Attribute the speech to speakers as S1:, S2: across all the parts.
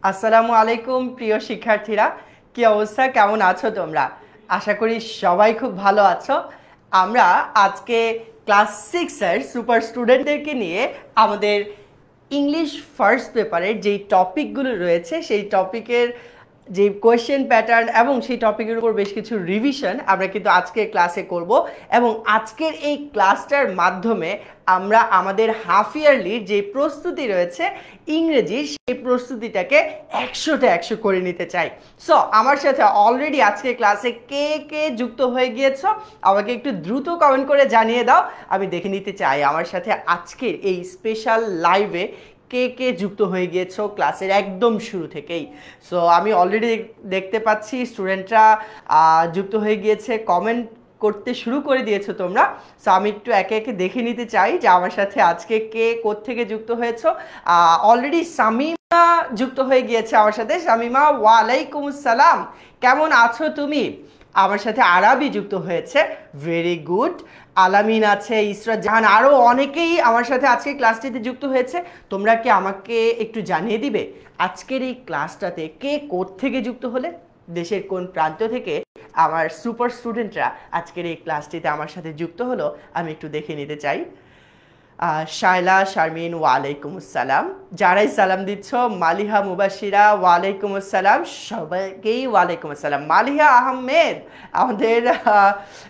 S1: আসসালামু আলাইকুম প্রিয় শিক্ষার্থীরা, কি অবস্থা, কেমন আছো তোমরা? আশা করি সবাই খুব ভালো আছো। আমরা আজকে ক্লাস 6 এর সুপার স্টুডেন্টদেরকে নিয়ে আমাদের ইংলিশ ফার্স্ট পেপারের যেই টপিকগুলো রয়েছে সেই টপিকের যে কোয়েশ্চেন প্যাটার্ন এবং সেই টপিকের উপর বেশ কিছু রিভিশন আমরা কিন্তু আজকের ক্লাসে করব। এবং আজকের এই ক্লাসটার মাধ্যমে আমরা আমাদের হাফ ইয়ারলির যে প্রস্তুতি রয়েছে ইংরেজির, সেই প্রস্তুতিটাকে 100তে 100 করে নিতে চাই। সো আমার সাথে অলরেডি আজকের ক্লাসে কে কে যুক্ত হয়ে গিয়েছো আমাকে একটু দ্রুত কমেন্ট করে জানিয়ে দাও, আমি দেখে নিতে চাই আমার সাথে আজকের এই স্পেশাল লাইভে কে কে যুক্ত হয়ে গিয়েছো ক্লাসের একদম শুরু থেকেই। সো আমি অলরেডি দেখতে পাচ্ছি স্টুডেন্টরা যুক্ত হয়ে গিয়েছে, কমেন্ট করতে শুরু করে দিয়েছো তোমরা। সো আমি একটু একে একে দেখে নিতে চাই যে আমার সাথে আজকে কে কোত্থেকে যুক্ত হয়েছো। অলরেডি শামিমা যুক্ত হয়ে গিয়েছে আমার সাথে। শামিমা, ওয়ালাইকুম আসসালাম, কেমন আছো তুমি? আমার সাথে আরাবি যুক্ত হয়েছে, ভেরি গুড। আলামিন আছে, ইসরাত জাহান, আরও অনেকেই আমার সাথে আজকে ক্লাসটিতে যুক্ত হয়েছে। তোমরা কি আমাকে একটু জানিয়ে দিবে আজকের এই ক্লাসটাতে কে কোত্থেকে যুক্ত হলে, দেশের কোন প্রান্ত থেকে আমার সুপার স্টুডেন্টরা আজকের এই ক্লাসটিতে আমার সাথে যুক্ত হলো আমি একটু দেখে নিতে চাই। শায়লা শারমিন, ওয়ালাইকুম আসসালাম। যারাই সালাম দিচ্ছ, মালিহা মুবাশিরা, ওয়ালাইকুম আসসালাম, সবাইকেই ওয়ালাইকুম আসসালাম। মালিহা আহমেদ আমাদের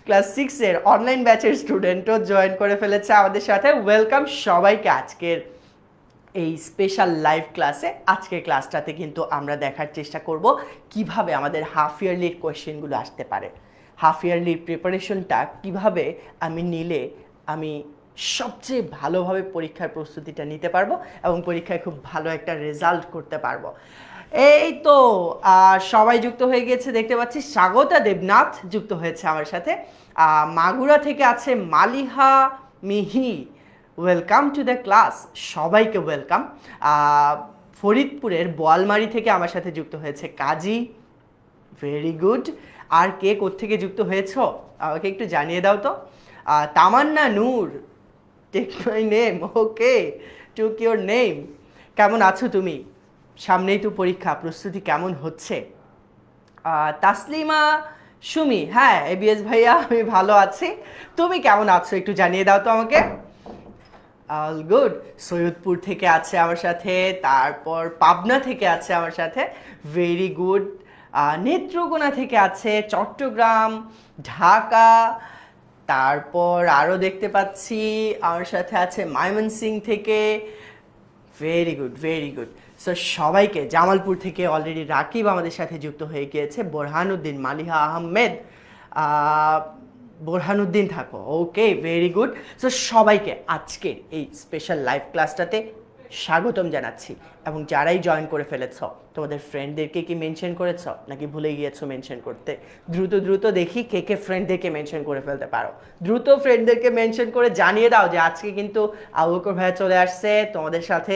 S1: ক্লাস 6-এর অনলাইন ব্যাচের স্টুডেন্টও জয়েন করে ফেলেছে আমাদের সাথে। ওয়েলকাম সবাইকে আজকের এই স্পেশাল লাইভ ক্লাসে। আজকের ক্লাসটাতে কিন্তু আমরা দেখার চেষ্টা করব কিভাবে আমাদের হাফ ইয়ারলির কোয়েশ্চেনগুলো আসতে পারে, হাফ ইয়ারলির প্রিপারেশনটা কিভাবে আমি নিলে আমি সবচেয়ে ভালোভাবে পরীক্ষার প্রস্তুতিটা নিতে পারবো এবং পরীক্ষায় খুব ভালো একটা রেজাল্ট করতে পারবো। এই তো সবাই যুক্ত হয়ে গেছে দেখতে পাচ্ছি। স্বাগতা দেবনাথ যুক্ত হয়েছে আমার সাথে। মাগুরা থেকে আছে মালিহা মিহি, ওয়েলকাম টু দ্য ক্লাস, সবাইকে ওয়েলকাম। ফরিদপুরের বোয়ালমারি থেকে আমার সাথে যুক্ত হয়েছে কাজী, ভেরি গুড। আর কে কোত্থেকে যুক্ত হয়েছ আমাকে একটু জানিয়ে দাও তো। Tamanna Noor, take my name, okay, took your name. কেমন আছো তুমি? সামনেই তো পরীক্ষা, প্রস্তুতি কেমন হচ্ছে? তাসলিমা সুমি, হ্যাঁ এবিএস ভাইয়া আমি ভালো আছি, তুমি কেমন আছো একটু জানিয়ে দাও তো আমাকে। All good. সৈয়দপুর থেকে আছে আমার সাথে, তারপর পাবনা থেকে আছে আমার সাথে, ভেরি গুড। নেত্রকোনা থেকে আছে, চট্টগ্রাম, ঢাকা, তারপর আরও দেখতে পাচ্ছি আমার সাথে আছে ময়মনসিংহ থেকে, very good very good. So সবাইকে, জামালপুর থেকে অলরেডি রাকিব আমাদের সাথে যুক্ত হয়ে গিয়েছে, বোরহানুদ্দিন, মালিহা আহমেদ, বোরহানুদ্দিন থাকো, ওকে ভেরি গুড। সো সবাইকে আজকের এই স্পেশাল লাইভ ক্লাসটাতে স্বাগতম জানাচ্ছি। এবং যারাই জয়েন করে ফেলেছ তোমাদের ফ্রেন্ডদেরকে কি মেনশন করেছ নাকি ভুলে গিয়েছো মেনশন করতে? দ্রুত দ্রুত দেখি কে কে ফ্রেন্ডদেরকে মেনশন করে ফেলতে পারো। দ্রুত ফ্রেন্ডদেরকে মেনশন করে জানিয়ে দাও যে আজকে কিন্তু আবু বকর ভাইয়া চলে আসছে তোমাদের সাথে।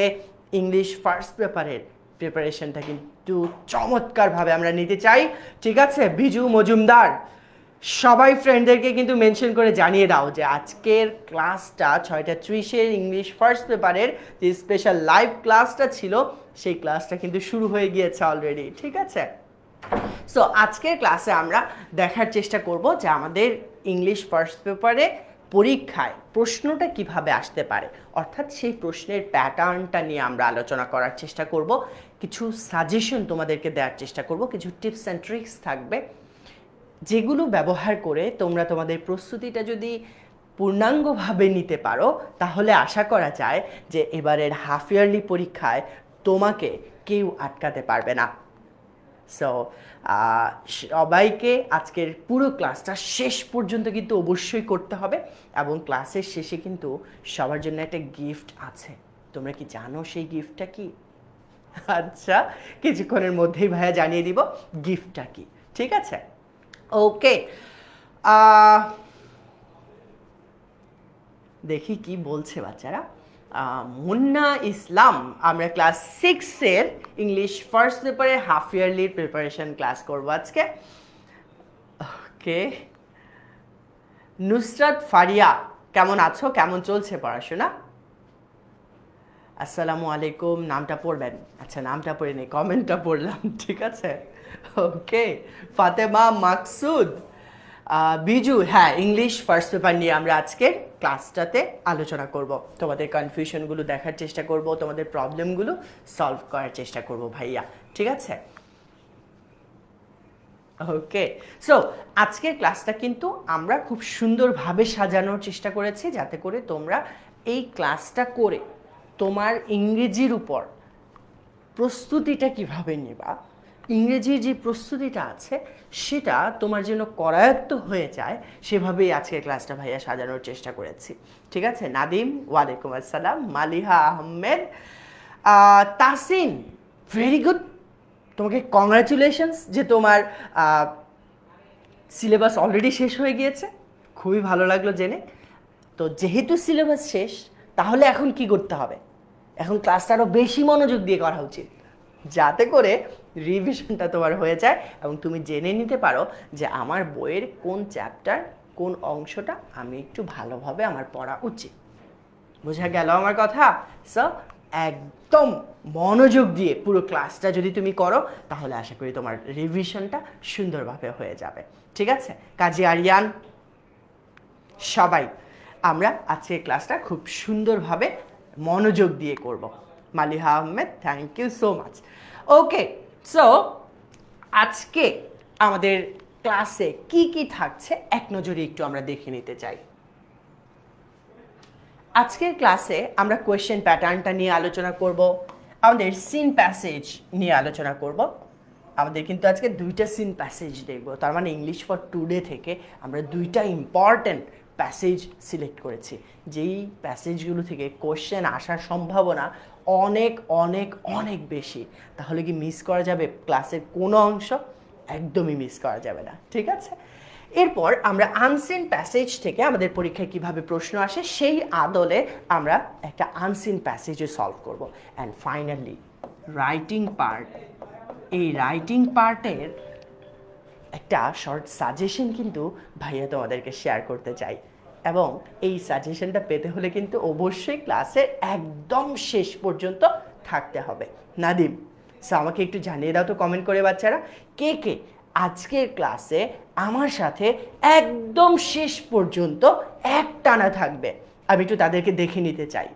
S1: ইংলিশ ফার্স্ট পেপারের প্রিপারেশনটা কিন্তু চমৎকারভাবে আমরা নিতে চাই, ঠিক আছে? বিজু মজুমদার, সবাই ফ্রেন্ডদেরকে কিন্তু মেনশন করে জানিয়ে দাও যে আজকের ক্লাসটা 6:30-এর ইংলিশ ফার্স্ট পেপারের যে স্পেশাল লাইভ ক্লাসটা ছিল সেই ক্লাসটা কিন্তু শুরু হয়ে গিয়েছে অলরেডি, ঠিক আছে? সো আজকের ক্লাসে আমরা দেখার চেষ্টা করব যে আমাদের ইংলিশ ফার্স্ট পেপারে পরীক্ষায় প্রশ্নটা কিভাবে আসতে পারে, অর্থাৎ সেই প্রশ্নের প্যাটার্নটা নিয়ে আমরা আলোচনা করার চেষ্টা করব, কিছু সাজেশন তোমাদেরকে দেওয়ার চেষ্টা করব, কিছু টিপস অ্যান্ড ট্রিক্স থাকবে যেগুলো ব্যবহার করে তোমরা তোমাদের প্রস্তুতিটা যদি পূর্ণাঙ্গভাবে নিতে পারো তাহলে আশা করা যায় যে এবারের হাফ ইয়ারলি পরীক্ষায় তোমাকে কেউ আটকাতে পারবে না। সো সবাইকে আজকের পুরো ক্লাসটা শেষ পর্যন্ত কিন্তু অবশ্যই করতে হবে এবং ক্লাসের শেষে কিন্তু সবার জন্য একটা গিফট আছে। তোমরা কি জানো সেই গিফটটা কি? আচ্ছা, কিছুক্ষণের মধ্যেই ভাইয়া জানিয়ে দিব গিফটটা কি, ঠিক আছে? ওকে, দেখি কি বলছে বাচ্চারা। মুন্না ইসলাম, আমরা ক্লাস 6-এর ইংলিশ ফার্স্ট পেপারে হাফ ইয়ারলির প্রিপারেশন ক্লাস করবো আজকে। ওকে, নুসরাত ফারিয়া, কেমন আছো, কেমন চলছে পড়াশোনা? আসসালামু আলাইকুম নামটা পড়বেন। আচ্ছা নামটা পড়ে নেই, কমেন্টটা পড়লাম, ঠিক আছে। ওকে, ফাতেমা মাকসুদ, বিজু, হ্যাঁ ইংলিশ ফার্স্ট পেপার নিয়ে আমরা আজকের ক্লাসটাতে আলোচনা করব। তোমাদের কনফিউশনগুলো দেখার চেষ্টা করব, তোমাদের প্রবলেমগুলো সলভ করার চেষ্টা করব ভাইয়া, ঠিক আছে। ওকে, সো আজকের ক্লাসটা কিন্তু আমরা খুব সুন্দরভাবে সাজানোর চেষ্টা করেছি, যাতে করে তোমরা এই ক্লাসটা করে তোমার ইংরেজির উপর প্রস্তুতিটা কিভাবে নেবা, ইংরেজির যে প্রস্তুতিটা আছে সেটা তোমার যেন করায়ত্ত হয়ে যায়, সেভাবেই আজকের ক্লাসটা ভাইয়া সাজানোর চেষ্টা করেছি, ঠিক আছে। নাদিম, ওয়ালাইকুম আসসালাম। মালিহা আহমেদ, তাসিন, ভেরি গুড, তোমাকে কংগ্রাচুলেশনস যে তোমার সিলেবাস অলরেডি শেষ হয়ে গিয়েছে, খুবই ভালো লাগলো জেনে। তো যেহেতু সিলেবাস শেষ, তাহলে এখন কি করতে হবে? এখন ক্লাসটা আরও বেশি মনোযোগ দিয়ে করা উচিত, যাতে করে রিভিশনটা তোমার হয়ে যায় এবং তুমি জেনে নিতে পারো যে আমার বইয়ের কোন চ্যাপ্টার, কোন অংশটা আমি একটু ভালোভাবে আমার পড়া উচিত। বোঝা গেল আমার কথা? সো একদম মনোযোগ দিয়ে পুরো ক্লাসটা যদি তুমি করো, তাহলে আশা করি তোমার রিভিশনটা সুন্দরভাবে হয়ে যাবে, ঠিক আছে। কাজী আরিয়ান, সবাই আমরা আজকের ক্লাসটা খুব সুন্দরভাবে মনোযোগ দিয়ে করব। Maliha Ahmed, thank you so much. Okay, so আজকে আমাদের ক্লাসে কি কি থাকছে এক নজরে একটু আমরা দেখে নিতে চাই। আজকের ক্লাসে আমরা কোয়েশ্চেন প্যাটার্নটা নিয়ে আলোচনা করব, আমাদের সিন প্যাসেজ নিয়ে আলোচনা করব। আমাদের কিন্তু আজকে দুইটা সিন প্যাসেজ দেখব, তার মানে ইংলিশ ফর টুডে থেকে আমরা দুইটা ইম্পর্ট্যান্ট প্যাসেজ সিলেক্ট করেছি, যেই প্যাসেজগুলো থেকে কোয়েশ্চেন আসার সম্ভাবনা অনেক অনেক অনেক বেশি। তাহলে কি মিস করা যাবে ক্লাসের কোনো অংশ? একদমই মিস করা যাবে না, ঠিক আছে। এরপর আমরা আনসিন প্যাসেজ থেকে আমাদের পরীক্ষায় কিভাবে প্রশ্ন আসে সেই আদলে আমরা একটা আনসিন প্যাসেজে সলভ করব। অ্যান্ড ফাইনালি রাইটিং পার্ট, এই রাইটিং পার্টের একটা শর্ট সাজেশন কিন্তু ভাইয়া তোমাদেরকে শেয়ার করতে চাই, এবং এই সাজেশনটা পেতে হলে কিন্তু অবশ্যই ক্লাসের একদম শেষ পর্যন্ত থাকতে হবে। নাদিম, সো আমাকে একটু জানিয়ে দাও তো কমেন্ট করে বাচ্চারা, কে কে আজকের ক্লাসে আমার সাথে একদম শেষ পর্যন্ত একটানা থাকবে। আমি একটু তাদেরকে দেখে নিতে চাই,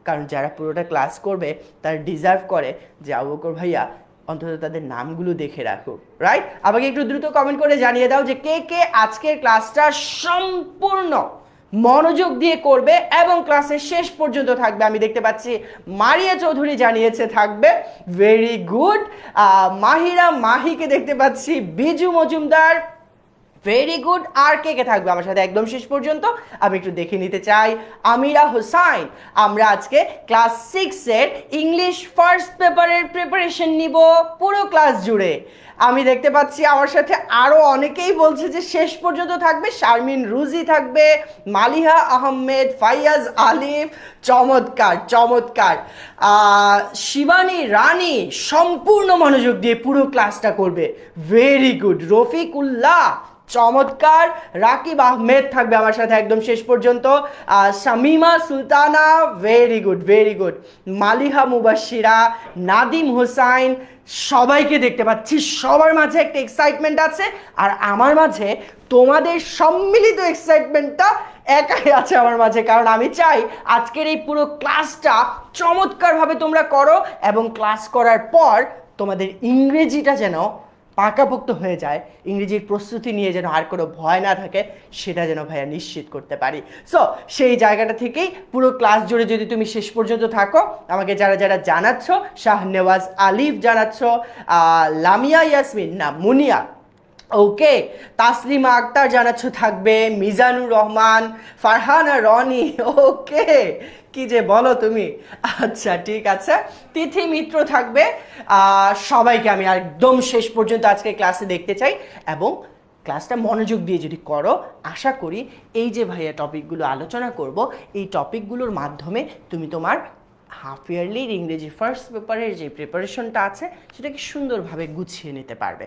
S1: কারণ যারা পুরোটা ক্লাস করবে তারা ডিজার্ভ করে যে আবু বকর ভাইয়া অন্তত তাদের নামগুলো দেখে রাখুক, রাইট? আমাকে একটু দ্রুত কমেন্ট করে জানিয়ে দাও যে কে কে আজকের ক্লাসটা সম্পূর্ণ মনোযোগ দিয়ে করবে এবং ক্লাসের শেষ পর্যন্ত থাকবে। আমি দেখতে পাচ্ছি মারিয়া চৌধুরী জানিয়েছে থাকবে, ভেরি গুড। মাহিরা মাহিকে দেখতে পাচ্ছি, বিজু মজুমদার, ভেরি গুড। আর কে কে থাকবে আমার সাথে একদম শেষ পর্যন্ত আমি একটু দেখে নিতে চাই। আমিরা হোসাইন, আমরা আজকে ক্লাস 6-এর ইংলিশ ফার্স্ট পেপারের প্রিপারেশন নিব পুরো ক্লাস জুড়ে। আমি দেখতে পাচ্ছি আমার সাথে আরও অনেকেই বলছে যে শেষ পর্যন্ত থাকবে। শারমিন রুজি থাকবে, মালিহা আহমেদ, ফাইয়াজ আলিফ, চমৎকার চমৎকার। শিবানী রানী সম্পূর্ণ মনোযোগ দিয়ে পুরো ক্লাসটা করবে, ভেরি গুড। রফিকুল্লাহ, চমৎকার। রাকিব আহমেদ থাকবে আমার সাথে একদম শেষ পর্যন্ত। Shamima Sultana, very good very good. Maliha Mubashira, Nadim Hossain, সবাইকে দেখতে পাচ্ছি, সবার মাঝে একটা এক্সাইটমেন্ট আছে, আর আমার মাঝে তোমাদের সম্মিলিত এক্সাইটমেন্টটা একাই আছে আমার মাঝে, কারণ আমি চাই আজকের এই পুরো ক্লাসটা চমৎকারভাবে তোমরা করো এবং ক্লাস করার পর তোমাদের ইংরেজিটা যেন পাকাপোক্ত হয়ে যায়, ইংরেজির প্রস্তুতি নিয়ে যেন আর কোনো ভয় না থাকে, সেটা যেন ভাইয়া নিশ্চিত করতে পারি। সো সেই জায়গাটা থেকেই পুরো ক্লাস জুড়ে যদি তুমি শেষ পর্যন্ত থাকো, আমাকে যারা যারা জানাচ্ছ, শাহনেওয়াজ আলিফ জানাচ্ছ, লামিয়া ইয়াসমিন, না মুনিয়া, ওকে, তাসলিমা আক্তার জানাচ্ছ থাকবে, মিজানুর রহমান, ফারহানা রনি, ওকে, কি যে বলো তুমি, আচ্ছা ঠিক আছে। তিথি মিত্র থাকবে। সবাইকে আমি একদম শেষ পর্যন্ত আজকে ক্লাসে দেখতে চাই, এবং ক্লাসটা মনোযোগ দিয়ে যদি করো, আশা করি এই যে ভাইয়া টপিকগুলো আলোচনা করব, এই টপিকগুলোর মাধ্যমে তুমি তোমার হাফ ইয়ারলির ইংরেজি ফার্স্ট পেপারের যে প্রিপারেশনটা আছে সেটাকে সুন্দরভাবে গুছিয়ে নিতে পারবে,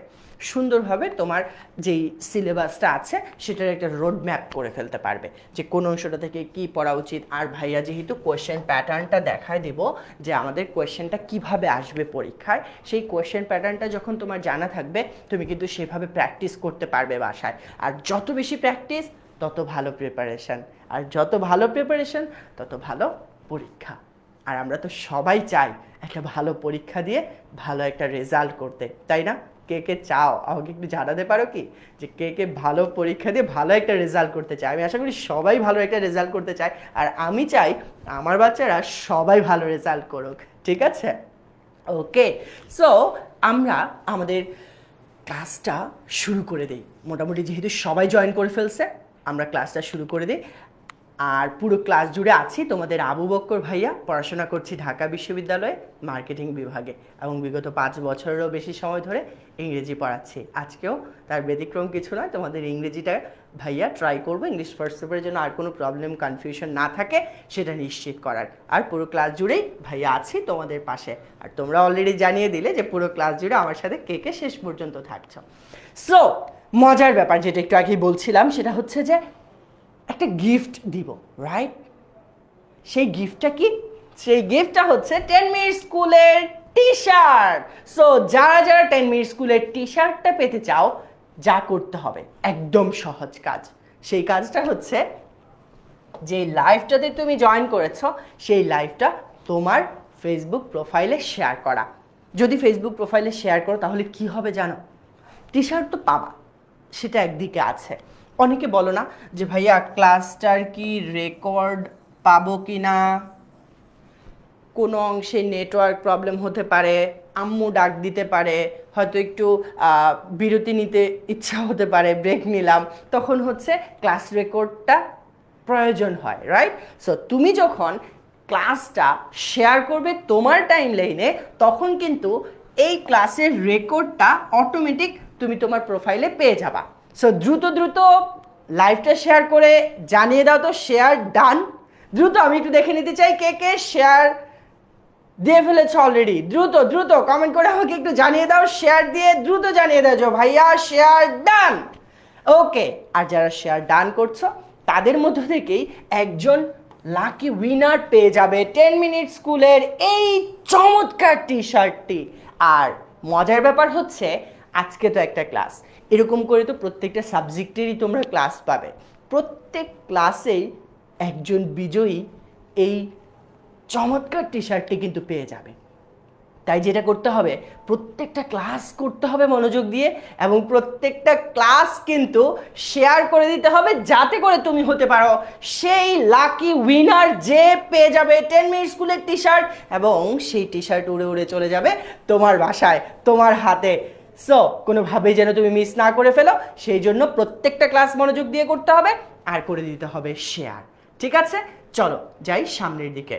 S1: সুন্দরভাবে তোমার যেই সিলেবাসটা আছে সেটার একটা রোড ম্যাপ করে ফেলতে পারবে যে কোন অংশটা থেকে কি পড়া উচিত। আর ভাইয়া যেহেতু কোয়েশ্চেন প্যাটার্নটা দেখায় দেব যে আমাদের কোয়েশ্চেনটা কিভাবে আসবে পরীক্ষায়, সেই কোয়েশ্চেন প্যাটার্নটা যখন তোমার জানা থাকবে তুমি কিন্তু সেভাবে প্র্যাকটিস করতে পারবে বাসায়। আর যত বেশি প্র্যাকটিস তত ভালো প্রিপারেশন, আর যত ভালো প্রিপারেশন তত ভালো পরীক্ষা। আর আমরা তো সবাই চাই একটা ভালো পরীক্ষা দিয়ে ভালো একটা রেজাল্ট করতে, তাই না? কে কে চাও আমাকে একটু জানাতে পারো কি যে কে কে ভালো পরীক্ষা দিয়ে ভালো একটা রেজাল্ট করতে চায়? আমি আশা করি সবাই ভালো একটা রেজাল্ট করতে চায়, আর আমি চাই আমার বাচ্চারা সবাই ভালো রেজাল্ট করুক, ঠিক আছে? ওকে, সো আমরা আমাদের ক্লাসটা শুরু করে দিই। মোটামুটি যেহেতু সবাই জয়েন করে ফেলছে, আমরা ক্লাসটা শুরু করে দিই। আর পুরো ক্লাস জুড়ে আছি তোমাদের আবু বক্কর ভাইয়া, পড়াশোনা করছি ঢাকা বিশ্ববিদ্যালয়ে মার্কেটিং বিভাগে, এবং বিগত 5 বছরেরও বেশি সময় ধরে ইংরেজি পড়াচ্ছি। আজকেও তার ব্যতিক্রম কিছু নয়, তোমাদের ইংরেজিটা ভাইয়া ট্রাই করবো ইংলিশ ফার্স্ট পেপারের জন্য আর কোনো প্রবলেম কনফিউশন না থাকে সেটা নিশ্চিত করার। আর পুরো ক্লাস জুড়েই ভাইয়া আছি তোমাদের পাশে। আর তোমরা অলরেডি জানিয়ে দিলে যে পুরো ক্লাস জুড়ে আমার সাথে কে কে শেষ পর্যন্ত থাকছো। সো মজার ব্যাপার যেটা একটু আগেই বলছিলাম সেটা হচ্ছে যে একটা গিফট দিব, রাইট? সেই গিফটটা কি? সেই গিফটটা হচ্ছে 10 মিনিট স্কুলের টি শার্ট। সো যারা যারা 10 মিনিট স্কুলের টি শার্টটা পেতে চাও, যা করতে হবে একদম সহজ কাজ। সেই কাজটা হচ্ছে যে লাইভটাতে তুমি জয়েন করেছো সেই লাইভটা তোমার ফেসবুক প্রোফাইলে শেয়ার করা। যদি ফেসবুক প্রোফাইলে শেয়ার করো তাহলে কি হবে জানো? টি শার্ট তো পাবা, সেটা একদিকে আছে। অনেকে বলো না যে ভাইয়া ক্লাসটার কি রেকর্ড পাবো কি না, কোনো অংশে নেটওয়ার্ক প্রবলেম হতে পারে, আম্মু ডাক দিতে পারে, হয়তো একটু বিরতি নিতে ইচ্ছা হতে পারে, ব্রেক নিলাম, তখন হচ্ছে ক্লাস রেকর্ডটা প্রয়োজন হয়, রাইট? সো তুমি যখন ক্লাসটা শেয়ার করবে তোমার টাইম লাইনে, তখন কিন্তু এই ক্লাসের রেকর্ডটা অটোমেটিক তুমি তোমার প্রোফাইলে পেয়ে যাবা। সো দ্রুত দ্রুত লাইভটা শেয়ার করে জানিয়ে দাও তো শেয়ার ডান। দ্রুত আমি একটু দেখে নিতে চাই কে কে শেয়ার দিয়ে ফেলেছ অলরেডি। দ্রুত দ্রুত কমেন্ট করে আমাকে একটু জানিয়ে দাও, শেয়ার দিয়ে দ্রুত জানিয়ে দাও যে ভাইয়া শেয়ার ডান। ওকে, আর যারা শেয়ার ডান করছো তাদের মধ্য থেকেই একজন লাকি উইনার পেয়ে যাবে 10 মিনিট স্কুলের এই চমৎকার টি শার্টটি। আর মজার ব্যাপার হচ্ছে আজকে তো একটা ক্লাস, এরকম করে তো প্রত্যেকটা সাবজেক্টেরই তোমরা ক্লাস পাবে। প্রত্যেক ক্লাসেই একজন বিজয়ী এই চমৎকার টি শার্টটি কিন্তু পেয়ে যাবে। তাই যেটা করতে হবে, প্রত্যেকটা ক্লাস করতে হবে মনোযোগ দিয়ে, এবং প্রত্যেকটা ক্লাস কিন্তু শেয়ার করে দিতে হবে যাতে করে তুমি হতে পারো সেই লাকি উইনার যে পেয়ে যাবে 10 মিনিট স্কুলের টি শার্ট, এবং সেই টি শার্ট উড়ে উড়ে চলে যাবে তোমার বাসায়, তোমার হাতে। সো কোনোভাবেই যেন তুমি মিস না করে ফেলো, সেই জন্য প্রত্যেকটা ক্লাস মনোযোগ দিয়ে করতে হবে আর করে দিতে হবে শেয়ার, ঠিক আছে? চলো যাই সামনের দিকে।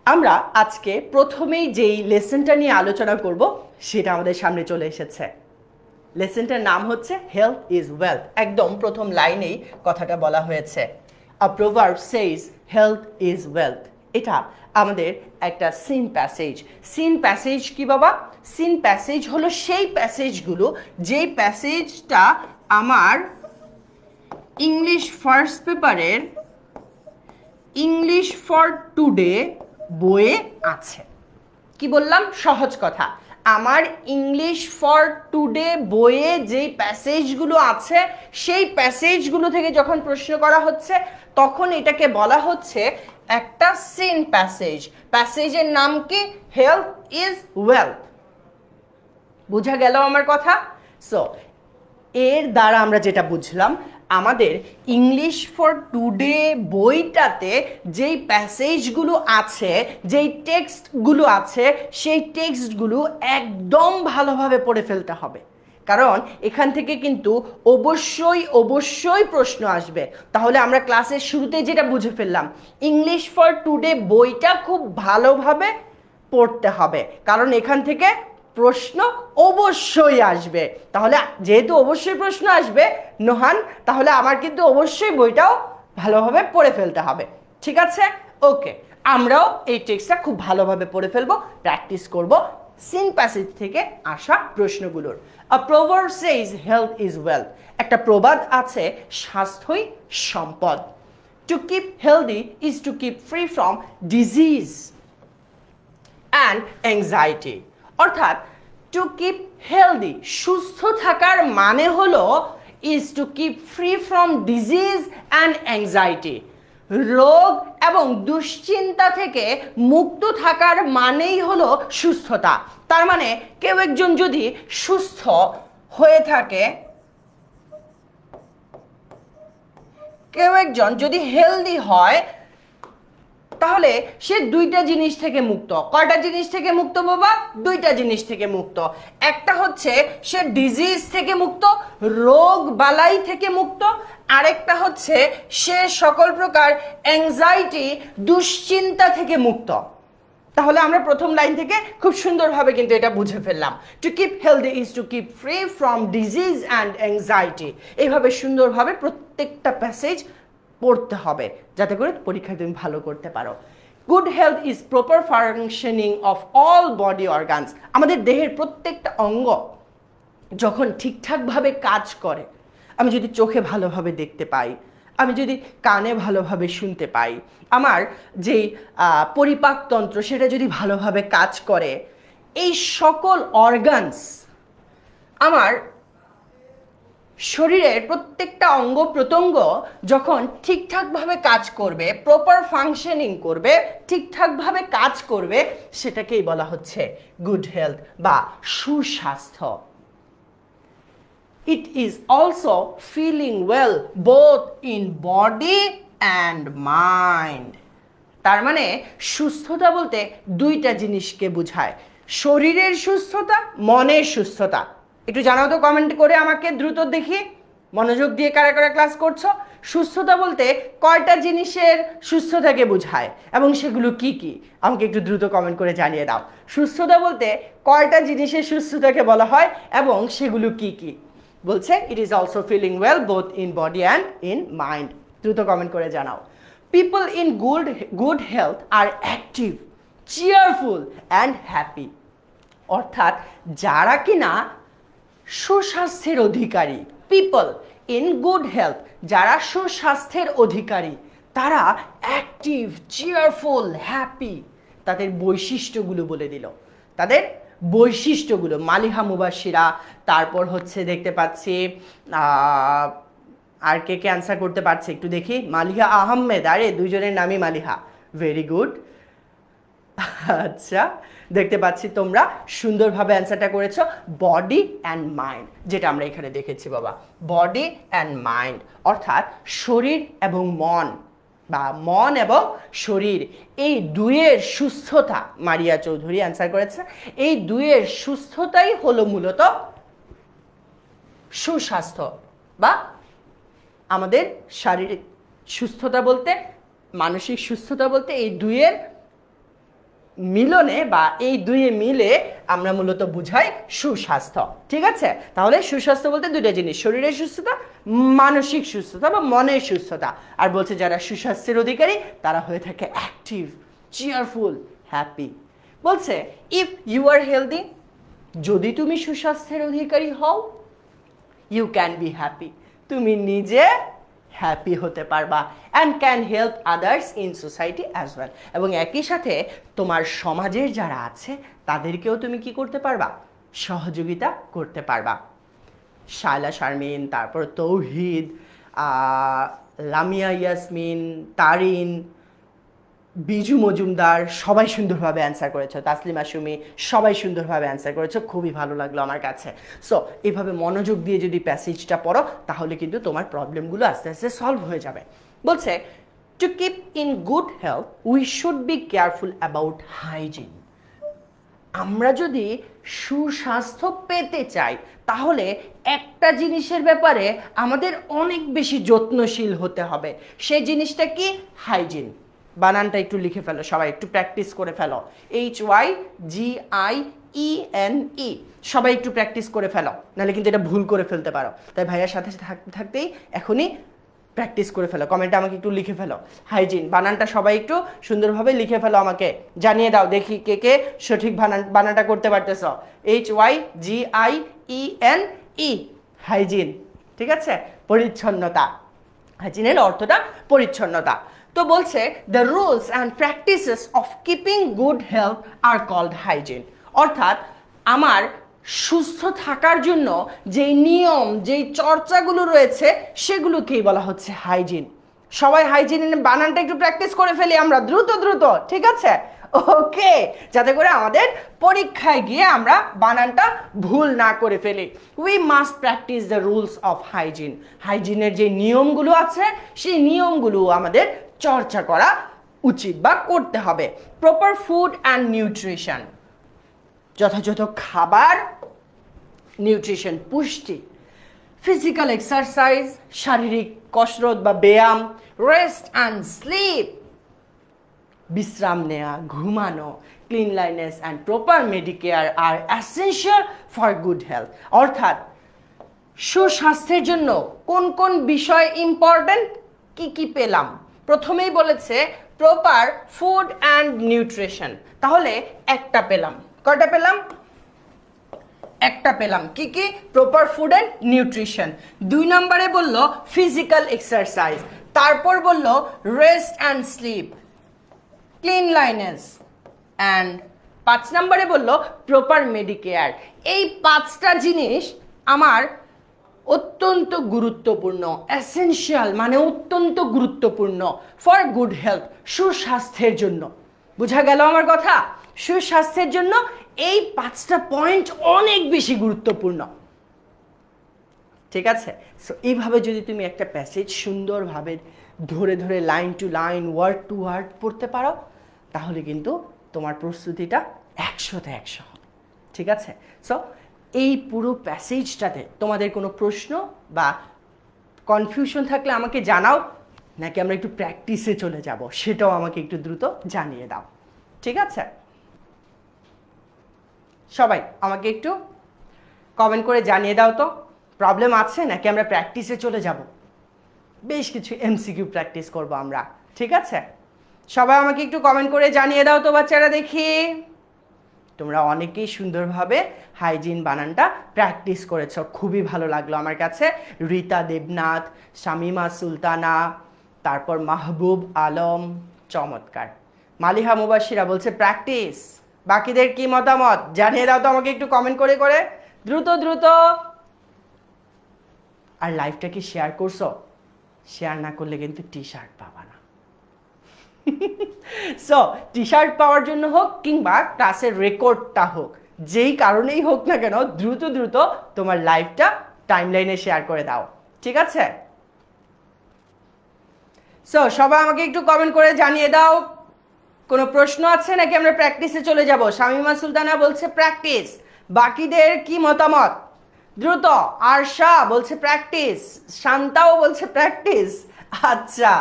S1: আমরা আজকে প্রথমেই যেই লেসনটা নিয়ে আলোচনা করব সেটা আমাদের সামনে চলে এসেছে। লেসনটার নাম হচ্ছে হেলথ ইজ ওয়েলথ। একদম প্রথম লাইনেই কথাটা বলা হয়েছে, a proverb says health is wealth. এটা আমাদের একটা সিন প্যাসেজ। সিন প্যাসেজ কি বাবা? সিন প্যাসেজ হলো সেই প্যাসেজগুলো যেই প্যাসেজটা আমার ইংলিশ ফার্স্ট পেপারের ইংলিশ ফর টুডে বইয়ে আছে। কি বললাম? সহজ কথা, আমার ইংলিশ ফর টুডে বইয়ে যেই প্যাসেজগুলো আছে সেই প্যাসেজগুলো থেকে যখন প্রশ্ন করা হচ্ছে তখন এটাকে বলা হচ্ছে একটা সিন প্যাসেজ। প্যাসেজের নাম কি? Health is wealth. বুঝা গেল আমার কথা? সো এর দ্বারা আমরা যেটা বুঝলাম, আমাদের ইংলিশ ফর টুডে বইটাতে যেই প্যাসেজগুলো আছে, যেই টেক্সটগুলো আছে, সেই টেক্সটগুলো একদম ভালোভাবে পড়ে ফেলতে হবে, কারণ এখান থেকে কিন্তু অবশ্যই প্রশ্ন আসবে। তাহলে আমরা ক্লাসের শুরুতেই যেটা বুঝে ফেললাম, ইংলিশ ফর টুডে বইটা খুব ভালোভাবে পড়তে হবে, কারণ এখান থেকে প্রশ্ন অবশ্যই আসবে। তাহলে যেহেতু অবশ্যই প্রশ্ন আসবে নোহান, তাহলে আমার কিন্তু অবশ্যই বইটাও ভালোভাবে পড়ে ফেলতে হবে, ঠিক আছে? ওকে, আমরাও এই টেক্সটটা খুব ভালোভাবে পড়ে ফেলবো, প্র্যাকটিস করব সিন প্যাসেজ থেকে আসা প্রশ্নগুলোর। A proverb says health is wealth. একটা প্রবাদ আছে, স্বাস্থ্যই সম্পদ। To keep healthy is to keep free from disease and anxiety. অর্থাৎ টু কিপ হেলদি, সুস্থ থাকার মানে হলো is to keep free from disease and anxiety. রোগ এবং দুশ্চিন্তা থেকে মুক্ত থাকার মানেই হলো সুস্থতা। তার মানে কেউ একজন যদি সুস্থ হয়ে থাকে, কেউ একজন যদি হেলদি হয়, তাহলে সে দুইটা জিনিস থেকে মুক্ত। কয়টা জিনিস থেকে মুক্ত বাবা? দুইটা জিনিস থেকে মুক্ত। একটা হচ্ছে সে ডিজিজ থেকে মুক্ত, রোগ বালাই থেকে মুক্ত। আরেকটা হচ্ছে সে সকল প্রকার অ্যাংজাইটি, দুশ্চিন্তা থেকে মুক্ত। তাহলে আমরা প্রথম লাইন থেকে খুব সুন্দরভাবে কিন্তু এটা বুঝে ফেললাম। Two keep healthy is to keep free from disease and anxiety. এইভাবে সুন্দরভাবে প্রত্যেকটা প্যাসেজ পড়তে হবে যাতে করে পরীক্ষায় তুমি ভালো করতে পারো। Good health is proper functioning of all body organs. আমাদের দেহের প্রত্যেকটা অঙ্গ যখন ঠিকঠাকভাবে কাজ করে, আমি যদি চোখে ভালোভাবে দেখতে পাই, আমি যদি কানে ভালোভাবে শুনতে পাই, আমার যেই পরিপাকতন্ত্র সেটা যদি ভালোভাবে কাজ করে, এই সকল অর্গানস, আমার শরীরের প্রত্যেকটা অঙ্গ প্রত্যঙ্গ যখন ঠিকঠাকভাবে কাজ করবে, প্রপার ফাংশনিং করবে, ঠিকঠাকভাবে কাজ করবে, সেটাকেই বলা হচ্ছে গুড হেলথ বা সুস্বাস্থ্য। It is also feeling well both in body and mind. তার মানে সুস্থতা বলতে দুইটা জিনিসকে বোঝায়, শরীরের সুস্থতা, মনের সুস্থতা। একটু জানাও তো কমেন্ট করে আমাকে, দ্রুত দেখি মনোযোগ দিয়ে কারা কারা ক্লাস করছো। সুস্থতা বলতে কয়টা জিনিসের সুস্থতাকে বোঝায় এবং সেগুলো কি কি, আমাকে একটু দ্রুত কমেন্ট করে জানিয়ে দাও। সুস্থতা বলতে কয়টা জিনিসের সুস্থতাকে বলা হয় এবং সেগুলো কি কি? বলছে it is also feeling well both in body and in mind. দ্রুত কমেন্ট করে জানাও। People in good health are active, cheerful and happy. অর্থাৎ যারা কিনা সুস্বাস্থ্যের অধিকারী, পিপল ইন গুড হেলথ, যারা সুস্বাস্থ্যের অধিকারী, তারা অ্যাক্টিভ, চিয়ারফুল, হ্যাপি। তাদের বৈশিষ্ট্যগুলো বলে দিল, তাদের বৈশিষ্ট্যগুলো। মালিহা মুবাশিরা, তারপর হচ্ছে দেখতে পাচ্ছি আর কে কে অ্যান্সার করতে পারছে একটু দেখি। মালিহা আহমেদ, আরে দুইজনের নামই মালিহা, ভেরি গুড। আচ্ছা, দেখতে পাচ্ছি তোমরা সুন্দরভাবে অ্যান্সারটা করেছো। বডি অ্যান্ড মাইন্ড, যেটা আমরা এখানে দেখেছি বাবা, বডি অ্যান্ড মাইন্ড, অর্থাৎ শরীর এবং মন বা মন এবং শরীর, এই দুইয়ের সুস্থতা। মারিয়া চৌধুরী অ্যান্সার করেছে, এই দুইয়ের সুস্থতাই হলো মূলত সুস্বাস্থ্য বা আমাদের শারীরিক সুস্থতা বলতে, মানসিক সুস্থতা বলতে এই দুইয়ের মিলনে বা এই দুইয়ে মিলে আমরা মূলত বুঝাই সুস্বাস্থ্য। ঠিক আছে, তাহলে সুস্বাস্থ্য বলতে দুইটা জিনিস, শরীরের সুস্থতা, মানসিক সুস্থতা বা মনের সুস্থতা। আর বলছে যারা সুস্বাস্থ্যের অধিকারী তারা হয়ে থাকে অ্যাক্টিভ, চিয়ারফুল, হ্যাপি। বলছে ইফ ইউ আর হেলদি, যদি তুমি সুস্বাস্থ্যের অধিকারী হও, ইউ ক্যান বি হ্যাপি, তুমি নিজে হ্যাপি হতে পারবা, and can help others in society as well. এবং একই সাথে তোমার সমাজের যারা আছে তাদেরকেও তুমি কি করতে পারবা? সহযোগিতা করতে পারবা। শায়লা শারমিন, তারপর তৌহিদ, লামিয়া ইয়াসমিন, তারিন, বিজু মজুমদার, সবাই সুন্দরভাবে অ্যান্সার করেছো। তাসলিমা সুমি, সবাই সুন্দরভাবে অ্যান্সার করেছো, খুবই ভালো লাগলো আমার কাছে। সো এইভাবে মনোযোগ দিয়ে যদি প্যাসেজটা পড়ো তাহলে কিন্তু তোমার প্রবলেমগুলো আস্তে আস্তে সলভ হয়ে যাবে। বলছে to keep in good health we should be careful about hygiene. আমরা যদি সুস্বাস্থ্য পেতে চাই তাহলে একটা জিনিসের ব্যাপারে আমাদের অনেক বেশি যত্নশীল হতে হবে। সেই জিনিসটা কি? হাইজিন। বানানটা একটু লিখে ফেলো, সবাই একটু প্র্যাকটিস করে ফেলো। HYGIENE, সবাই একটু প্র্যাকটিস করে ফেলো, নাহলে কিন্তু এটা ভুল করে ফেলতে পারো। তাই ভাইয়ার সাথে থাকতে থাকতেই এখনই প্র্যাকটিস করে ফেলো, কমেন্টে আমাকে একটু লিখে ফেলো। হাইজিন বানানটা সবাই একটু সুন্দরভাবে লিখে ফেলো, আমাকে জানিয়ে দাও দেখি কে কে সঠিক বানানটা করতে পারতেছ। HYGIENE, hygiene. ঠিক আছে, পরিচ্ছন্নতা। হাইজিনের অর্থটা পরিচ্ছন্নতা। তো বলছে the rules and practices of keeping good health are called hygiene, অর্থাৎ আমার সুস্থ থাকার জন্য যেই নিয়ম যেই চর্চাগুলো রয়েছে সেগুলোকেই বলা হচ্ছে হাইজিন। সবাই হাইজিনের বানানটা একটু প্র্যাকটিস করে ফেলি আমরা দ্রুত দ্রুত, ঠিক আছে? ওকে, যাতে করে আমাদের পরীক্ষায় গিয়ে আমরা বানানটা ভুল না করে ফেলি। We must practise the rules of hygiene. হাইজিনের যে নিয়মগুলো আছে সেই নিয়মগুলো আমাদের চর্চা করা উচিত বা করতে হবে। প্রপার ফুড অ্যান্ড নিউট্রিশন, যথাযথ খাবার, নিউট্রিশন পুষ্টি, ফিজিক্যাল এক্সারসাইজ শারীরিক কসরত বা ব্যায়াম, রেস্ট অ্যান্ড স্লিপ বিশ্রাম নেওয়া ঘুমানো, cleanliness and proper medicare are essential for good health, অর্থাৎ সুস্বাস্থ্যের জন্য কোন কোন বিষয় ইম্পর্টেন্ট কি কি পেলাম। প্রথমেই বলেছে প্রপার ফুড অ্যান্ড নিউট্রিশন, তাহলে একটা পেলাম, কয়টা পেলাম? একটা পেলাম। কি কি? Proper food and nutrition. 2 নম্বরে বললো ফিজিক্যাল এক্সারসাইজ, তারপর বললো রেস্ট অ্যান্ড স্লিপ, ক্লিনলাইনেস অ্যান্ড 5 নম্বরে বললো প্রপার মেডিকেয়ার। এই 5টা জিনিস আমার অত্যন্ত গুরুত্বপূর্ণ, এসেনশিয়াল মানে অত্যন্ত গুরুত্বপূর্ণ ফর গুড হেলথ, সুস্বাস্থ্যের জন্য। বোঝা গেল আমার কথা? সুস্বাস্থ্যের জন্য এই 5টা পয়েন্ট অনেক বেশি গুরুত্বপূর্ণ। ঠিক আছে, সো এইভাবে যদি তুমি একটা প্যাসেজ সুন্দরভাবে ধরে ধরে line to line word to word পড়তে পারো, তাহলে কিন্তু তোমার প্রস্তুতিটা 100তে 100 হবে। ঠিক আছে, সো এই পুরো প্যাসেজটাতে তোমাদের কোনো প্রশ্ন বা কনফিউশন থাকলে আমাকে জানাও, নাকি আমরা একটু প্র্যাকটিসে চলে যাব সেটাও আমাকে একটু দ্রুত জানিয়ে দাও। ঠিক আছে, সবাই আমাকে একটু কমেন্ট করে জানিয়ে দাও তো প্রবলেম আছে নাকি আমরা প্র্যাকটিসে চলে যাব। বেশ কিছু এমসিকিউ প্র্যাকটিস করব আমরা। ঠিক আছে, সবাই আমাকে একটু কমেন্ট করে জানিয়ে দাও তো বাচ্চারা, দেখি তোমরা অনেকেই সুন্দরভাবে হাইজিন বানানটা প্র্যাকটিস করেছো, খুবই ভালো লাগলো আমার কাছে। রীতা দেবনাথ, শামিমা সুলতানা, তারপর মাহবুব আলম, চমৎকার। মালিহা মুবাশিরা বলছে প্র্যাকটিস। বাকিদের কি মতামত জানিয়ে দাও তো আমাকে একটু কমেন্ট করে করে, দ্রুত দ্রুত। আর লাইভটা কি শেয়ার করছো? শেয়ার না করলে কিন্তু টি শার্ট পাবা না। সো টি শার্ট পাওয়ার জন্য হোক কিংবা ক্লাসের রেকর্ডটা হোক, যেই কারণেই হোক না কেন, দ্রুত দ্রুত তোমার লাইভটা টাইমলাইনে শেয়ার করে দাও। ঠিক আছে, সো সবাই আমাকে একটু কমেন্ট করে জানিয়ে দাও কোনো প্রশ্ন আছে নাকি আমরা প্র্যাকটিসে চলে যাব। শামিমা সুলতানা বলছে প্র্যাকটিস। বাকিদের কি মতামত? দ্রুত। আরশা বলছে প্র্যাকটিস, শান্তাও বলছে প্র্যাকটিস। আচ্ছা,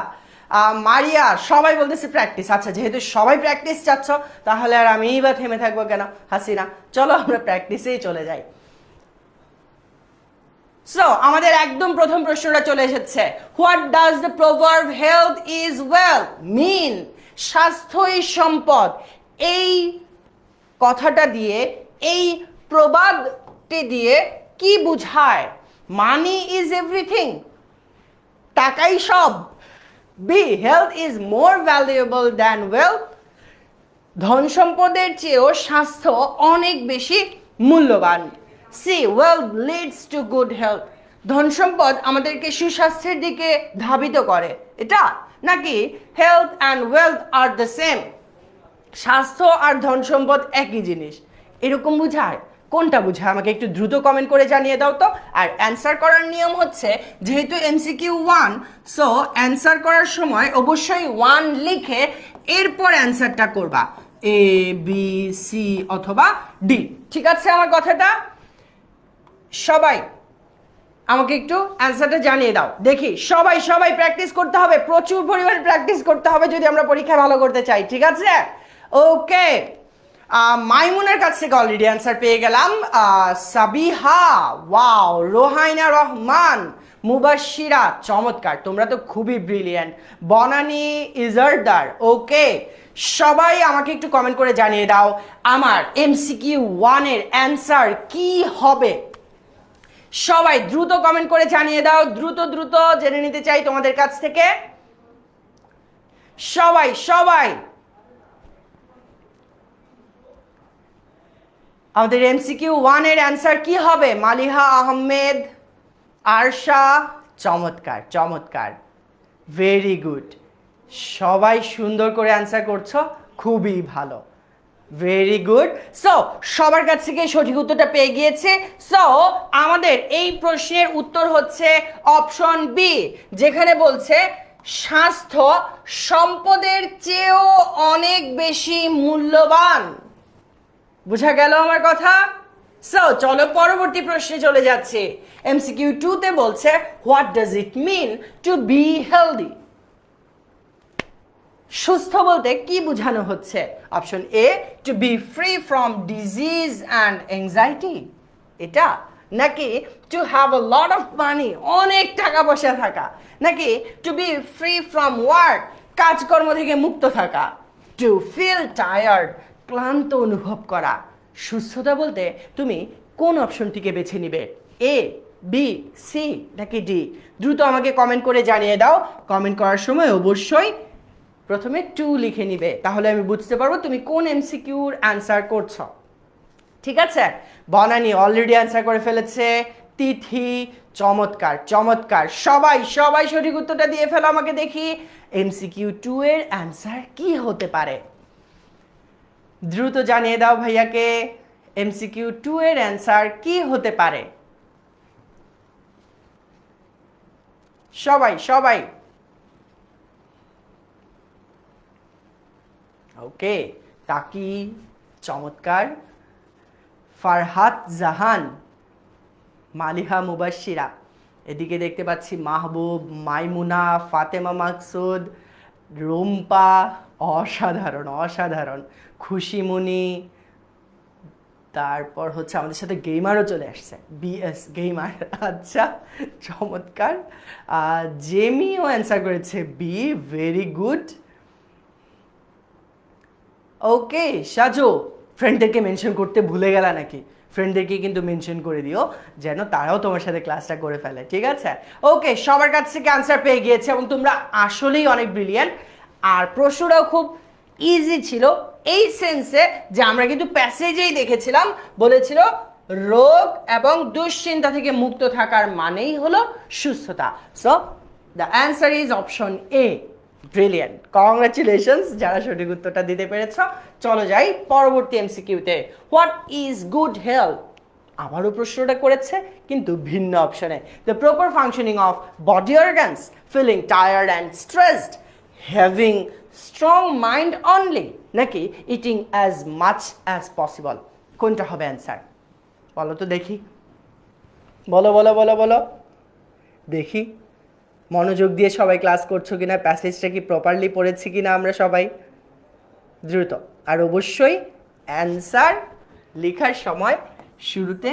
S1: মারিয়া, সবাই বলতেছে প্র্যাকটিস। আচ্ছা, যেহেতু সবাই প্র্যাকটিস চাচ্ছ তাহলে আর আমিই বা থেমে থাকবো কেন? হাসিনা, চলো আমরা প্র্যাকটিসেই চলে যাই। সো আমাদের একদম প্রথম প্রশ্নটা চলে এসেছে। What does the proverb health is wealth mean? স্বাস্থ্যই সম্পদ, এই কথাটা দিয়ে, এই প্রবাদটি দিয়ে কি বুঝায়? মানি ইজ এভরিথিং, টাকাই সব। B, health is more valuable than wealth, ধন সম্পদের চেয়েও স্বাস্থ্য অনেক বেশি মূল্যবান। C, wealth leads to good health, ধন সম্পদ আমাদেরকে সুস্বাস্থ্যের দিকে ধাবিত করে। এটা নাকি health and wealth are the same, স্বাস্থ্য আর ধন সম্পদ একই জিনিস, এরকম বুঝায়? কোনটা বুঝায় আমাকে একটু দ্রুত কমেন্ট করে জানিয়ে দাও তো। আর অ্যান্সার করার নিয়ম হচ্ছে, যেহেতু এমসিকিউ 1, সো অ্যান্সার করার সময় অবশ্যই 1 লিখে এরপর অ্যান্সারটা করবা, এ বি সি অথবা ডি। ঠিক আছে আমার কথাটা? সবাই আমাকে একটু অ্যান্সারটা জানিয়ে দাও দেখি। সবাই সবাই প্র্যাকটিস করতে হবে, প্রচুর পরিমাণে প্র্যাকটিস করতে হবে যদি আমরা পরীক্ষায় ভালো করতে চাই। ঠিক আছে, ওকে। মাইমুনের কাছ থেকে অলরেডি অ্যান্সার পেয়ে গেলাম। সাবিহা, ওয়াও। রোহাইনা রহমান, মুবাশশিরা চমৎকার, তোমরা তো খুবই ব্রিলিয়েন্ট। বনানী ইজারদার ওকে। সবাই আমাকে একটু কমেন্ট করে জানিয়ে দাও আমার এমসিকিউ 1 এর অ্যান্সার কি হবে। সবাই দ্রুত কমেন্ট করে জানিয়ে দাও, দ্রুত দ্রুত জেনে নিতে চাই তোমাদের কাছ থেকে। সবাই সবাই আমাদের এমসিকিউ 1 এর অ্যান্সার কি হবে? মালিহা আহমেদ, আরশা চমৎকার চমৎকার, ভেরি গুড। সবাই সুন্দর করে অ্যান্সার করছো, খুবই ভালো, ভেরি গুড। সো সবার কাছ থেকে সঠিক উত্তরটা পেয়ে গিয়েছে। সো আমাদের এই প্রশ্নের উত্তর হচ্ছে অপশন বি, যেখানে বলছে স্বাস্থ্য সম্পদের চেয়েও অনেক বেশি মূল্যবান। বুঝা গেল আমার কথা? সো চলো পরবর্তী প্রশ্নে চলে যাচ্ছে। এমসিকিউ 2 তে বলছে what does it mean to be healthy? সুস্থ বলতে কি বোঝানো হচ্ছে? Option A, to be free from disease and anxiety, এটা, নাকি to have a lot of money, অনেক টাকা পয়সা থাকা, নাকি to be free from work, কাজকর্ম থেকে মুক্ত থাকা, টু ফিল টায়ার্ড, ক্লান্ত অনুভব করা। সুস্থতা বলতে তুমি কোন অপশনটিকে বেছে নিবে? এ, বি, সি নাকি ডি? দ্রুত আমাকে কমেন্ট করে জানিয়ে দাও। কমেন্ট করার সময় অবশ্যই প্রথমে 2 লিখে নিবে, তাহলে আমি বুঝতে পারবো তুমি কোন এমসিকিউর অ্যান্সার করছো। ঠিক আছে? বনানী অলরেডি অ্যান্সার করে ফেলেছে, তিথি চমৎকার চমৎকার। সবাই সবাই সঠিক উত্তরটা দিয়ে ফেলো আমাকে দেখি। এমসিকিউ 2 এর অ্যান্সার কি হতে পারে? দ্রুত জানিয়ে দাও ভাইয়াকে এমসিকিউ 2 এর অ্যান্সার কি হতে পারে। সবাই সবাই ওকে। তাকি চমৎকার, ফারহাত জাহান, মালিহা মুবাশশিরা, এদিকে দেখতে পাচ্ছি মাহবুব, মাইমুনা, ফাতেমা মাকসুদ, রুম্পা, অসাধারণ অসাধারণ, খুশিমণি, তারপর হচ্ছে আমাদের সাথে গেমারও চলে আসছে, বিএস গেমার, আচ্ছা চমৎকার। জেমিও অ্যান্সার করেছে বি, ভেরি গুড। ওকে সাজু, ফ্রেন্ডদেরকে মেনশন করতে ভুলে গেলা নাকি? ফ্রেন্ডদেরকে কিন্তু মেনশন করে দিও যেন তারাও তোমার সাথে ক্লাসটা করে ফেলে, ঠিক আছে? ওকে, সবার কাছ থেকে অ্যান্সার পেয়ে গিয়েছে এবং তোমরা আসলেই অনেক ব্রিলিয়েন্ট। আর প্রশ্নটাও খুব ইজি ছিল এই সেন্সে যে আমরা কিন্তু প্যাসেজেই দেখেছিলাম, বলেছিল রোগ এবং দুশ্চিন্তা থেকে মুক্ত থাকার মানেই হলো সুস্থতা। So the answer is option A. Brilliant, congratulations যারা সঠিক উত্তরটা দিতে পেরেছ। চলো যাই পরবর্তী এমসিকিউতে। What is good health? আবারও প্রশ্নটা করেছে কিন্তু ভিন্ন অপশনে। The proper functioning of body organs, feeling tired and stressed, having strong mind only, নাকি eating as much as possible? কোনটা হবে অ্যান্সার? বলো তো দেখি, বলো বলো বলো বলো দেখি। মনোযোগ দিয়ে সবাই ক্লাস করছো কিনা, প্যাসেজটা কি প্রপারলি পড়েছি কিনা আমরা সবাই? দ্রুত। আর অবশ্যই অ্যান্সার লেখার সময় শুরুতে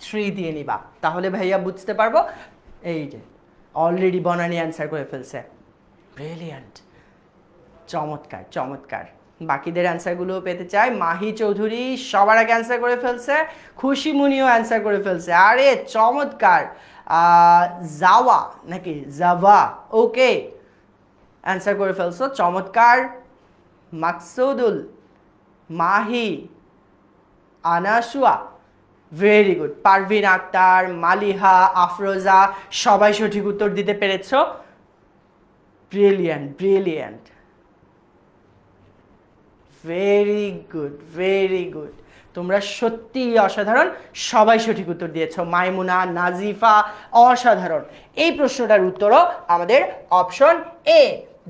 S1: 3 দিয়ে নিবা, তাহলে ভাইয়া বুঝতে পারবো। এই যে অলরেডি বনানী অ্যান্সার করে ফেলছে, ব্রিলিয়ান্ট, চমৎকার চমৎকার। বাকিদের অ্যান্সারগুলোও পেতে চাই। মাহি চৌধুরী সবার আগে অ্যান্সার করে ফেলছে, খুশিমুনিও অ্যান্সার করে ফেলছে, আরে চমৎকার। জাওয়া নাকি জাভা, ওকে অ্যান্সার করে ফেলছো, চমৎকার। Maksudul, Mahi, Anasuya, very good. পারভিন আক্তার, মালিহা, আফরোজা সবাই সঠিক উত্তর দিতে পেরেছ, brilliant brilliant, very good very good. তোমরা সত্যিই অসাধারণ, সবাই সঠিক উত্তর দিয়েছ। মাইমুনা, নাজিফা অসাধারণ। এই প্রশ্নটার উত্তরও আমাদের option A,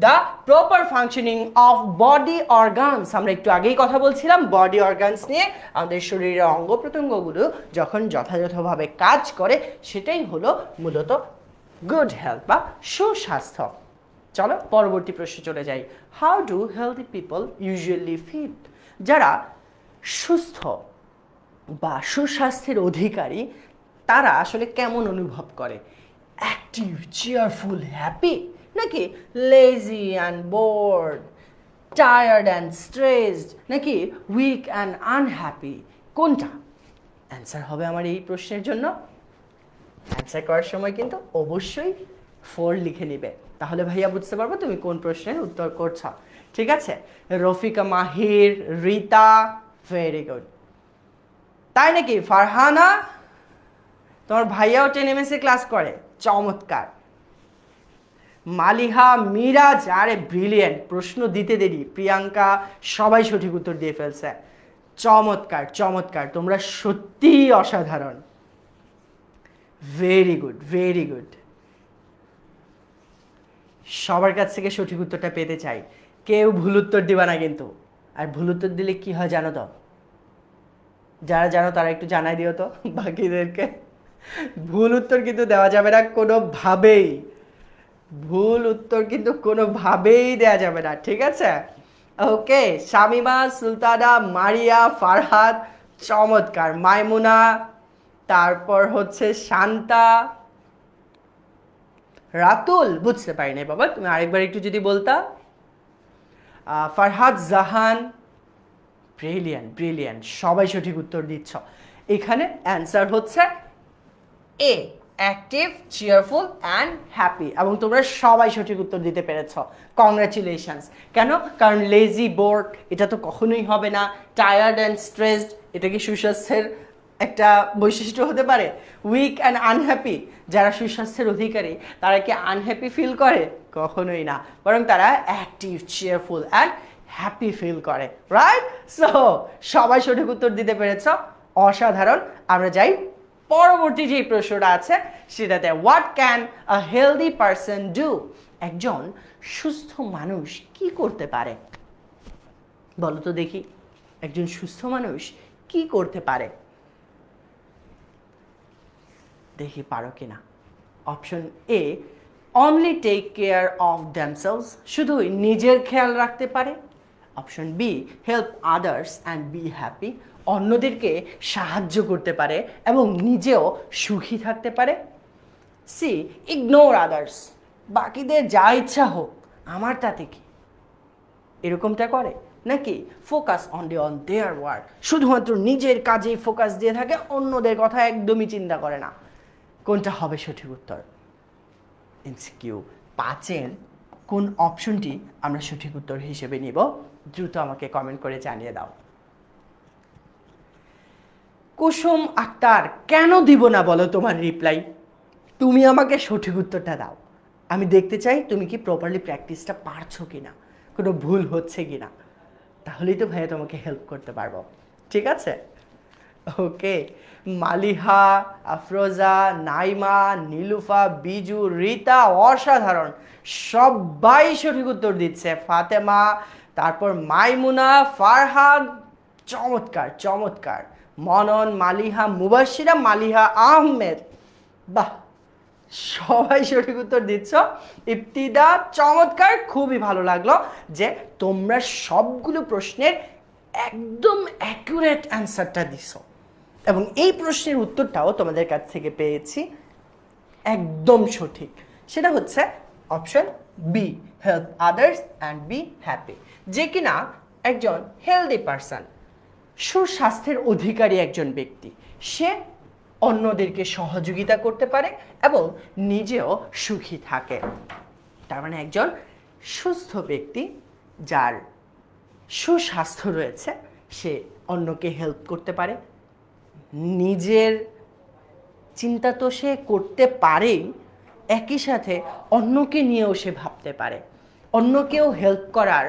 S1: the proper functioning of body organs. আমরা একটু আগেই কথা বলছিলাম বডি অর্গানস নিয়ে, আমাদের শরীরের অঙ্গ প্রত্যঙ্গগুলো যখন যথাযথভাবে কাজ করে সেটাই হলো মূলত গুড হেলথ বা সুস্বাস্থ্য। চলো পরবর্তী প্রশ্নে চলে যাই। How do healthy people usually feel? যারা সুস্থ বা সুস্বাস্থ্যের অধিকারী তারা আসলে কেমন অনুভব করে? অ্যাক্টিভ, চেয়ারফুল, হ্যাপি, নাকি lazy and bored, tired and stressed, নাকি উইক অ্যান্ড আনহ্যাপি? কোনটা অ্যান্সার হবে আমার এই প্রশ্নের জন্য? অ্যান্সার করার সময় কিন্তু অবশ্যই 4 লিখে নিবে, তাহলে ভাইয়া বুঝতে পারবো তুমি কোন প্রশ্নের উত্তর করছো। ঠিক আছে, রফিকা মাহির, রিতা, ভেরি গুড। তাই নাকি ফারহানা, তোমার ভাইয়াও 10 MS এ ক্লাস করে, চমৎকার। মালিহা, মিরাজ, আরে ব্রিলিয়েন্ট, প্রশ্ন দিতে দেরি। প্রিয়াঙ্কা, সবাই সঠিক উত্তর দিয়ে ফেলছে, চমৎকার চমৎকার, তোমরা সত্যিই অসাধারণ, ভেরি গুড ভেরি গুড। সবার কাছ থেকে সঠিক উত্তরটা পেতে চাই, কেউ ভুল উত্তর দিবা না কিন্তু। আর ভুল উত্তর দিলে কি হয় জানো তো? যারা জানো তারা একটু জানাই দিও তো বাকিদেরকে। ভুল উত্তর কিন্তু দেওয়া যাবে না কোনোভাবেই, ভুল উত্তর কিন্তু কোনোভাবেই দেওয়া যাবে না, ঠিক আছে? ওকে, শামিমা, সুলতানা, মারিয়া, ফারহাদ, চমৎকার। মাইমুনা, তারপর হচ্ছে শান্তা, রাতুল, বুঝতে পারিনি বাবা, তুমি আরেকবার একটু যদি বলতা। ফারহাদ জাহান, ব্রিলিয়ান্ট ব্রিলিয়ান্ট, সবাই সঠিক উত্তর দিচ্ছ। এখানে অ্যান্সার হচ্ছে এ, অ্যাক্টিভ, চেয়ারফুল অ্যান্ড হ্যাপি, এবং তোমরা সবাই সঠিক উত্তর দিতে পেরেছ, কংগ্রাচুলেশনস। কেন? কারণ লেজি, বোর্ড, এটা তো কখনোই হবে না। টায়ার্ড অ্যান্ড স্ট্রেসড, এটা কি সুস্বাস্থ্যের একটা বৈশিষ্ট্য হতে পারে? উইক অ্যান্ড আনহ্যাপি, যারা সুস্বাস্থ্যের অধিকারী তারা কি আনহ্যাপি ফিল করে? কখনোই না, বরং তারা active, cheerful and happy feel করে, রাইট? সো সবাই সঠিক উত্তর দিতে পেরেছ, অসাধারণ। আমরা যাই পরবর্তী যে প্রশ্নটা আছে সেটাতে, what can a healthy person do? একজন সুস্থ মানুষ কি করতে পারে? বলো তো দেখি, একজন সুস্থ মানুষ কি করতে পারে? দেখি পারো কিনা। Option A, only take care of themselves, শুধুই নিজের খেয়াল রাখতে পারে। Option B, help others and be happy, অন্যদেরকে সাহায্য করতে পারে এবং নিজেও সুখী থাকতে পারে। সি, ইগনোর আদার্স, বাকিদের যা ইচ্ছা হোক আমার তাতে কি, এরকমটা করে। নাকি focus only on their work, শুধুমাত্র নিজের কাজেই ফোকাস দিয়ে থাকে, অন্যদের কথা একদমই চিন্তা করে না। কোনটা হবে সঠিক উত্তর? এমসিকিউ 5-এর কোন অপশনটি আমরা সঠিক উত্তর হিসেবে নিব? দ্রুত আমাকে কমেন্ট করে জানিয়ে দাও। কুসুম আক্তার, কেন দিব না বলো তোমার রিপ্লাই? তুমি আমাকে সঠিক উত্তরটা দাও, আমি দেখতে চাই তুমি কি প্রপারলি প্র্যাকটিসটা পারছো কিনা, কোনো ভুল হচ্ছে কিনা, তাহলেই তো ভাইয়া তোমাকে হেল্প করতে পারবো, ঠিক আছে? ওকে, মালিহা, আফরোজা, নাইমা, নীলুফা, বিজু, রিতা, অসাধারণ, সবাই সঠিক উত্তর দিচ্ছে। ফাতেমা, তারপর মাইমুনা, ফারহাদ, চমৎকার চমৎকার। মনন, মালিহা, মুবাশিরা, মালিহা আহমেদ, বাহ, সবাই সঠিক উত্তর দিচ্ছ। ইফতিদা, চমৎকার, খুবই ভালো লাগলো যে তোমরা সবগুলো প্রশ্নের একদম অ্যাকুরেট অ্যান্সারটা দিছো, এবং এই প্রশ্নের উত্তরটাও তোমাদের কাছ থেকে পেয়েছি একদম সঠিক। সেটা হচ্ছে option B, help others and be happy, যে কিনা একজন হেলদি পারসন, সুস্বাস্থ্যের অধিকারী একজন ব্যক্তি, সে অন্যদেরকে সহযোগিতা করতে পারে এবং নিজেও সুখী থাকে। তার মানে একজন সুস্থ ব্যক্তি যার সুস্বাস্থ্য রয়েছে, সে অন্যকে হেল্প করতে পারে, নিজের চিন্তা তো সে করতে পারেই, একই সাথে অন্যকে নিয়েও সে ভাবতে পারে, অন্যকেও হেল্প করার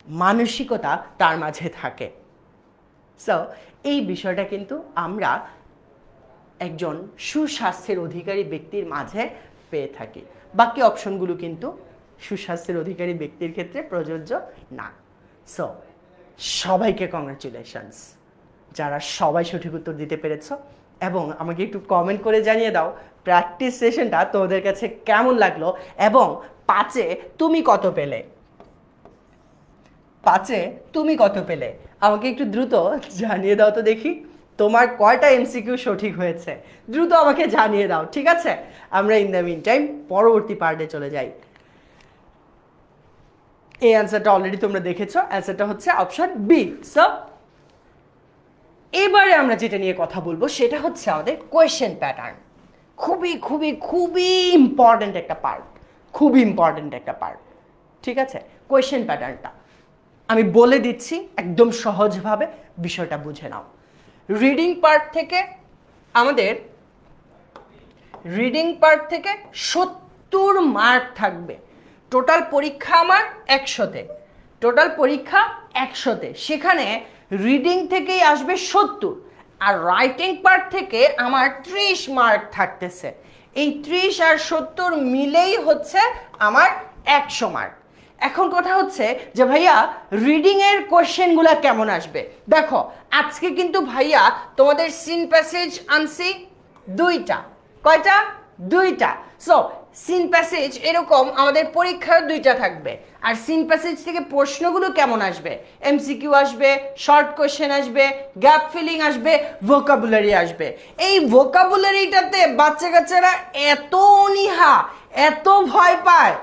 S1: মানসিকতা তার মাঝে থাকে। সো এই বিষয়টা কিন্তু আমরা একজন সুস্বাস্থ্যের অধিকারী ব্যক্তির মাঝে পেয়ে থাকি। বাকি অপশনগুলো কিন্তু সুস্বাস্থ্যের অধিকারী ব্যক্তির ক্ষেত্রে প্রযোজ্য না। সো সবাইকে কংগ্রাচুলেশনস, যারা সবাই সঠিক উত্তর দিতে পেরেছ, এবং আমাকে একটু কমেন্ট করে জানিয়ে দাও প্র্যাকটিস সেশনটা তোমাদের কাছে কেমন লাগলো, এবং 5-এ তুমি কত পেলে, 5-এ তুমি কত পেলে আমাকে একটু দ্রুত জানিয়ে দাও তো দেখি। তোমার কয়টা এমসিকিউ সঠিক হয়েছে দ্রুত আমাকে জানিয়ে দাও, ঠিক আছে? আমরা ইন দ্য মিন টাইম পরবর্তী পার্টে চলে যাই। এই অ্যান্সারটা অলরেডি তোমরা দেখেছো, অ্যান্সারটা হচ্ছে অপশন বি। সো এবারে আমরা যেটা নিয়ে কথা বলবো সেটা হচ্ছে আমাদের কোয়েশ্চেন প্যাটার্ন। খুবই খুবই খুবই ইম্পর্ট্যান্ট একটা পার্ট, খুবই ইম্পর্ট্যান্ট একটা পার্ট, ঠিক আছে? কোয়েশ্চেন প্যাটার্নটা আমি বলে দিচ্ছি, একদম সহজভাবে বিষয়টা বুঝে নাও। রিডিং পার্ট থেকে আমাদের 70 মার্ক থাকবে। টোটাল পরীক্ষা আমার 100-তে, টোটাল পরীক্ষা 100-তে, সেখানে রিডিং থেকেই আসবে 70, আর রাইটিং পার্ট থেকে আমার 30 মার্ক থাকতেছে। এই 30 আর 70 মিলেই হচ্ছে আমার 100 মার্ক। এখন কথা হচ্ছে যে ভাইয়া রিডিং এর কোশ্চেনগুলো কেমন আসবে? দেখো আজকে কিন্তু ভাইয়া তোমাদের সিন প্যাসেজ আনছি 2টা। কয়টা? 2টা। সো সিন প্যাসেজ এরকম আমাদের পরীক্ষার 2টা থাকবে। আর সিন প্যাসেজ থেকে প্রশ্নগুলো কেমন আসবে? এমসিকিউ আসবে, শর্ট কোশ্চেন আসবে, গ্যাপ ফিলিং আসবে, ভোকাবুলারি আসবে। এই ভোকাবুলারিটাতে বাচ্চা কাচ্চারা এত অনীহা, এত ভয় পায়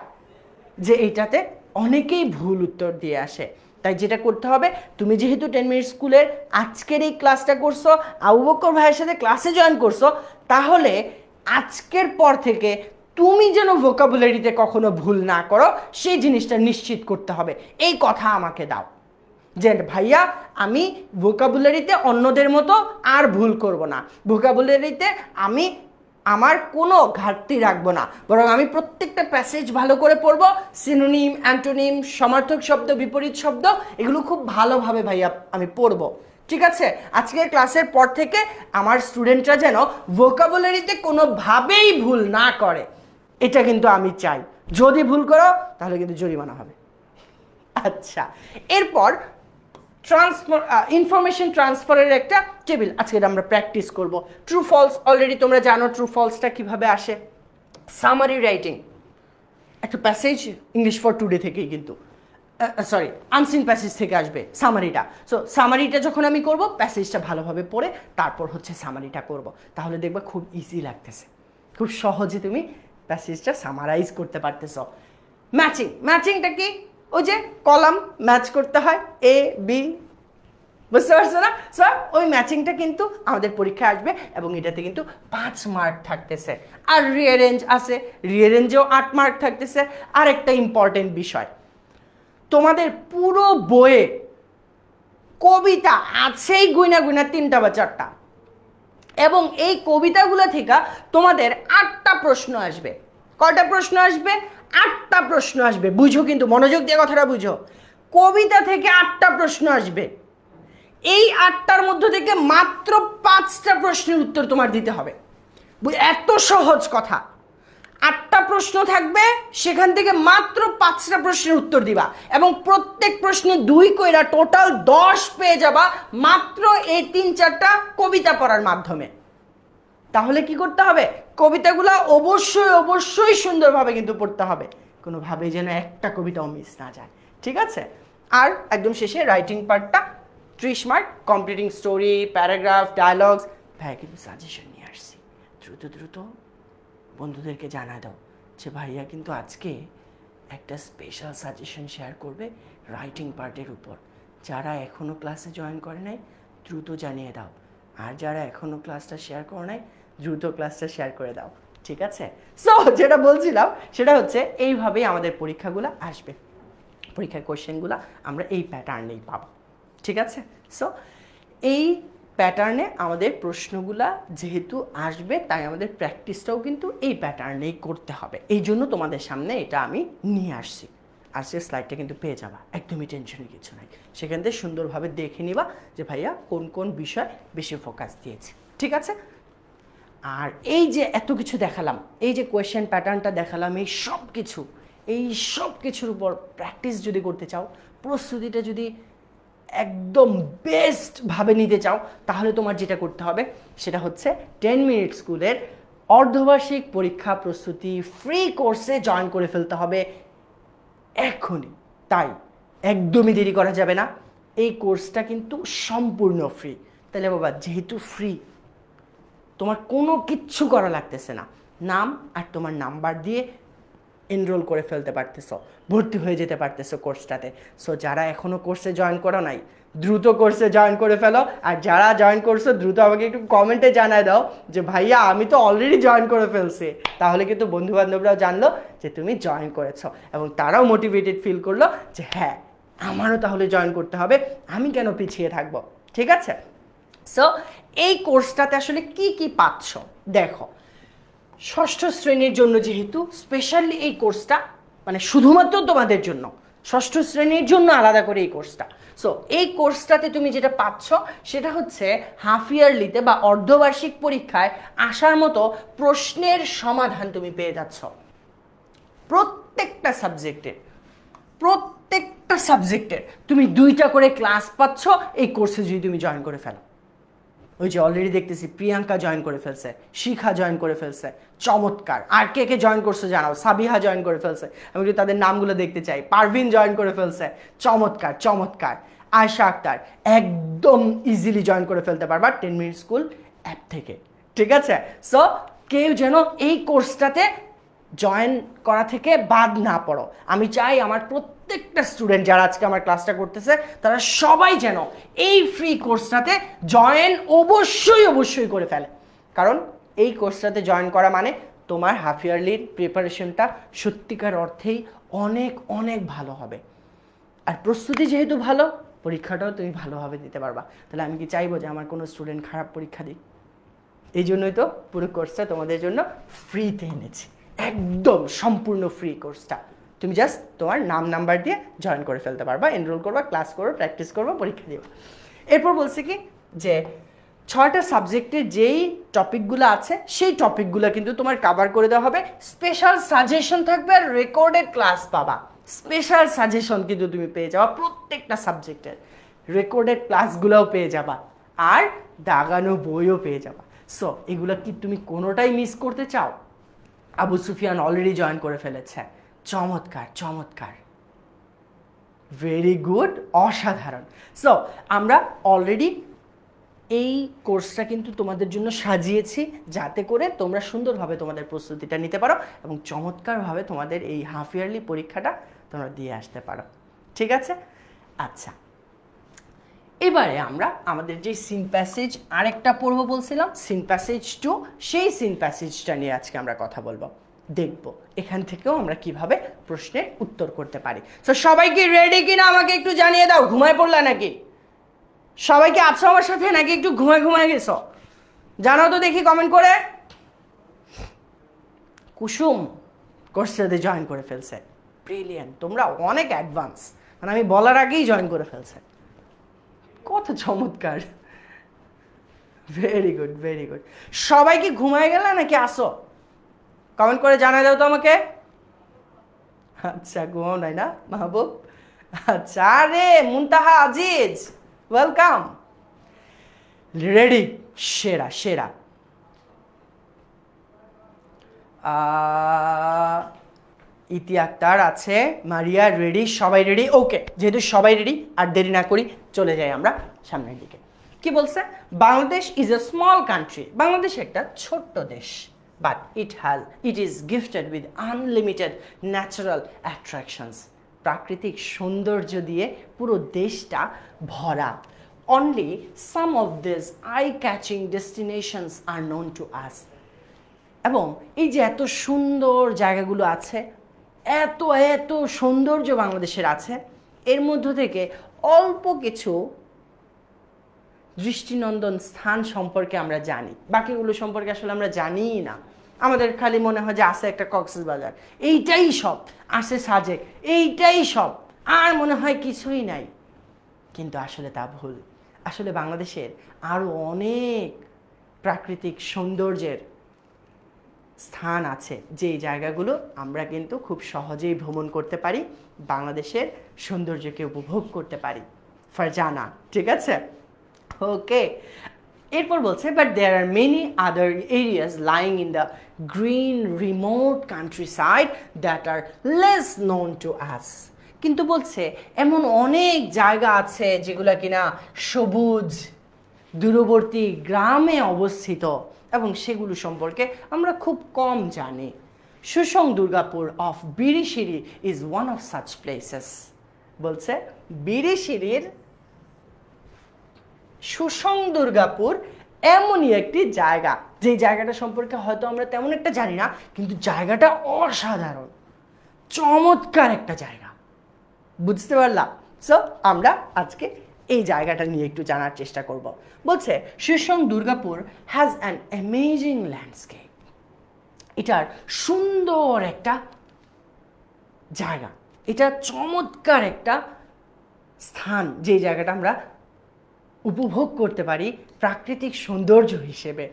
S1: যে এইটাতে অনেকেই ভুল উত্তর দিয়ে আসে। তাই যেটা করতে হবে, তুমি যেহেতু 10 মিনিট স্কুলের আজকের এই ক্লাসটা করছো, আবু বকর ভাইয়ের সাথে ক্লাসে জয়েন করছো, তাহলে আজকের পর থেকে তুমি যেন ভোকাবুলারিতে কখনো ভুল না করো সেই জিনিসটা নিশ্চিত করতে হবে। এই কথা আমাকে দাও যে ভাইয়া আমি ভোকাবুলারিতে অন্যদের মতো আর ভুল করব না, ভোকাবুলারিতে আমি আমার কোনো ঘাটতি রাখবো না, বরং আমি প্রত্যেকটা প্যাসেজ ভালো করে পড়বো। সিনোনিম, অ্যান্টোনিম, সমার্থক শব্দ, বিপরীত শব্দ, এগুলো খুব ভালোভাবে ভাইয়া আমি পড়বো, ঠিক আছে? আজকের ক্লাসের পর থেকে আমার স্টুডেন্টরা যেন ভোকাবুলারিতে কোনোভাবেই ভুল না করে, এটা কিন্তু আমি চাই। যদি ভুল করো তাহলে কিন্তু জরিমানা হবে। আচ্ছা, এরপর ইনফরমেশন ট্রান্সফারের একটা টেবিল আজকে আমরা প্র্যাকটিস করব। ট্রু ফলস অলরেডি তোমরা জানো ট্রু ফলসটা কিভাবে আসে। সামারি রাইটিং, একটা প্যাসেজ ইংলিশ ফর টুডে থেকেই কিন্তু সরি আনসিন প্যাসেজ থেকে আসবে সামারিটা। সো সামারিটা যখন আমি করব, প্যাসেজটা ভালোভাবে পড়ে তারপর হচ্ছে সামারিটা করব, তাহলে দেখবা খুব ইজি লাগতেছে, খুব সহজে তুমি প্যাসেজটা সামারাইজ করতে পারতেছ। ম্যাচিং, ম্যাচিংটা কি? ওই যে কলাম ম্যাচ করতে হয়, এ বি, বুঝতে পারছো না? স্যার ওই ম্যাচিংটা কিন্তু আমাদের পরীক্ষায় আসবে এবং এটাতে কিন্তু 5 মার্ক থাকতেছে। আর রিঅ্যারেঞ্জ আছে, রিঅ্যারেঞ্জেও 8 মার্ক থাকতেছে। আর একটা ইম্পর্টেন্ট বিষয়, তোমাদের পুরো বইয়ে কবিতা আছেই গুইনা গুইনা 3টা বা 4টা, এবং এই কবিতাগুলো থেকে তোমাদের 8টা প্রশ্ন আসবে। কয়টা প্রশ্ন আসবে? 8টা প্রশ্ন আসবে। বুঝো কিন্তু, মনোযোগ দিয়ে কথাটা বুঝো। কবিতা থেকে 8টা প্রশ্ন আসবে। এই 8টার মধ্যে থেকে মাত্র 5টা প্রশ্নের উত্তর তোমার দিতে হবে। এত সহজ কথা। 8টা প্রশ্ন থাকবে, সেখান থেকে মাত্র 5টা প্রশ্নের উত্তর দিবা এবং প্রত্যেক প্রশ্নে 2 কইরা টোটাল 10 পেয়ে যাবা মাত্র এই 3-4টা কবিতা পড়ার মাধ্যমে। তাহলে কি করতে হবে? কবিতাগুলো অবশ্যই অবশ্যই সুন্দরভাবে কিন্তু পড়তে হবে, কোনোভাবে যেন একটা কবিতাও মিস না যায়, ঠিক আছে? আর একদম শেষে রাইটিং পার্টটা 30 mark, completing story, paragraph, dialogues. ভাই কিন্তু সাজেশন নিয়ে আসছি, দ্রুত দ্রুত বন্ধুদেরকে জানায় দাও যে ভাইয়া কিন্তু আজকে একটা স্পেশাল সাজেশন শেয়ার করবে রাইটিং পার্টের উপর। যারা এখনও ক্লাসে জয়েন করে নাই দ্রুত জানিয়ে দাও, আর যারা এখনও ক্লাসটা শেয়ার করে নাই দ্রুত ক্লাসটা শেয়ার করে দাও, ঠিক আছে? সো যেটা বলছিলাম সেটা হচ্ছে এইভাবেই আমাদের পরীক্ষাগুলো আসবে। পরীক্ষার কোয়েশ্চেনগুলো আমরা এই প্যাটার্নেই পাবো, ঠিক আছে? সো এই প্যাটার্নে আমাদের প্রশ্নগুলা যেহেতু আসবে, তাই আমাদের প্র্যাকটিসটাও কিন্তু এই প্যাটার্নেই করতে হবে। এই জন্য তোমাদের সামনে এটা আমি নিয়ে আসছি। আর সে স্লাইডটা কিন্তু পেয়ে যাবা, একদমই টেনশনের কিছু নাই। সেখান থেকে সুন্দরভাবে দেখে নিবা যে ভাইয়া কোন কোন বিষয় বেশি ফোকাস দিয়েছে, ঠিক আছে? আর এই যে এত কিছু দেখালাম, এই যে কোয়েশ্চেন প্যাটার্নটা দেখালাম, এই সব কিছুর উপর প্র্যাকটিস যদি করতে চাও, প্রস্তুতিটা যদি একদম বেস্টভাবে নিতে চাও, তাহলে তোমার যেটা করতে হবে সেটা হচ্ছে 10 মিনিট স্কুলের অর্ধবার্ষিক পরীক্ষা প্রস্তুতি ফ্রি কোর্সে জয়েন করে ফেলতে হবে এখনই। তাই একদমই দেরি করা যাবে না। এই কোর্সটা কিন্তু সম্পূর্ণ ফ্রি, তাহলে বাবা যেহেতু ফ্রি, তোমার কোনো কিচ্ছু করা লাগতেছে না, নাম আর তোমার নাম্বার দিয়ে এনরোল করে ফেলতে পারতেছো, ভর্তি হয়ে যেতে পারতেছো কোর্সটাতে। সো যারা এখনও কোর্সে জয়েন করো নাই, দ্রুত কোর্সে জয়েন করে ফেলো। আর যারা জয়েন করছো দ্রুত আমাকে একটু কমেন্টে জানায় দাও যে ভাইয়া আমি তো অলরেডি জয়েন করে ফেলছি। তাহলে কিন্তু বন্ধুবান্ধবরাও জানলো যে তুমি জয়েন করেছো, এবং তারাও মোটিভেটেড ফিল করলো যে হ্যাঁ আমারও তাহলে জয়েন করতে হবে, আমি কেন পিছিয়ে থাকবো। ঠিক আছে? সো এই কোর্সটাতে আসলে কি কি পাচ্ছ দেখো। ষষ্ঠ শ্রেণীর জন্য যেহেতু স্পেশালি এই কোর্সটা, মানে শুধুমাত্র তোমাদের জন্য, ষষ্ঠ শ্রেণীর জন্য আলাদা করে এই কোর্সটা। সো এই কোর্সটাতে তুমি যেটা পাচ্ছ সেটা হচ্ছে হাফ ইয়ারলিতে বা অর্ধবার্ষিক পরীক্ষায় আসার মতো প্রশ্নের সমাধান তুমি পেয়ে যাচ্ছ প্রত্যেকটা সাবজেক্টের তুমি 2টা করে ক্লাস পাচ্ছ এই কোর্সে যদি তুমি জয়েন করে ফেলো। ওই যে অলরেডি দেখতেছি প্রিয়াঙ্কা জয়েন করে ফেলছে, শিখা জয়েন করে ফেলছে, চমৎকার। আর কে কে জয়েন করছে জানাও। সাবিহা জয়েন করে ফেলছে, আমি একটু তাদের নামগুলো দেখতে চাই। পারভিন জয়েন করে ফেলছে, চমৎকার চমৎকার। আয়শা আক্তার একদম ইজিলি জয়েন করে ফেলতে পারবা 10 মিনিট স্কুল অ্যাপ থেকে। ঠিক আছে? সো কেউ যেন এই কোর্সটাতে জয়েন করা থেকে বাদ না পড়ো। আমি চাই আমার প্রত্যেকটা স্টুডেন্ট যারা আজকে আমার ক্লাসটা করতেছে তারা সবাই যেন এই ফ্রি কোর্সটাতে জয়েন অবশ্যই করে ফেলে। কারণ এই কোর্সটাতে জয়েন করা মানে তোমার হাফ ইয়ারলির প্রিপারেশনটা সত্যিকার অর্থেই অনেক অনেক ভালো হবে। আর প্রস্তুতি যেহেতু ভালো, পরীক্ষাটাও তুমি ভালোভাবে দিতে পারবা। তাহলে আমি কি চাইবো যে আমার কোনো স্টুডেন্ট খারাপ পরীক্ষা দিক? এই জন্যই তো পুরো কোর্সটা তোমাদের জন্য ফ্রিতে এনেছি, একদম সম্পূর্ণ ফ্রি কোর্সটা। তুমি জাস্ট তোমার নাম নাম্বার দিয়ে জয়েন করে ফেলতে পারবা, এনরোল করবা, ক্লাস করবা, প্র্যাকটিস করবা, পরীক্ষা দিবা। এরপর বলছি কি যে 6টা সাবজেক্টের যেই টপিকগুলো আছে সেই টপিকগুলো কিন্তু তোমার কভার করে দেওয়া হবে। স্পেশাল সাজেশন থাকবে আর রেকর্ডেড ক্লাস পাবা। স্পেশাল সাজেশন কিন্তু তুমি পেয়ে যাবা প্রত্যেকটা সাবজেক্টের, রেকর্ডেড ক্লাসগুলোও পেয়ে যাবা, আর দাগানো বইও পেয়ে যাবা। সো এগুলো কি তুমি কোনোটাই মিস করতে চাও? আবু সুফিয়ান অলরেডি জয়েন করে ফেলেছে, চমৎকার চমৎকার, ভেরি গুড, অসাধারণ। সো আমরা অলরেডি এই কোর্সটা কিন্তু তোমাদের জন্য সাজিয়েছি যাতে করে তোমরা সুন্দরভাবে তোমাদের প্রস্তুতিটা নিতে পারো এবং চমৎকারভাবে তোমাদের এই হাফ ইয়ারলি পরীক্ষাটা তোমরা দিয়ে আসতে পারো। ঠিক আছে? আচ্ছা, এবারে আমরা আমাদের যে সিন প্যাসেজ আরেকটা পড়বো বলছিলাম, সিন প্যাসেজ 2, সেই সিন প্যাসেজটা নিয়ে আজকে আমরা কথা বলবো, দেখব এখান থেকেও আমরা কিভাবে প্রশ্নের উত্তর করতে পারি। তো সবাই কি রেডি কিনা আমাকে একটু জানিয়ে দাও। ঘুমায় পড়লা নাকি? সবাই কি আছো আমার সাথে নাকি একটু ঘুমায় গেছো? জানাও তো দেখি কমেন্ট করে। কুসুম কোর্সটাতে জয়েন করে ফেলছে, ব্রিলিয়ান্ট, তোমরা অনেক অ্যাডভান্স, মানে আমি বলার আগেই জয়েন করে ফেলছে, কত চমৎকার, ভেরি গুড ভেরি গুড। সবাই কি ঘুমায় গেল নাকি আসো? কমেন্ট করে জানাই দাও তো আমাকে। আচ্ছা, ঘুমাও নাই না মাহবুব? আচ্ছা, আরে মুনতাহা আজিজ, ওয়েলকাম, রেডি, সেরা সেরা। ইতি আক্তার আছে, মারিয়া রেডি, সবাই রেডি? ওকে, যেহেতু সবাই রেডি আর দেরি না করি চলে যাই আমরা সামনের দিকে। কি বলছে? Bangladesh is a small country. Bangladesh একটা ছোট্ট দেশ, but it is gifted with unlimited natural attractions. প্রাকৃতিক সৌন্দর্য দিয়ে পুরো দেশটা ভরা। Only some of this eye catching destinations are known to us. এবং এই যে এত সুন্দর জায়গাগুলো আছে, এত এত সৌন্দর্য বাংলাদেশের আছে, এর মধ্য থেকে অল্প কিছু দৃষ্টিনন্দন স্থান সম্পর্কে আমরা জানি, বাকিগুলো সম্পর্কে আসলে আমরা জানিই না। আমাদের খালি মনে হয় যে আছে একটা কক্সবাজার, এইটাই সব, আছে সাজেক, এইটাই সব, আর মনে হয় কিছুই নাই। কিন্তু আসলে তা ভুল। আসলে বাংলাদেশের আরও অনেক প্রাকৃতিক সৌন্দর্যের স্থান আছে, যেই জায়গাগুলো আমরা কিন্তু খুব সহজেই ভ্রমণ করতে পারি, বাংলাদেশের সৌন্দর্যকে উপভোগ করতে পারি। ফারজানা, ঠিক আছে? ওকে, এরপর বলছে but there are many other areas lying in the green remote countryside that are less known to us. কিন্তু বলছে এমন অনেক জায়গা আছে যেগুলো কিনা সবুজ, দূরবর্তী গ্রামে অবস্থিত এবং সেগুলো সম্পর্কে আমরা খুব কম জানি। Susang Durgapur of Birishiri is one of such places. বলছে বিরিশিরির সুসং দুর্গাপুর এমনই একটি জায়গা, যে জায়গাটা সম্পর্কে হয়তো আমরা তেমন একটা জানি না, কিন্তু জায়গাটা অসাধারণ, চমৎকার একটা জায়গা। বুঝতে পারলাম? সো আমরা আজকে এই জায়গাটা নিয়ে একটু জানার চেষ্টা করব। বলছে Susang Durgapur has an amazing landscape. এটার সুন্দর একটা জায়গা, এটা চমৎকার একটা স্থান, যে জায়গাটা আমরা উপভোগ করতে পারি প্রাকৃতিক সৌন্দর্য হিসেবে।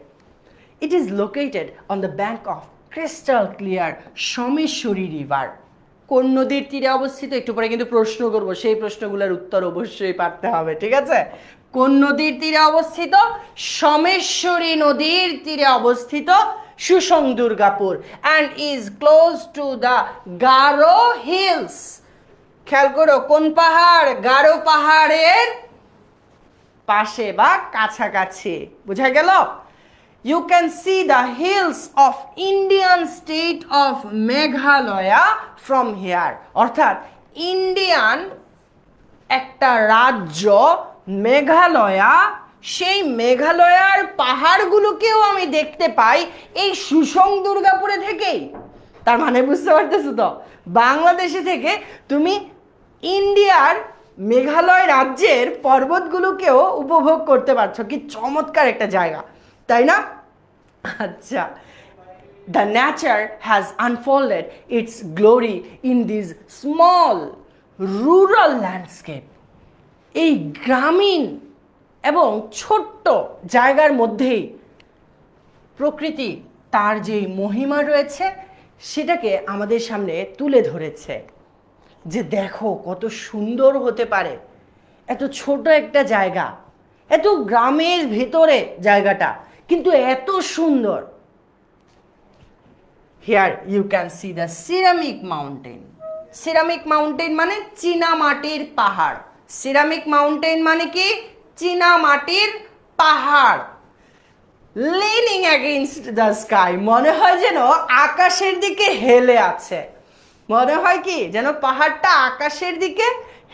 S1: It is located on the bank of crystal clear Someshwari river. কোন নদীর তীরে অবস্থিত? একটু পরে কিন্তু প্রশ্ন করব, সেই প্রশ্নগুলোর উত্তর অবশ্যই পারতে হবে, ঠিক আছে? কোন নদীর তীরে অবস্থিত? সোমেশ্বরী নদীর তীরে অবস্থিত Susang Durgapur, and is close to the Garo hills. খেয়াল করো, কোন পাহাড়? গারো পাহাড়ের পাশে বা কাছাকাছি। বুঝা গেল? You can see the hills of Indian state of Meghalaya from here. অর্থাৎ ইন্ডিয়ান একটা রাজ্য মেঘালয়া, সেই মেঘালয়ার পাহাড়গুলোকেও আমি দেখতে পাই এই সুসং দুর্গাপুরে থেকেই। তার মানে বুঝতে পারতেছো তো, বাংলাদেশে থেকে তুমি ইন্ডিয়ার মেঘালয় রাজ্যের পর্বতগুলোকেও উপভোগ করতে পারছো। কি চমৎকার একটা জায়গা, তাই না? আচ্ছা, the nature has unfolded its glory in this small rural landscape. এই গ্রামীণ এবং ছোট্ট জায়গার মধ্যেই প্রকৃতি তার যে মহিমা রয়েছে সেটাকে আমাদের সামনে তুলে ধরেছে। যে দেখো কত সুন্দর হতে পারে এত ছোট একটা জায়গা, এত গ্রামের ভেতরে জায়গাটা, কিন্তু এত সুন্দর। Here you can see the ceramic mountain. Ceramic mountain মানে চীনা মাটির পাহাড়। সিরামিক মাউন্টেন মানে কি? চীনা মাটির পাহাড়। লিনিং অ্যাগেইনস্ট দ্য স্কাই, মনে হয় যেন আকাশের দিকে হেলে আছে। মনে হয় কি যেন পাহাড়টা আকাশের দিকে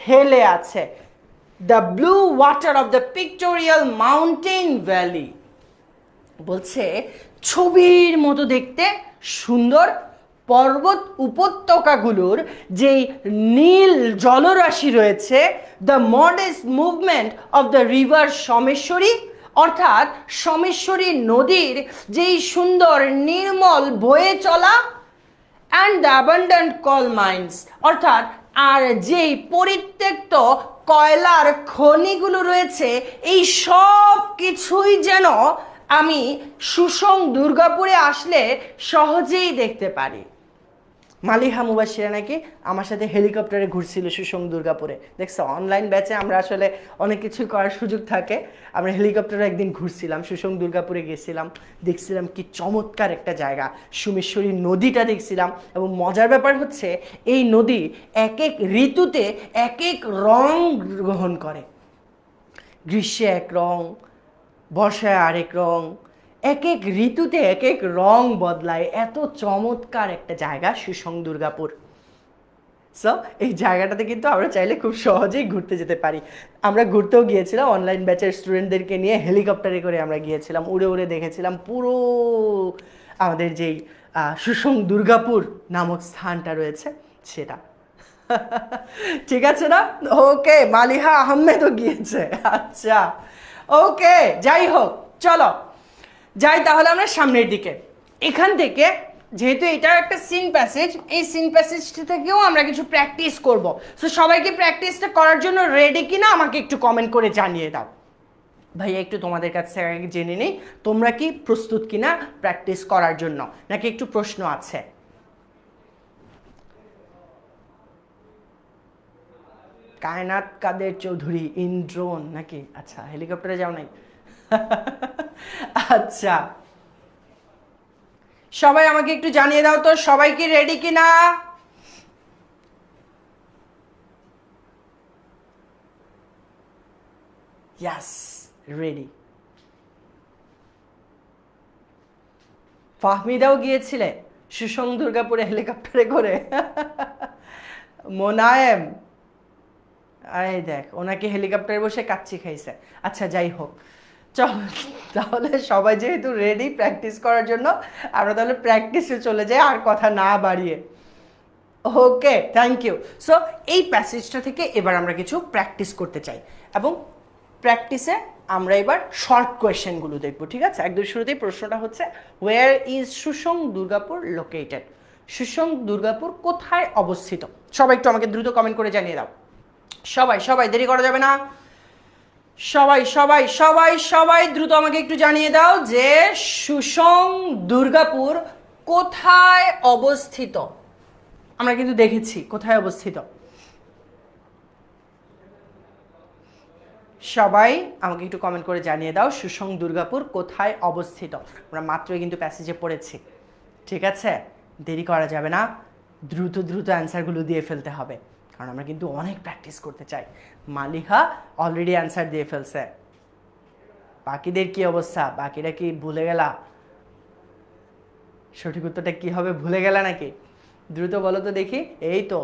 S1: হেলে আছে। The blue water of the pictorial mountain valley. বলছে ছবির মতো দেখতে সুন্দর পর্বত উপত্যকাগুলোর যেই নীল জলরাশি রয়েছে, the modest movement of the river Someshwari, অর্থাৎ সোমেশ্বরী নদীর যেই সুন্দর নির্মল বয়ে চলা, and the abundant coal mines, অর্থাৎ আর যেই পরিত্যক্ত কয়লার খনিগুলো রয়েছে, এই সব কিছুই যেন আমি সুসং দুর্গাপুরে আসলে সহজেই দেখতে পারি। মালিহা মুবাশিরা নাকি আমার সাথে হেলিকপ্টারে ঘুরছিল সুসং দুর্গাপুরে। দেখছো, অনলাইন ব্যাচে আমরা আসলে অনেক কিছু করার সুযোগ থাকে। আমরা হেলিকপ্টারে একদিন ঘুরছিলাম, সুসং দুর্গাপুরে গেছিলাম, দেখছিলাম কি চমৎকার একটা জায়গা, সোমেশ্বরী নদীটা দেখছিলাম। এবং মজার ব্যাপার হচ্ছে এই নদী এক এক ঋতুতে এক এক রং গ্রহণ করে। গ্রীষ্মে এক রং, বর্ষায় আরেক রং, এক এক ঋতুতে এক এক রং বদলায়। এত চমৎকার একটা জায়গা সুসং দুর্গাপুর। সো এই জায়গাটাতে কিন্তু আমরা চাইলে খুব সহজেই ঘুরতে যেতে পারি। আমরা ঘুরতেও গিয়েছিলাম অনলাইন ব্যাচের স্টুডেন্টদেরকে নিয়ে, হেলিকপ্টারে করে আমরা গিয়েছিলাম, উড়ে উড়ে দেখেছিলাম পুরো আমাদের যেই সুসং দুর্গাপুর নামক স্থানটা রয়েছে সেটা। ঠিক আছে না? ওকে, মালিহা আহমেদও গিয়েছে। আচ্ছা ওকে, যাই হোক, চলো যাই তাহলে আমরা সামনের দিকে। এখান থেকে যেহেতু এটা একটা সিন প্যাসেজ, এই সিন প্যাসেজটা থেকেও আমরা কিছু প্র্যাকটিস করব। সো সবাইকে প্র্যাকটিসটা করার জন্য রেডি কিনা আমাকে একটু কমেন্ট করে জানিয়ে দাও। ভাইয়া একটু তোমাদের কাছ থেকে আগে জেনে নিই, তোমরা কি প্রস্তুত কিনা প্র্যাকটিস করার জন্য, নাকি একটু প্রশ্ন আছে? কায়নাত কাদের চৌধুরী ইন ড্রোন নাকি? আচ্ছা, হেলিকপ্টারে যাও নাই? আচ্ছা, সবাই আমাকে একটু জানিয়ে দাও তো সবাই কি রেডি কিনা। ইয়াস, রেডি। ফাহমিদাও গিয়েছিলে সুসং দুর্গাপুরে হেলিকপ্টারে করে? মোনায়েম, আরে দেখ ওনাকে হেলিকপ্টারে বসে কাচ্চি খাইছে। আচ্ছা যাই হোক, চল তাহলে সবাই যেহেতু রেডি প্র্যাকটিস করার জন্য, আমরা তাহলে প্র্যাকটিসে চলে যাই আর কথা না বাড়িয়ে। ওকে, থ্যাংক ইউ। সো এই প্যাসেজটা থেকে এবার আমরা কিছু প্র্যাকটিস করতে চাই, এবং প্র্যাকটিসে আমরা এবার শর্ট কোয়েশ্চেনগুলো দেখবো, ঠিক আছে? একদম শুরুতেই প্রশ্নটা হচ্ছে, where is Susang Durgapur located? Susang Durgapur কোথায় অবস্থিত? সবাই একটু আমাকে দ্রুত কমেন্ট করে জানিয়ে দাও। সবাই সবাই, দেরি করা যাবে না। সবাই সবাই সবাই সবাই দ্রুত আমাকে একটু জানিয়ে দাও যে সুসং দুর্গাপুর কোথায় অবস্থিত। আমরা কিন্তু দেখেছি কোথায় অবস্থিত। সবাই আমাকে একটু কমেন্ট করে জানিয়ে দাও সুসং দুর্গাপুর কোথায় অবস্থিত। আমরা মাত্রই কিন্তু প্যাসেজে পড়েছি, ঠিক আছে? দেরি করা যাবে না, দ্রুত দ্রুত অ্যান্সারগুলো দিয়ে ফেলতে হবে, কারণ আমরা কিন্তু অনেক প্র্যাকটিস করতে চাই। মালিহা অলরেডি অ্যান্সার দিয়ে ফেলছে। বাকিদের কি অবস্থা? বাকিরা কি ভুলে গেলা? সঠিক উত্তরটা কি হবে, ভুলে গেলা নাকি? দ্রুত বলো তো দেখি। এই তো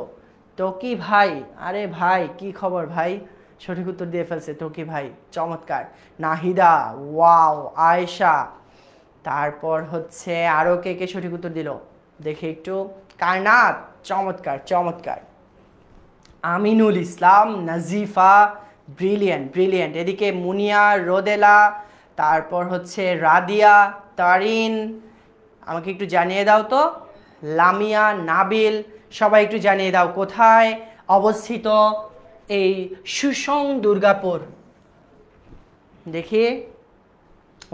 S1: টকি ভাই, আরে ভাই কি খবর ভাই, সঠিক উত্তর দিয়ে ফেলছে টকি ভাই, চমৎকার। নাহিদা, ওয়াও। আয়েশা, তারপর হচ্ছে আরও কে কে সঠিক উত্তর দিল দেখি একটু। কায়নাত, চমৎকার চমৎকার। Aminul Islam, Nazifa, brilliant brilliant. এদিকে মুনিয়া, রোদেলা, তারপর হচ্ছে রাদিয়া, তারিন, আমাকে একটু জানিয়ে দাও তো। লামিয়া, নাবিল, সবাই একটু জানিয়ে দাও কোথায় অবস্থিত এই সুসং দুর্গাপুর। দেখি,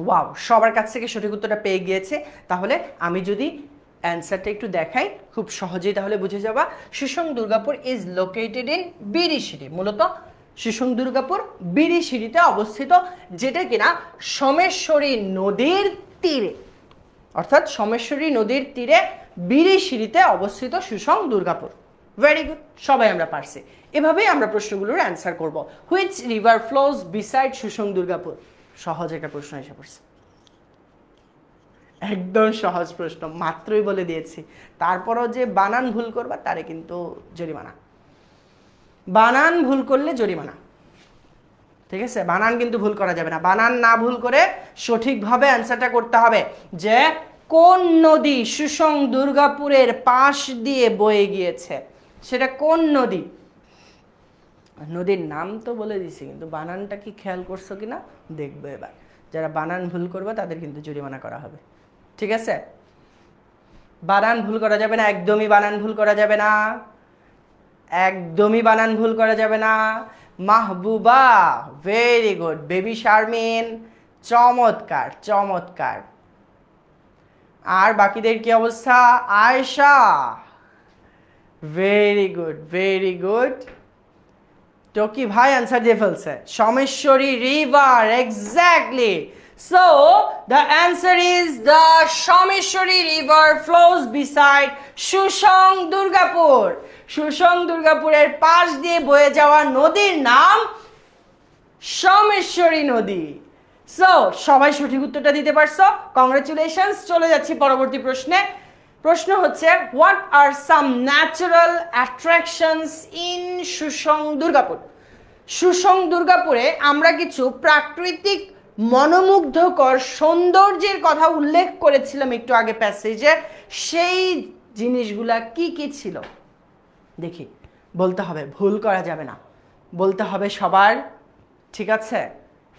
S1: ওয়াও, সবার কাছ থেকে সঠিক উত্তরটা পেয়ে গিয়েছে। তাহলে আমি যদি অ্যান্সারটা একটু দেখাই খুব সহজেই তাহলে বুঝে যাবা। Susang Durgapur is located in Birishiri. মূলত সুসং দুর্গাপুর বিরিশিরিতে অবস্থিত, যেটা কিনা সোমেশ্বরী নদীর তীরে, অর্থাৎ সোমেশ্বরী নদীর তীরে বিরিশিরিতে অবস্থিত সুসং দুর্গাপুর। ভেরি গুড, সবাই আমরা পারছি। এভাবেই আমরা প্রশ্নগুলোর অ্যান্সার করব। Which river flows beside Susang Durgapur? সহজ একটা প্রশ্ন এসে পড়ছে, একদম সহজ প্রশ্ন, মাত্রই বলে দিয়েছি। তারপরও যে বানান ভুল করবা তারে কিন্তু জরিমানা, বানান ভুল করলে জরিমানা, ঠিক আছে? বানান কিন্তু ভুল করা যাবে না। বানান না ভুল করে সঠিকভাবে অ্যান্সারটা করতে হবে যে কোন নদী সুসং দুর্গাপুরের পাশ দিয়ে বয়ে গিয়েছে, সেটা কোন নদী। নদীর নাম তো বলে দিছি, কিন্তু বানানটা কি খেয়াল করছো কিনা দেখবো এবার। যারা বানান ভুল করবে তাদের কিন্তু জরিমানা করা হবে, ঠিক আছে? বানান ভুল করা যাবে না, একদমই বানান ভুল করা যাবে না, একদমই বানান ভুল করা যাবে না। Mahbuba, very good. Baby Sharmin, চমৎকার চমৎকার। আর বাকিদের কি অবস্থা? Ayesha, very good very good. Talkie ভাই আনসার দিয়ে ফেলছে, Someshwari river, exactly. So the answer is the Someshwari river flows beside Susong Durgapur. Susang দুর্গাপুরের পাশ দিয়ে বয়ে যাওয়া নদীর নাম সোমেশ্বরী নদী। সো সবাই সঠিক উত্তরটা দিতে পারছো, কংগ্রেচুলেশনস। চলে যাচ্ছি পরবর্তী প্রশ্নে। প্রশ্ন হচ্ছে, what are some natural attractions in Susang Durgapur? Susang দুর্গাপুরে আমরা কিছু প্রাকৃতিক মনোমুগ্ধকর সৌন্দর্যের কথা উল্লেখ করেছিলাম একটু আগে প্যাসেজে। সেই জিনিসগুলা কি কি ছিল দেখি, বলতে হবে, ভুল করা যাবে না, বলতে হবে সবার, ঠিক আছে?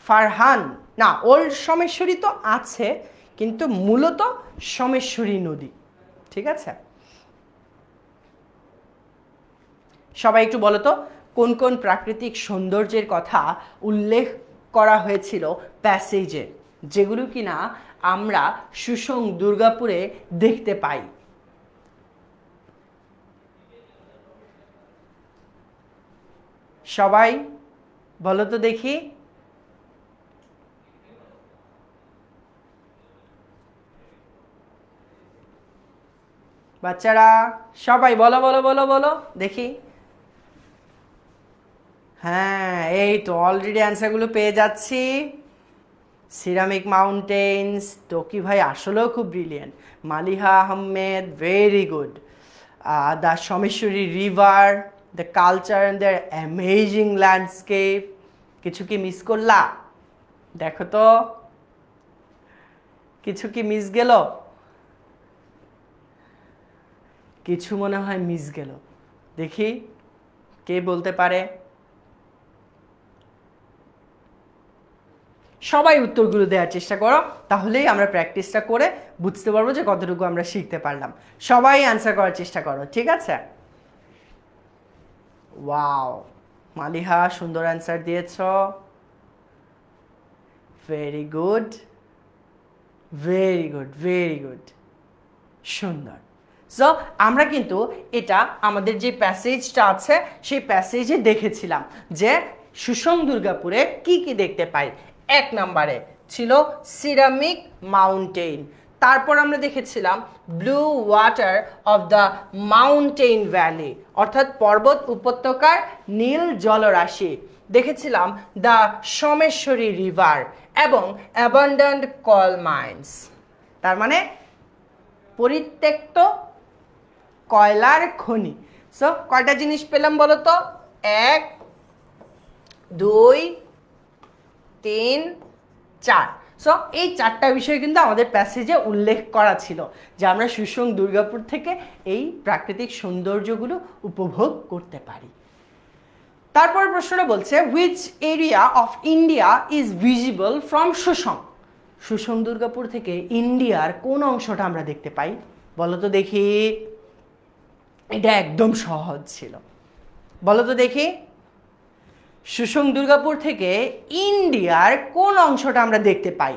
S1: ফারহান, না ওল্ড সোমেশ্বরী তো আছে, কিন্তু মূলত সোমেশ্বরী নদী, ঠিক আছে? সবাই একটু বলো তো কোন কোন প্রাকৃতিক সৌন্দর্যের কথা উল্লেখ করা হয়েছিল প্যাসেজে, যেগুলো কিনা আমরা সুসং দুর্গাপুরে দেখতে পাই। সবাই বলো তো দেখি। বাচ্চারা সবাই বলো বলো বলো বলো দেখি। হ্যাঁ, এই তো অলরেডি অ্যান্সারগুলো পেয়ে যাচ্ছি। সিরামিক মাউন্টেন্স, তোকি ভাই আসলেও খুব brilliant. Maliha Ahmed, very good. The Someshwari river, the culture and the amazing landscape. কিছু কি মিস করলা? দেখো তো কিছু কি মিস গেল? কিছু মনে হয় মিস গেল। দেখি কে বলতে পারে। সবাই উত্তরগুলো দেওয়ার চেষ্টা করো, তাহলেই আমরা প্র্যাকটিসটা করে বুঝতে পারবো যে কতটুকু আমরা শিখতে পারলাম। সবাই অ্যান্সার করার চেষ্টা করো, ঠিক আছে? ওয়াও, মালিহা সুন্দর অ্যান্সার দিয়েছ, very good, very good, very good, সুন্দর। সো আমরা কিন্তু এটা আমাদের যে প্যাসেজটা আছে সেই প্যাসেজে দেখেছিলাম যে সুসং দুর্গাপুরে কি কি দেখতে পাই। 1 নম্বরে ছিল সিরামিক মাউন্টেন, তারপর আমরা দেখেছিলাম blue water of the mountain valley, অর্থাৎ পর্বত উপত্যকার নীল জলরাশি। দেখেছিলাম দ্য সোমেশ্বরী রিভার এবং অ্যাবান্ডেন্ট কোল মাইন্স, তার মানে পরিত্যক্ত কয়লার খনি। সো কয়টা জিনিস পেলাম বলো তো? 1 2 3 4। সো এই 4টা বিষয় কিন্তু আমাদের প্যাসেজে উল্লেখ করা ছিল যে আমরা সুসং দুর্গাপুর থেকে এই প্রাকৃতিক সৌন্দর্যগুলো উপভোগ করতে পারি। তারপর প্রশ্নটা বলছে which area of India is visible from Susang. Susang Durgapur থেকে ইন্ডিয়ার কোন অংশটা আমরা দেখতে পাই বলো তো দেখি। এটা একদম সহজ ছিল, বলো তো দেখি। সুসং দুর্গাপুর থেকে ইন্ডিয়ার কোন অংশটা আমরা দেখতে পাই?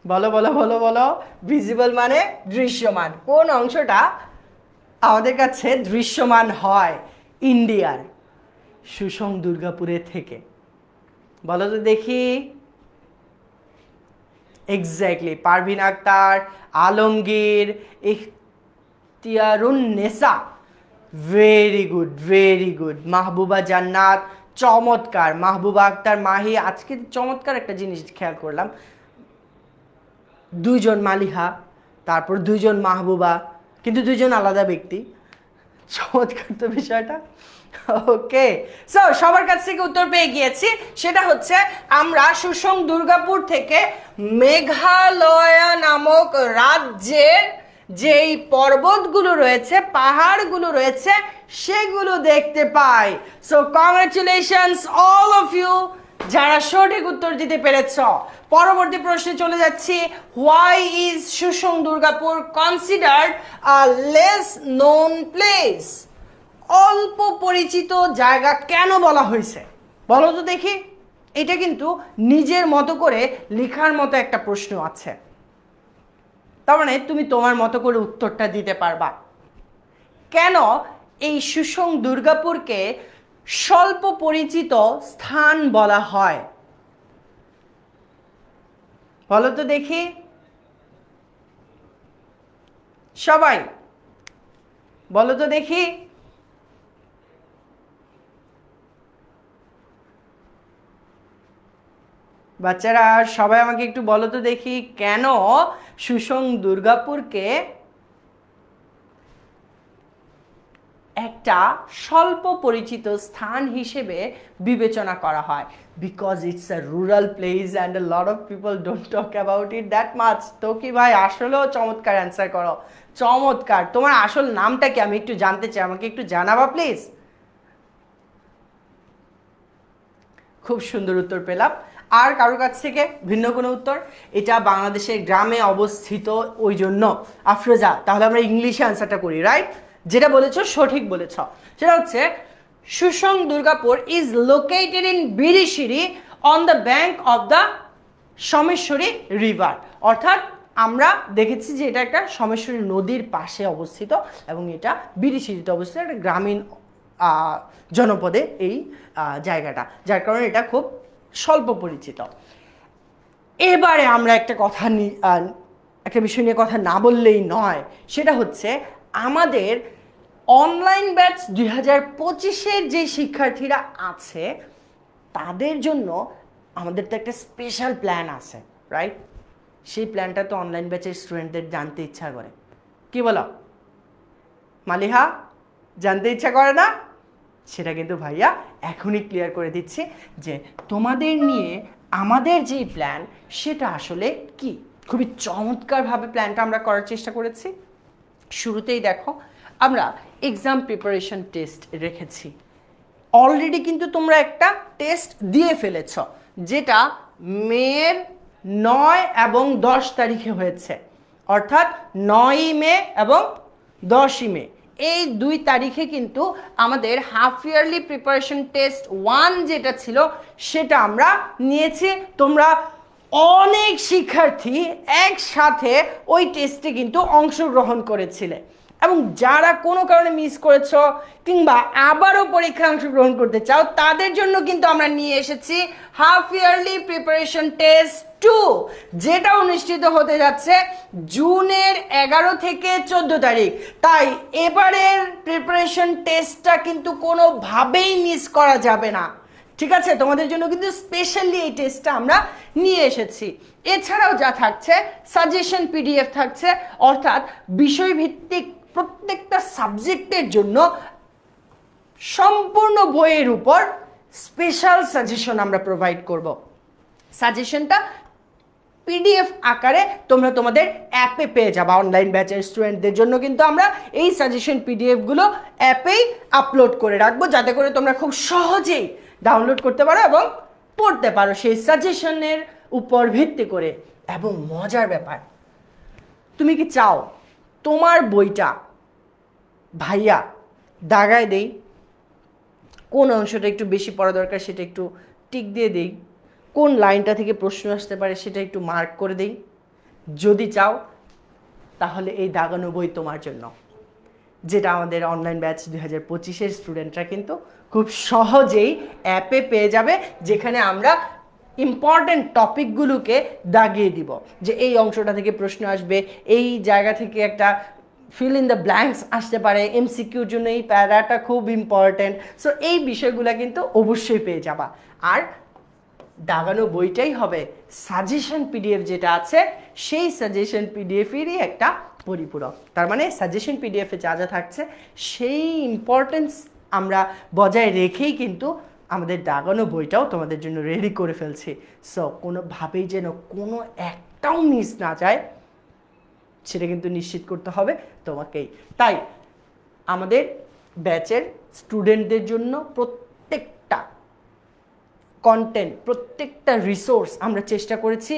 S1: বলো বলো বলো বলো। ভিজিবল মানে দৃশ্যমান, কোন অংশটা আমাদের কাছে দৃশ্যমান হয় ইন্ডিয়ার সুসং দুর্গাপুরের থেকে? বলো তো দেখি। Exactly, Parvin Akter, Alamgir, Ikhtiarunnesa, very good, very good. Mahbuba Jannat, চমৎকার। মাহবুবা আক্তার, মাহি। আজকে চমৎকার একটা জিনিস খেয়াল করলাম, 2 জন মালিহা, তারপর 2 জন মাহবুবা, কিন্তু 2 জন আলাদা ব্যক্তি। চমৎকার তো বিষয়টা। ওকে, সো সবার কাছ থেকে উত্তর পেয়ে গিয়েছি। সেটা হচ্ছে আমরা সুসং দুর্গাপুর থেকে মেঘালয় নামক রাজ্যের যেই পর্বতগুলো রয়েছে, পাহাড়গুলো রয়েছে, সেগুলো দেখতে পাই। So congratulations all of you যারা সঠিক উত্তর দিতে পেরেছ। পরবর্তী প্রশ্নে চলে যাচ্ছি। Why is Susang Durgapur considered a less known place? অল্প পরিচিত জায়গা কেন বলা হয়েছে বলো তো দেখি। এটা কিন্তু নিজের মতো করে লেখার মতো একটা প্রশ্ন আছে, তার মানে তুমি তোমার মতো করে উত্তরটা দিতে পারবা। কেন এই সুসং দুর্গাপুরকে স্বল্প পরিচিত স্থান বলা হয় বলো তো দেখি। সবাই বলো তো দেখি। বাচ্চারা সবাই আমাকে একটু বলো তো দেখি, কেন সুসং দুর্গাপুরকে একটা স্বল্প পরিচিত স্থান হিসেবে বিবেচনা করা হয়? Because it's a rural place and a lot of people don't talk about it that much. তো কি ভাই আসলেও চমৎকার অ্যান্সার করো, চমৎকার। তোমার আসল নামটা কি আমি একটু জানতে চাই, আমাকে একটু জানাবা প্লিজ। খুব সুন্দর উত্তর পেলাম। আর কারোর কাছ থেকে ভিন্ন কোনো উত্তর? এটা বাংলাদেশের গ্রামে অবস্থিত ওই জন্য। আফরোজা, তাহলে আমরা ইংলিশে অ্যান্সারটা করি, রাইট? যেটা বলেছো সঠিক বলেছ। সেটা হচ্ছে Susang Durgapur is located in Birishiri on the bank of the Someshwari river. অর্থাৎ আমরা দেখেছি যে এটা একটা সোমেশ্বরী নদীর পাশে অবস্থিত এবং এটা বিরিশিরিতে অবস্থিত, একটা গ্রামীণ জনপদে এই জায়গাটা, যার কারণে এটা খুব স্বল্প পরিচিত। এবারে আমরা একটা কথা একটা বিষয় নিয়ে কথা না বললেই নয়, সেটা হচ্ছে আমাদের অনলাইন ব্যাচ 2025-এর যে শিক্ষার্থীরা আছে তাদের জন্য আমাদের তো একটা স্পেশাল প্ল্যান আছে, রাইট? সেই প্ল্যানটা তো অনলাইন ব্যাচের স্টুডেন্টদের জানতে ইচ্ছা করে, কি বলো মালিহা? জানতে ইচ্ছা করে না? সেটা কিন্তু ভাইয়া এখনই ক্লিয়ার করে দিচ্ছি যে তোমাদের নিয়ে আমাদের যেই প্ল্যান সেটা আসলে কি। খুবই চমৎকারভাবে প্ল্যানটা আমরা করার চেষ্টা করেছি। শুরুতেই দেখো আমরা এক্সাম প্রিপারেশন টেস্ট রেখেছি। অলরেডি কিন্তু তোমরা একটা টেস্ট দিয়ে ফেলেছ, যেটা মের 9 এবং 10 তারিখে হয়েছে, অর্থাৎ 9ই মে এবং 10ই মে। এই 2 তারিখে কিন্তু আমাদের হাফ ইয়ারলি প্রিপারেশন টেস্ট 1 যেটা ছিল সেটা আমরা নিয়েছি। তোমরা অনেক শিক্ষার্থী একসাথে ওই টেস্টে কিন্তু অংশগ্রহণ করেছিলে, এবং যারা কোনো কারণে মিস করেছ কিংবা আবারও পরীক্ষায় অংশগ্রহণ করতে চাও তাদের জন্য কিন্তু আমরা নিয়ে এসেছি হাফ ইয়ারলি প্রিপারেশন টেস্ট 2, যেটা অনুষ্ঠিত হতে যাচ্ছে জুনের 11 থেকে 14 তারিখ। তাই এবারের প্রিপারেশন টেস্টটা কিন্তু কোনোভাবেই মিস করা যাবে না, ঠিক আছে? তোমাদের জন্য কিন্তু স্পেশালি এই টেস্টটা আমরা নিয়ে এসেছি। এছাড়াও যা থাকছে, সাজেশন পিডিএফ থাকছে, অর্থাৎ বিষয়ভিত্তিক প্রত্যেকটা সাবজেক্টের জন্য সম্পূর্ণ বইয়ের উপর স্পেশাল সাজেশন আমরা প্রোভাইড করব। সাজেশনটা পিডিএফ আকারে তোমরা তোমাদের অ্যাপে পেয়ে যাবা। অনলাইন ব্যাচের স্টুডেন্টদের জন্য কিন্তু আমরা এই সাজেশন পিডিএফগুলো অ্যাপেই আপলোড করে রাখবো, যাতে করে তোমরা খুব সহজেই ডাউনলোড করতে পারো এবং পড়তে পারো সেই সাজেশনের উপর ভিত্তি করে। এবং মজার ব্যাপার, তুমি কি চাও তোমার বইটা ভাইয়া দাগায় দেই, কোন অংশটা একটু বেশি পড়া দরকার সেটা একটু টিক দিয়ে দেই, কোন লাইনটা থেকে প্রশ্ন আসতে পারে সেটা একটু মার্ক করে দেই? যদি চাও তাহলে এই দাগানো বই তোমার জন্য, যেটা আমাদের অনলাইন ব্যাচ 2025-এর স্টুডেন্টরা কিন্তু খুব সহজেই অ্যাপে পেয়ে যাবে, যেখানে আমরা ইম্পর্টেন্ট টপিকগুলোকে দাগিয়ে দিব যে এই অংশটা থেকে প্রশ্ন আসবে, এই জায়গা থেকে একটা ফিল ইন দ্য ব্ল্যাঙ্কস আসতে পারে, এমসিকিউর জন্য এই প্যারাটা খুব ইম্পর্টেন্ট। সো এই বিষয়গুলো কিন্তু অবশ্যই পেয়ে যাবা। আর দাগানো বইটাই হবে সাজেশন পিডিএফ যেটা আছে সেই সাজেশন পিডিএফেরই একটা পরিপূরক। তার মানে সাজেশন পিডিএফে যা যা থাকছে সেই ইম্পর্টেন্স আমরা বজায় রেখেই কিন্তু আমাদের দাগানো বইটাও তোমাদের জন্য রেডি করে ফেলছি। সো কোনোভাবেই যেন কোনো একটাও মিস না যায় সেটা কিন্তু নিশ্চিত করতে হবে তোমাকেই। তাই আমাদের ব্যাচের স্টুডেন্টদের জন্য প্রত্যেকটা কন্টেন্ট, প্রত্যেকটা রিসোর্স আমরা চেষ্টা করেছি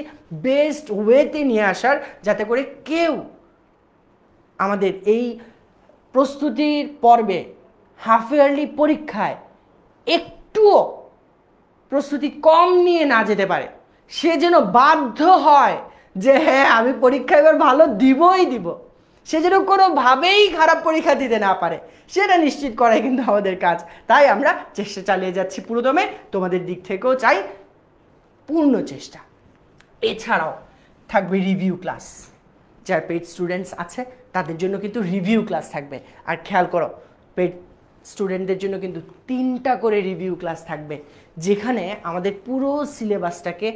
S1: বেস্ট ওয়েতে নিয়ে আসার, যাতে করে কেউ আমাদের এই প্রস্তুতির পর্বে হাফ ইয়ারলি পরীক্ষায় একটুও প্রস্তুতি কম নিয়ে না যেতে পারে। সে যেন বাধ্য হয় যে হ্যাঁ আমি পরীক্ষা এবার ভালো দিবই দিব, সে যেন কোনোভাবেই খারাপ পরীক্ষা দিতে না পারে, সেটা নিশ্চিত করাই কিন্তু আমাদের কাজ। তাই আমরা চেষ্টা চালিয়ে যাচ্ছি পুরোদমে, তোমাদের দিক থেকেও চাই পূর্ণ চেষ্টা। এছাড়াও থাকবে রিভিউ ক্লাস, যারা পেইড স্টুডেন্টস আছে তাদের জন্য কিন্তু রিভিউ ক্লাস থাকবে। আর খেয়াল করো, পেইড স্টুডেন্টদের জন্য কিন্তু 3টা করে রিভিউ ক্লাস থাকবে, যেখানে আমাদের পুরো সিলেবাসটাকে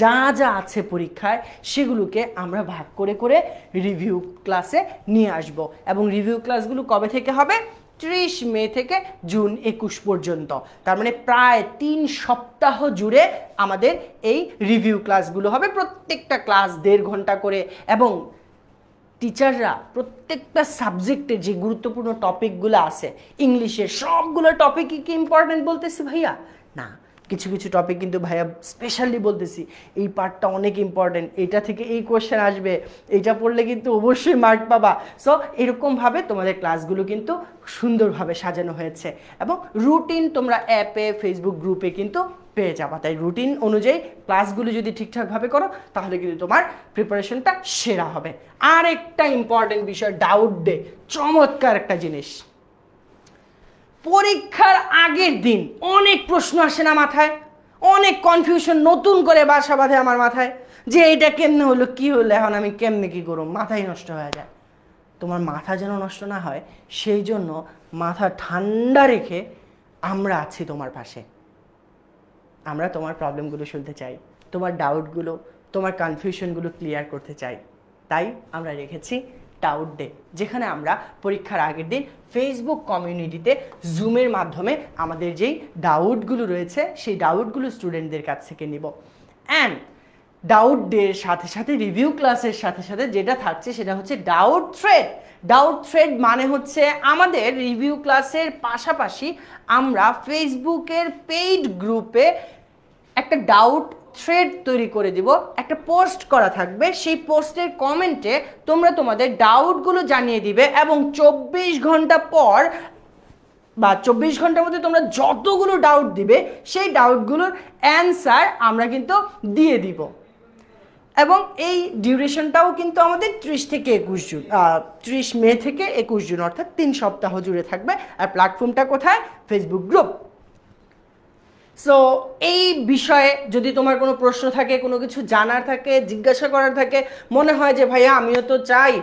S1: যা যা আছে পরীক্ষায় সেগুলোকে আমরা ভাগ করে করে রিভিউ ক্লাসে নিয়ে আসব। এবং রিভিউ ক্লাসগুলো কবে থেকে হবে? 30 মে থেকে জুন 21 পর্যন্ত। তার মানে প্রায় 3 সপ্তাহ জুড়ে আমাদের এই রিভিউ ক্লাসগুলো হবে, প্রত্যেকটা ক্লাস 1.5 ঘন্টা করে। এবং টিচাররা প্রত্যেকটা সাবজেক্টের যে গুরুত্বপূর্ণ টপিকগুলো আছে, ইংলিশের সবগুলো টপিকই কি ইম্পর্টেন্ট বলতেছি ভাইয়া? না, কিছু কিছু টপিক কিন্তু ভাইয়া স্পেশালি বলতেছি এই পার্টটা অনেক ইম্পর্টেন্ট, এটা থেকে এই কোয়েশ্চেন আসবে, এটা পড়লে কিন্তু অবশ্যই মার্ক পাবা। সো এরকমভাবে তোমাদের ক্লাসগুলো কিন্তু সুন্দরভাবে সাজানো হয়েছে, এবং রুটিন তোমরা অ্যাপে, ফেসবুক গ্রুপে কিন্তু পেয়ে যাবা। তাই রুটিন অনুযায়ী ক্লাসগুলো যদি ঠিকঠাকভাবে করো তাহলে কিন্তু তোমার প্রিপারেশনটা সেরা হবে। আর একটা ইম্পর্টেন্ট বিষয়, ডাউট ডে, চমৎকার একটা জিনিস। পরীক্ষার আগের দিন অনেক প্রশ্ন আসে না মাথায়, অনেক কনফিউশন নতুন করে বাসা বাঁধে আমার মাথায়, যে এটা কেমনে হলো, কি হলো, এখন আমি কেমনে কি করব, মাথায় নষ্ট হয়ে যায়। তোমার মাথা যেন নষ্ট না হয় সেই জন্য মাথা ঠান্ডা রেখে আমরা আছি তোমার পাশে। আমরা তোমার প্রবলেমগুলো শুনতে চাই, তোমার ডাউটগুলো, তোমার কনফিউশনগুলো ক্লিয়ার করতে চাই। তাই আমরা রেখেছি ডাউট ডে, যেখানে আমরা পরীক্ষার আগের দিন ফেসবুক কমিউনিটিতে জুমের মাধ্যমে আমাদের যেই ডাউটগুলো রয়েছে সেই ডাউটগুলো স্টুডেন্টদের কাছ থেকে নিব। অ্যান্ড ডাউট ডের সাথে সাথে রিভিউ ক্লাসের সাথে সাথে যেটা থাকছে সেটা হচ্ছে ডাউট থ্রেড। ডাউট থ্রেড মানে হচ্ছে আমাদের রিভিউ ক্লাসের পাশাপাশি আমরা ফেসবুকের পেইড গ্রুপে একটা ডাউট থ্রেড তৈরি করে দিব, একটা পোস্ট করা থাকবে, সেই পোস্টের কমেন্টে তোমরা তোমাদের ডাউটগুলো জানিয়ে দিবে এবং 24 ঘন্টা পর বা 24 ঘন্টার মধ্যে তোমরা যতগুলো ডাউট দিবে সেই ডাউটগুলোর অ্যান্সার আমরা কিন্তু দিয়ে দিব। এবং এই ডিউরেশনটাও কিন্তু আমাদের 30 থেকে 21 জুন, 30 মে থেকে 21 জুন, অর্থাৎ 3 সপ্তাহ জুড়ে থাকবে। আর প্ল্যাটফর্মটা কোথায়? Facebook group. সো এই বিষয়ে যদি তোমার কোনো প্রশ্ন থাকে, কোনো কিছু জানার থাকে, জিজ্ঞাসা করার থাকে, মনে হয় যে ভাইয়া আমিও তো চাই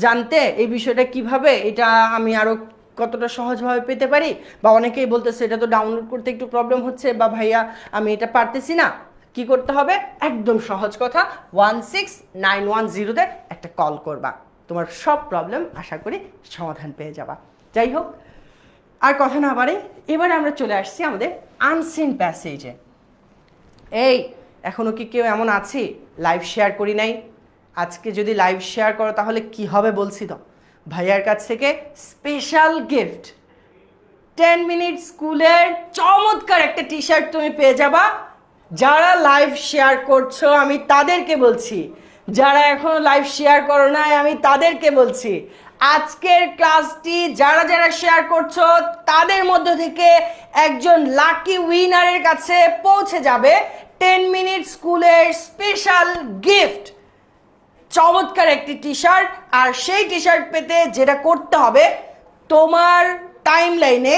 S1: জানতে এই বিষয়টা কিভাবে, এটা আমি আরও কতটা সহজভাবে পেতে পারি, বা অনেকেই বলতেছে এটা তো ডাউনলোড করতে একটু প্রবলেম হচ্ছে, বা ভাইয়া আমি এটা পারতেছি না, কি করতে হবে? একদম সহজ কথা, 16910-তে একটা কল করবা, তোমার সব প্রবলেম আশা করি সমাধান পেয়ে যাবা। যাই হোক, আর কথা না বাড়ে এবারে আমরা চলে আসছি আমাদের আনসিন প্যাসেজে। এই এখনো কি কেউ এমন আছি লাইভ শেয়ার করি নাই? আজকে যদি লাইভ শেয়ার করো তাহলে কি হবে বলছি তো, ভাইয়ার কাছ থেকে স্পেশাল গিফট 10 মিনিট স্কুলের চমৎকার একটা টি শার্ট তুমি পেয়ে যাবা। যারা লাইভ শেয়ার করছো আমি তাদেরকে বলছি, যারা এখনো লাইভ শেয়ার করো নাই আমি তাদেরকে বলছি, আজকের ক্লাসটি যারা যারা শেয়ার করছো তাদের মধ্য থেকে একজন লাকি উইনারের কাছে পৌঁছে যাবে 10 মিনিট স্কুলের স্পেশাল গিফট, চমৎকার একটি টি শার্ট। আর সেই টি শার্ট পেতে যেটা করতে হবে, তোমার টাইম লাইনে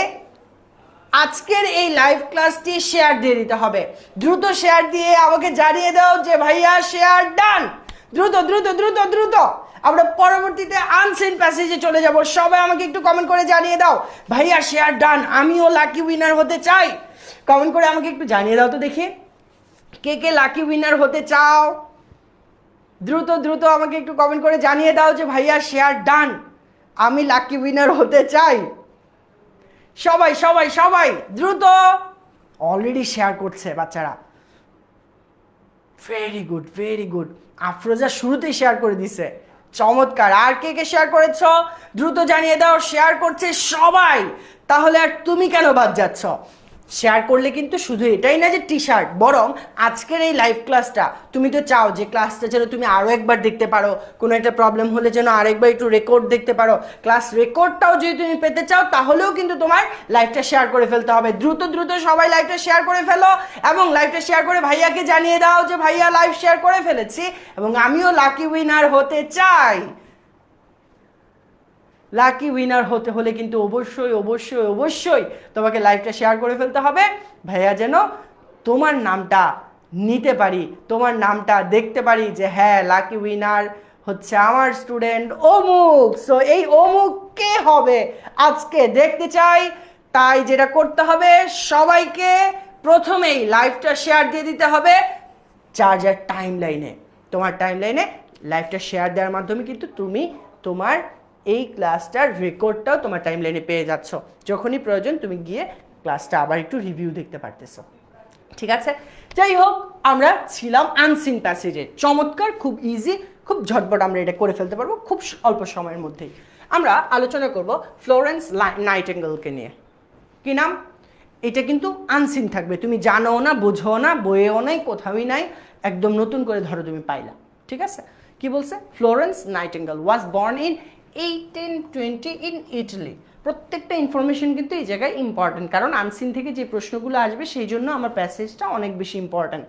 S1: আজকের এই লাইভ ক্লাসটি শেয়ার দিয়ে দিতে হবে। দ্রুত শেয়ার দিয়ে আমাকে জানিয়ে দাও যে ভাইয়া শেয়ার ডান। দ্রুত দ্রুত দ্রুত দ্রুত, আমরা পরবর্তীতে আনসিন প্যাসেজে চলে যাব। সবাই আমাকে একটু কমেন্ট করে জানিয়ে দাও ভাইয়া শেয়ার ডান, আমিও লাকি উইনার হতে চাই। কমেন্ট করে আমাকে একটু জানিয়ে দাও তো দেখি কে কে লাকি উইনার হতে চাও। দ্রুত দ্রুত আমাকে একটু কমেন্ট করে জানিয়ে দাও যে ভাইয়া শেয়ার ডান, আমি লাকি উইনার হতে চাই। সবাই সবাই সবাই দ্রুত। অলরেডি শেয়ার করছে বাচ্চারা, very good very good. Afroza শুরুতেই শেয়ার করে দিছে, চমৎকার। আর কে কে শেয়ার করেছ দ্রুত জানিয়ে দাও। শেয়ার করছে সবাই, তাহলে আর তুমি কেন বাদ যাচ্ছ? শেয়ার করলে কিন্তু শুধু এটাই না যে টি শার্ট, বরং আজকের এই লাইভ ক্লাসটা তুমি তো চাও যে ক্লাসটা যেন তুমি আরও একবার দেখতে পারো, কোনো একটা প্রবলেম হলে যেন আরেকবার একটু রেকর্ড দেখতে পারো। ক্লাস রেকর্ডটাও যদি তুমি পেতে চাও তাহলেও কিন্তু তোমার লাইভটা শেয়ার করে ফেলতে হবে। দ্রুত দ্রুত সবাই লাইভটা শেয়ার করে ফেলো এবং লাইভটা শেয়ার করে ভাইয়াকে জানিয়ে দাও যে ভাইয়া লাইভ শেয়ার করে ফেলেছি এবং আমিও লাকি উইনার হতে চাই। লাকি উইনার হতে হলে কিন্তু অবশ্যই অবশ্যই অবশ্যই তোমাকে লাইভটা শেয়ার করে ফেলতে হবে, ভাইয়া যেন তোমার নামটা নিতে পারি, তোমার নামটা দেখতে পারি যে হ্যাঁ লাকি উইনার হচ্ছে আমার স্টুডেন্ট অমুক। সো এই অমুক কে হবে আজকে দেখতে চাই। তাই যেটা করতে হবে, সবাইকে প্রথমেই লাইভটা শেয়ার দিয়ে দিতে হবে যার যার টাইম লাইনে। তোমার টাইম লাইনে লাইভটা শেয়ার দেওয়ার মাধ্যমে কিন্তু তুমি তোমার এই ক্লাসটার রেকর্ডটাও তোমার টাইম লাইনে পেয়ে যাচ্ছ। যখনই প্রয়োজন তুমি গিয়ে ক্লাসটা আবার একটু রিভিউ দেখতে পারতেছো। ঠিক আছে, যাই হোক, আমরা ছিলাম আনসিন প্যাসেজে। চমৎকার, খুব ইজি, খুব ঝটপট আমরা এটা করে ফেলতে পারবো খুব অল্প সময়ের মধ্যেই। আমরা আলোচনা করব ফ্লোরেন্স নাইটিঙ্গেলকে নিয়ে। কি নাম? এটা কিন্তু আনসিন থাকবে, তুমি জানো না, বোঝো না, বইয়েও নাই, কোথাওই নাই, একদম নতুন করে ধরো তুমি পাইলা। ঠিক আছে, কি বলছে? Florence nightingale was born in 1820 in Italy. প্রত্যেকটা ইনফরমেশন কিন্তু এই জায়গায় ইম্পর্টেন্ট, কারণ আনসিন থেকে যে প্রশ্নগুলো আসবে সেই জন্য আমার প্যাসেজটা অনেক বেশি ইম্পর্টেন্ট।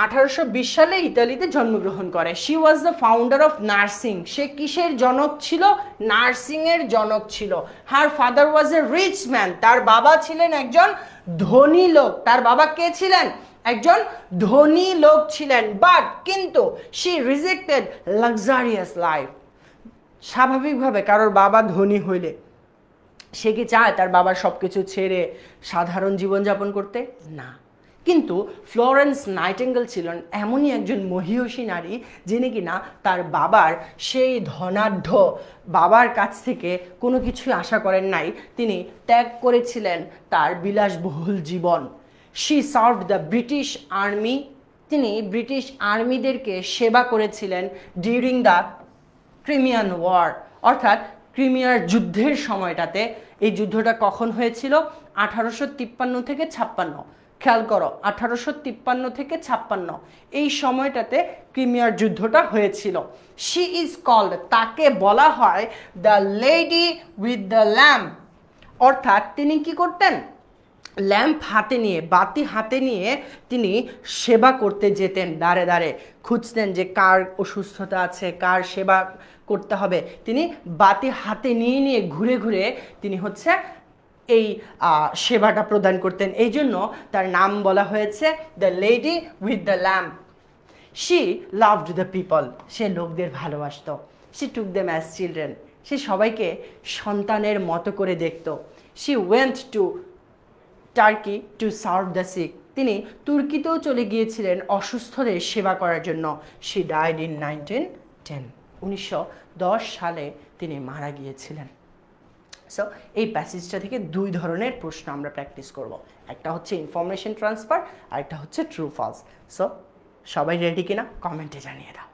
S1: 1820 সালে ইতালিতে জন্মগ্রহণ করে। She was the founder of nursing. সে কিসের জনক ছিল? নার্সিংয়ের জনক ছিল। Her father was a rich man. তার বাবা ছিলেন একজন ধনী লোক। তার বাবা কে ছিলেন? একজন ধনী লোক ছিলেন। বাট কিন্তু শি রিজেক্টেড লাক্সারিয়াস লাইফ। স্বাভাবিকভাবে কারোর বাবা ধনী হইলে সে কি চায় তার বাবার সব কিছু ছেড়ে সাধারণ জীবনযাপন করতে? না, কিন্তু ফ্লোরেন্স নাইটিঙ্গেল ছিলেন এমনই একজন মহীয়সী নারী যিনি কিনা তার বাবার সেই ধনাঢ্য বাবার কাছ থেকে কোনো কিছু আশা করেন নাই, তিনি ত্যাগ করেছিলেন তার বিলাসবহুল জীবন। She served the British army, তিনি ব্রিটিশ আর্মিদেরকে সেবা করেছিলেন ডিউরিং দ্য ক্রিমিয়ান ওয়ার, অর্থাৎ ক্রিমিয়ার যুদ্ধের সময়টাতে। এই যুদ্ধটা কখন হয়েছিল? 1853 থেকে 56। খেয়াল করো, 1853 থেকে 56 এই সময়টাতে ক্রিমিয়ার যুদ্ধটা হয়েছিল। শি ইজ কল্ড, তাকে বলা হয় the lady with the lamp, অর্থাৎ তিনি কি করতেন? ল্যাম্প হাতে নিয়ে, বাতি হাতে নিয়ে তিনি সেবা করতে যেতেন, দাঁড়ে দাঁড়ে খুঁজতেন যে কার অসুস্থতা আছে, কার সেবা করতে হবে। তিনি বাতি হাতে নিয়ে নিয়ে ঘুরে ঘুরে তিনি হচ্ছে এই সেবাটা প্রদান করতেন। এই জন্য তার নাম বলা হয়েছে the lady with the lamp. She loved the people, সে লোকদের ভালোবাসত। She took them as children, সে সবাইকে সন্তানের মতো করে দেখত। She went to Turkey to serve the sick, তিনি তুর্কিতেও চলে গিয়েছিলেন অসুস্থদের সেবা করার জন্য। শি ডাইড ইন 1910, 1910 সালে তিনি মারা গিয়েছিলেন। সো এই প্যাসেজটা থেকে দুই ধরনের প্রশ্ন আমরা প্র্যাকটিস করব, একটা হচ্ছে ইনফরমেশন ট্রান্সফার আর একটা হচ্ছে ট্রু ফলস। সো সবাই রেডি কিনা কমেন্টে জানিয়ে দাও।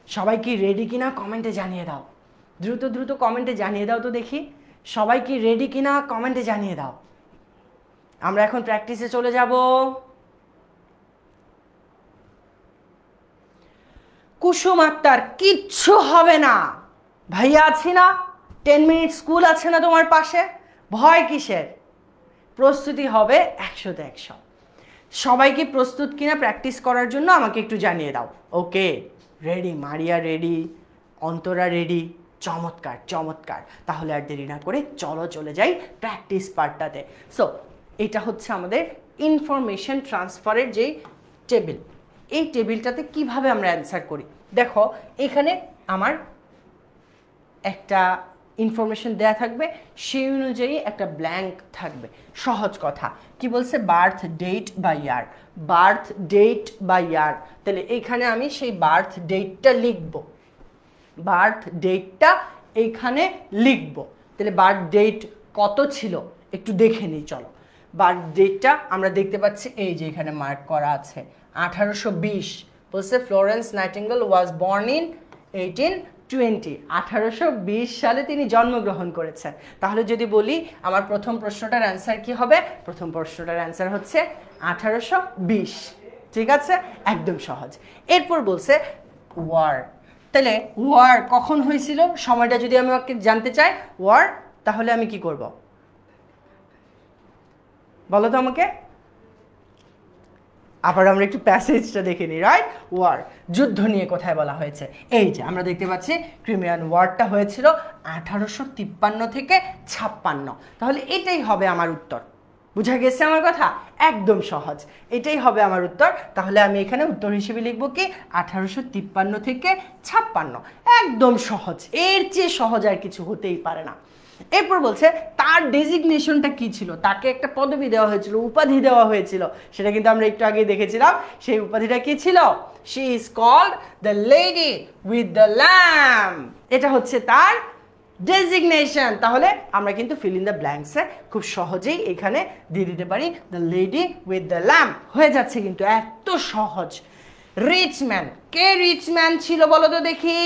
S1: সবাই কি রেডি কিনা কমেন্টে জানিয়ে দাও। দ্রুত দ্রুত কমেন্টে জানিয়ে দাও তো দেখি, সবাই কি রেডি কিনা কমেন্টে জানিয়ে দাও। আমরা এখন প্র্যাকটিসে চলে যাব। কুসুম আক্তার, কিচ্ছু হবে না ভাইয়া, আছি না, 10 মিনিট স্কুল আছে না তোমার পাশে, ভয় কিসের? প্রস্তুতি হবে 100তে 100। সবাই কি প্রস্তুত কিনা প্র্যাকটিস করার জন্য আমাকে একটু জানিয়ে দাও। Okay, ready, Maria ready, Antara ready, চমৎকার চমৎকার। তাহলে আর দেরি না করে চলো চলে যাই প্র্যাকটিস পার্টটাতে। সো এটা হচ্ছে আমাদের ইনফরমেশন ট্রান্সফারের যেই টেবিল, এই টেবিলটাতে কিভাবে আমরা অ্যান্সার করি। দেখো এখানে আমার একটা ইনফরমেশন দেয়া থাকবে, সেই অনুযায়ী একটা ব্ল্যাঙ্ক থাকবে। সহজ কথা কি বলছে? বার্থ ডেট বা ইয়ার, বার্থ ডেট বা ইয়ার। তাহলে এইখানে আমি সেই বার্থ ডেটটা লিখব, বার্থ ডেটটা এইখানে লিখব। তাহলে বার্থ ডেট কত ছিল একটু দেখে নিই চলো। বার্থ ডেটটা আমরা দেখতে পাচ্ছি এই যে এখানে মার্ক করা আছে 1820। বলছে Florence nightingale was born in 1820, 1820 সালে তিনি জন্মগ্রহণ করেছেন। তাহলে যদি বলি আমার প্রথম প্রশ্নটার অ্যান্সার কি হবে? প্রথম প্রশ্নটার অ্যান্সার হচ্ছে 1820। ঠিক আছে, একদম সহজ। এরপর বলছে ওয়ার, তাহলে ওয়ার কখন হয়েছিল সময়টা যদি আমি আমাকে জানতে চাই ওয়ার, তাহলে আমি কি করব বলো তো আমাকে। আবার আমরা একটু প্যাসেজটা দেখে নিই। রাইট, ওয়ার, যুদ্ধ নিয়ে কোথায় বলা হয়েছে? এই যে আমরা দেখতে পাচ্ছি ক্রিমিয়ান ওয়ারটা হয়েছিল 1853 থেকে 56। তাহলে এটাই হবে আমার উত্তর। বুঝা গেছে আমার কথা? একদম সহজ, এটাই হবে আমার উত্তর। তাহলে আমি এখানে উত্তর হিসেবে লিখবো কি 1853 থেকে 56। একদম সহজ, এর চেয়ে সহজ আর কিছু হতেই পারে না। এরপর বলছে তার ডেজিগনেশনটা কি ছিল, তাকে একটা পদবি দেওয়া হয়েছিল, উপাধি দেওয়া হয়েছিল, সেটা কিন্তু আমরা একটু আগে দেখেছিলাম। সেই উপাধিটা কি ছিল? She is called the lady with the lamp, এটা হচ্ছে তার ডেজিগনেশন। তাহলে আমরা কিন্তু ফিল ইন দ্য ব্ল্যাঙ্কসে খুব সহজেই এখানে দিয়ে দিতে পারি the lady with the lamp, হয়ে যাচ্ছে কিন্তু এত সহজ। রিচ ম্যান, কে রিচ ম্যান ছিল বলো তো দেখি,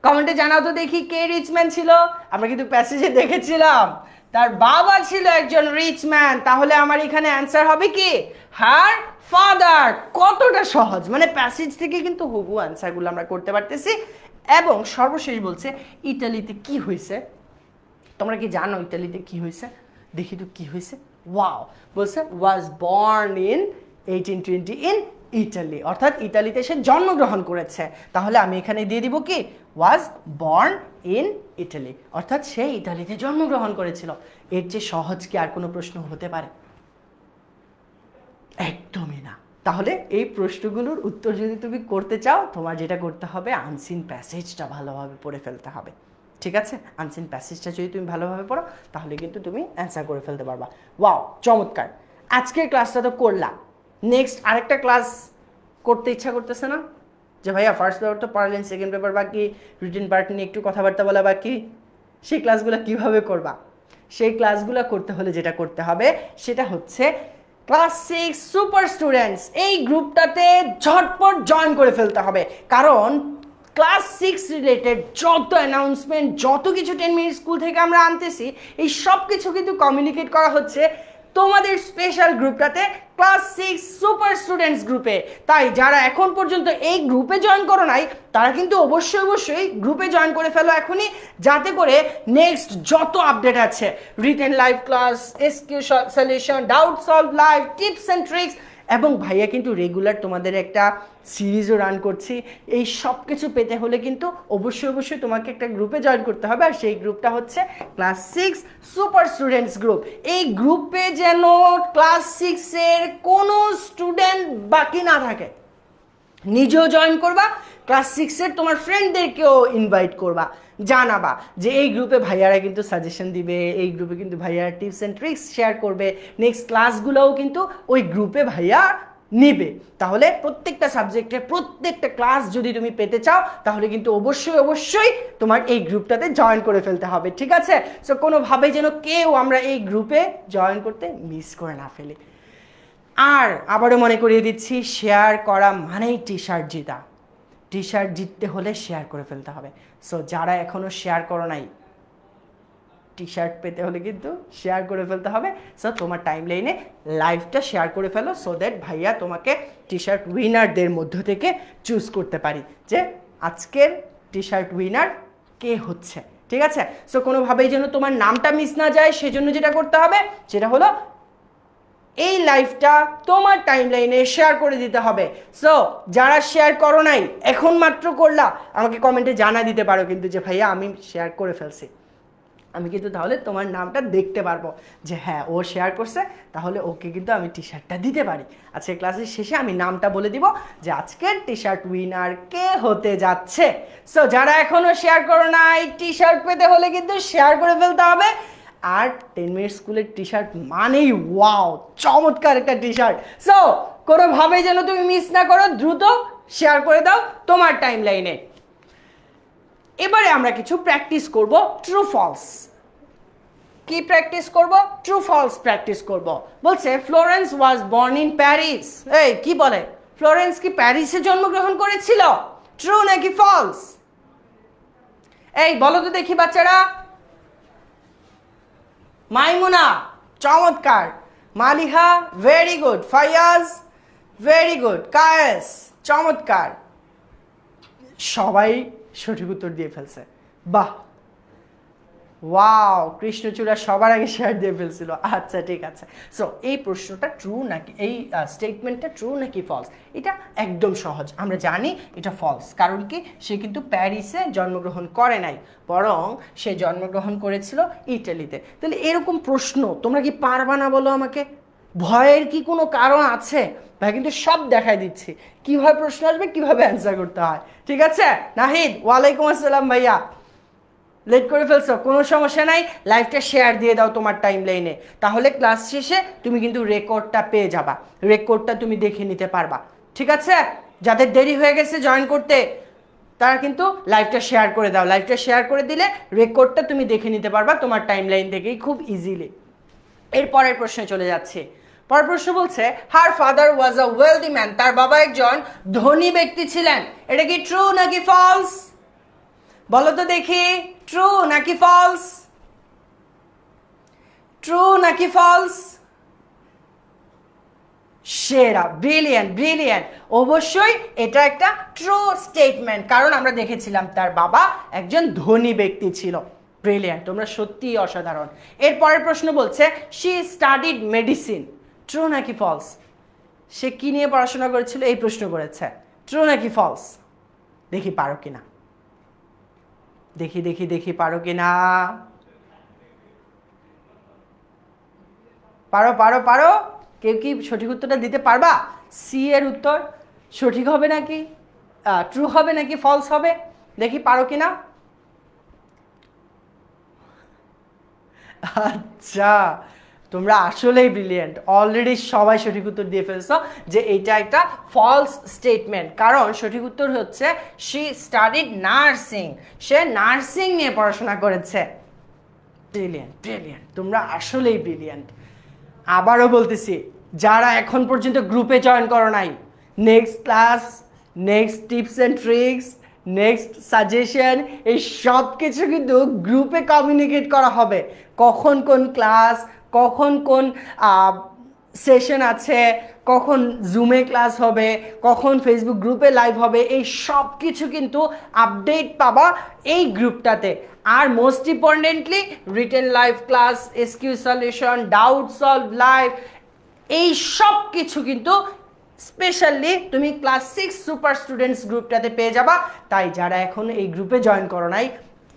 S1: কমেন্টে জানাও তো দেখি কে রিচ ম্যান ছিল। আমরা কিন্তু প্যাসেজে দেখেছিলাম তার বাবা ছিল একজন রিচ ম্যান। তাহলে আমার এখানে অ্যান্সার হবে কি হার ফাদার। কতটা সহজ, মানে প্যাসেজ থেকে কিন্তু হুবহু অ্যান্সারগুলো আমরা করতে পারতেছি। এবং সর্বশেষ বলছে ইটালিতে কি হয়েছে। তোমরা কি জানো ইটালিতে কি হয়েছে? দেখি তো কি হয়েছে। ওয়াও, বলছে was born in 1820 in Italy, অর্থাৎ ইটালিতে সে জন্মগ্রহণ করেছে। তাহলে আমি এখানে দিয়ে দিব কি ওয়াজ বর্ন ইন ইটালি, অর্থাৎ সে ইটালিতে জন্মগ্রহণ করেছিল। এর চেয়ে সহজ কি আর কোনো প্রশ্ন হতে পারে? একদমই না। তাহলে এই প্রশ্নগুলোর উত্তর যদি তুমি করতে চাও, তোমার যেটা করতে হবে আনসিন প্যাসেজটা ভালোভাবে পড়ে ফেলতে হবে। ঠিক আছে, আনসিন প্যাসেজটা যদি তুমি ভালোভাবে পড়ো তাহলে কিন্তু তুমি অ্যান্সার করে ফেলতে পারবা। ওয়াও, চমৎকার। আজকের ক্লাসটা তো করলা, নেক্সট আরেকটা ক্লাস করতে ইচ্ছা করতেছে না? যে ভাইয়া ফার্স্ট পেপার তো পড়ালেন, সেকেন্ড পেপার বাকি, রিটেন পার্ট নিয়ে একটু কথাবার্তা বলা বাকি, সেই ক্লাসগুলো কিভাবে করবা? সেই ক্লাসগুলো করতে হলে যেটা করতে হবে সেটা হচ্ছে ক্লাস 6 সুপার স্টুডেন্টস এই গ্রুপটাতে ঝটপট জয়েন করে ফেলতে হবে। কারণ ক্লাস 6 রিলেটেড যত অ্যানাউন্সমেন্ট, যত কিছু 10 মিনিট স্কুল থেকে আমরা আনতেছি, এই সব কিছু কিন্তু কমিউনিকেট করা হচ্ছে তোমাদের স্পেশাল গ্রুপটাতে, ক্লাস 6 সুপার স্টুডেন্টস গ্রুপে। তাই যারা এখন পর্যন্ত এই গ্রুপে জয়েন করো নাই তারা কিন্তু অবশ্যই গ্রুপে জয়েন করে ফেলো এখনই, যাতে করে নেক্সট যত আপডেট আছে, written live class, SQ solution, doubt solve live, tips and tricks, এবং ভাইয়া কিন্তু রেগুলার তোমাদের একটা সিরিজও রান করছি, এই সব কিছু পেতে হলে কিন্তু অবশ্যই তোমাকে একটা গ্রুপে জয়েন করতে হবে। আর সেই গ্রুপটা হচ্ছে ক্লাস 6 সুপার স্টুডেন্টস গ্রুপ। এই গ্রুপে যেন ক্লাস 6-এর কোনো স্টুডেন্ট বাকি না থাকে। নিজেও জয়েন করবা, ক্লাস 6-এর তোমার ফ্রেন্ডদেরকেও ইনভাইট করবা, জানাবা যে এই গ্রুপে ভাইয়ারা কিন্তু সাজেশন দিবে, এই গ্রুপে কিন্তু ভাইয়ারা টিপস অ্যান্ড ট্রিক্স শেয়ার করবে, নেক্সট ক্লাসগুলোও কিন্তু ওই গ্রুপে ভাইয়া নিবে। তাহলে প্রত্যেকটা সাবজেক্টের প্রত্যেকটা ক্লাস যদি তুমি পেতে চাও তাহলে কিন্তু অবশ্যই তোমার এই গ্রুপটাতে জয়েন করে ফেলতে হবে, ঠিক আছে? সো কোনোভাবে যেন কেউ আমরা এই গ্রুপে জয়েন করতে মিস করে না ফেলি। আর আবারও মনে করিয়ে দিচ্ছি, শেয়ার করা মানেই টি শার্ট জিতা। টি শার্ট জিততে হলে শেয়ার করে ফেলতে হবে। সো যারা এখনও শেয়ার করো নাই, টি শার্ট পেতে হলে কিন্তু শেয়ার করে ফেলতে হবে। সো তোমার টাইম লাইনে লাইভটা শেয়ার করে ফেলো, সো দ্যাট ভাইয়া তোমাকে টি শার্ট উইনারদের মধ্য থেকে চুজ করতে পারি যে আজকের টি শার্ট উইনার কে হচ্ছে, ঠিক আছে? সো কোনোভাবেই যেন তোমার নামটা মিস না যায়, সেজন্য যেটা করতে হবে সেটা হলো এই লাইভটা তোমার টাইমলাইনে শেয়ার করে দিতে হবে। সো যারা শেয়ার করো নাই, এখন মাত্র করলা, আমাকে কমেন্টে জানা দিতে পারো কিন্তু যে ভাইয়া আমি শেয়ার করে ফেলছি। আমি কিন্তু তাহলে তোমার নামটা দেখতে পারবো যে হ্যাঁ ও শেয়ার করছে, তাহলে ওকে কিন্তু আমি টি শার্টটা দিতে পারি। আজকে ক্লাসের শেষে আমি নামটা বলে দিব যে আজকের টি শার্ট উইনার কে হতে যাচ্ছে। সো যারা এখনো শেয়ার করো নাই, টি শার্ট পেতে হলে কিন্তু শেয়ার করে ফেলতে হবে। আর 10 মিনিট স্কুলের টি শার্ট মানেই ওয়াও, চমৎকার একটা টি শার্ট। সো কোনোভাবে যেন তুমি মিস না করো, দ্রুত শেয়ার করে দাও তোমার টাইম লাইনে। এবারে আমরা কিছু প্র্যাকটিস করব ট্রু ফলস। কি প্র্যাকটিস করব? ট্রু ফলস প্র্যাকটিস করব। বলছে Florence was born in Paris. এই কি বলে, ফ্লোরেন্স কি প্যারিসে জন্মগ্রহণ করেছিল? ট্রু নাকি ফলস? এই বলো তো দেখি বাচ্চারা। মাইমুনা চমৎকার, Maliha very good, Faiyaz very good, Kayes চমৎকার, সবাই সঠিক উত্তর দিয়ে ফেলছে, বাহ ওয়াও। কৃষ্ণচূড়া সবার আগে শেয়ার দিয়ে ফেলছিল, আচ্ছা ঠিক আছে। সো এই প্রশ্নটা ট্রু নাকি, এই স্টেটমেন্টটা ট্রু নাকি ফলস, এটা একদম সহজ, আমরা জানি এটা ফলস। কারণ কি, সে কিন্তু প্যারিসে জন্মগ্রহণ করে নাই, বরং সে জন্মগ্রহণ করেছিল ইটালিতে। তাহলে এরকম প্রশ্ন তোমরা কি পারবা না বলো আমাকে? ভয়ের কি কোনো কারণ আছে? ভাই কিন্তু সব দেখাই দিচ্ছি কিভাবে প্রশ্ন আসবে, কিভাবে অ্যান্সার করতে হয়, ঠিক আছে? নাহিদ ওয়ালাইকুম আসসালাম ভাইয়া, লেট করে ফেলছো, কোনো সমস্যা নাই, লাইভটা শেয়ার দিয়ে দাও তোমার টাইম লাইনে, তাহলে ক্লাস শেষে তুমি কিন্তু রেকর্ডটা পেয়ে যাবা, রেকর্ডটা তুমি দেখে নিতে পারবা, ঠিক আছে? যাদের দেরি হয়ে গেছে জয়েন করতে তারা কিন্তু লাইভটা শেয়ার করে দাও, লাইভটা শেয়ার করে দিলে রেকর্ডটা তুমি দেখে নিতে পারবা তোমার টাইম লাইন থেকেই খুব ইজিলি। এর পরের প্রশ্নে চলে যাচ্ছে। পরের প্রশ্ন বলছে হার ফাদার ওয়াজ আ ওয়েলদি ম্যান। তার বাবা একজন ধনী ব্যক্তি ছিলেন। এটা কি ট্রু নাকি ফলস? বলো তো দেখি, ট্রু নাকি ফলস? ট্রু নাকি ফলস? সেরা, ব্রিলিয়ান্ট ব্রিলিয়ান্ট, অবশ্যই এটা একটা ট্রু স্টেটমেন্ট, কারণ আমরা দেখেছিলাম তার বাবা একজন ধনী ব্যক্তি ছিল। ব্রিলিয়ান্ট, তোমরা সত্যিই অসাধারণ। এর পরের প্রশ্ন বলছে শি স্টাডিড মেডিসিন। ট্রু নাকি ফলস? সে কি নিয়ে পড়াশোনা করেছিল এই প্রশ্ন করেছে, ট্রু নাকি ফলস? দেখি পারো কিনা, দেখি দেখি দেখি পারো কিনা, পারো পারো পারো, কেউ কি সঠিক উত্তরটা দিতে পারবা? সি এর উত্তর সঠিক হবে নাকি, ট্রু হবে নাকি ফলস হবে, দেখি পারো কিনা। আচ্ছা তোমরা আসলেই ব্রিলিয়েন্ট, অলরেডি সবাই সঠিক উত্তর দিয়ে ফেলছো যে এটা একটা ফলস স্টেটমেন্ট। কারণ সঠিক উত্তর হচ্ছে she studied nursing, say nursing নিয়ে পড়াশোনা করেছে। ব্রিলিয়েন্ট ব্রিলিয়েন্ট, তোমরা আসলেই ব্রিলিয়েন্ট। আবারও বলতেছি, যারা এখন পর্যন্ত গ্রুপে জয়েন করো নাই, next class, next tips and tricks, next suggestion, এই সব কিছু কিন্তু গ্রুপে কমিউনিকেট করা হবে। কখন কোন ক্লাস, কখন কোন সেশন আছে, কখন জুমে ক্লাস হবে, কখন ফেসবুক গ্রুপে লাইভ হবে, এই সব কিছু কিন্তু আপডেট পাবা এই গ্রুপটাতে। আর most importantly written live class, SQ solution, doubt solve live, এই সব কিছু কিন্তু স্পেশালি তুমি ক্লাস 6 সুপার স্টুডেন্টস গ্রুপটাতে পেয়ে যাবা। তাই যারা এখন এই গ্রুপে জয়েন করো নাই,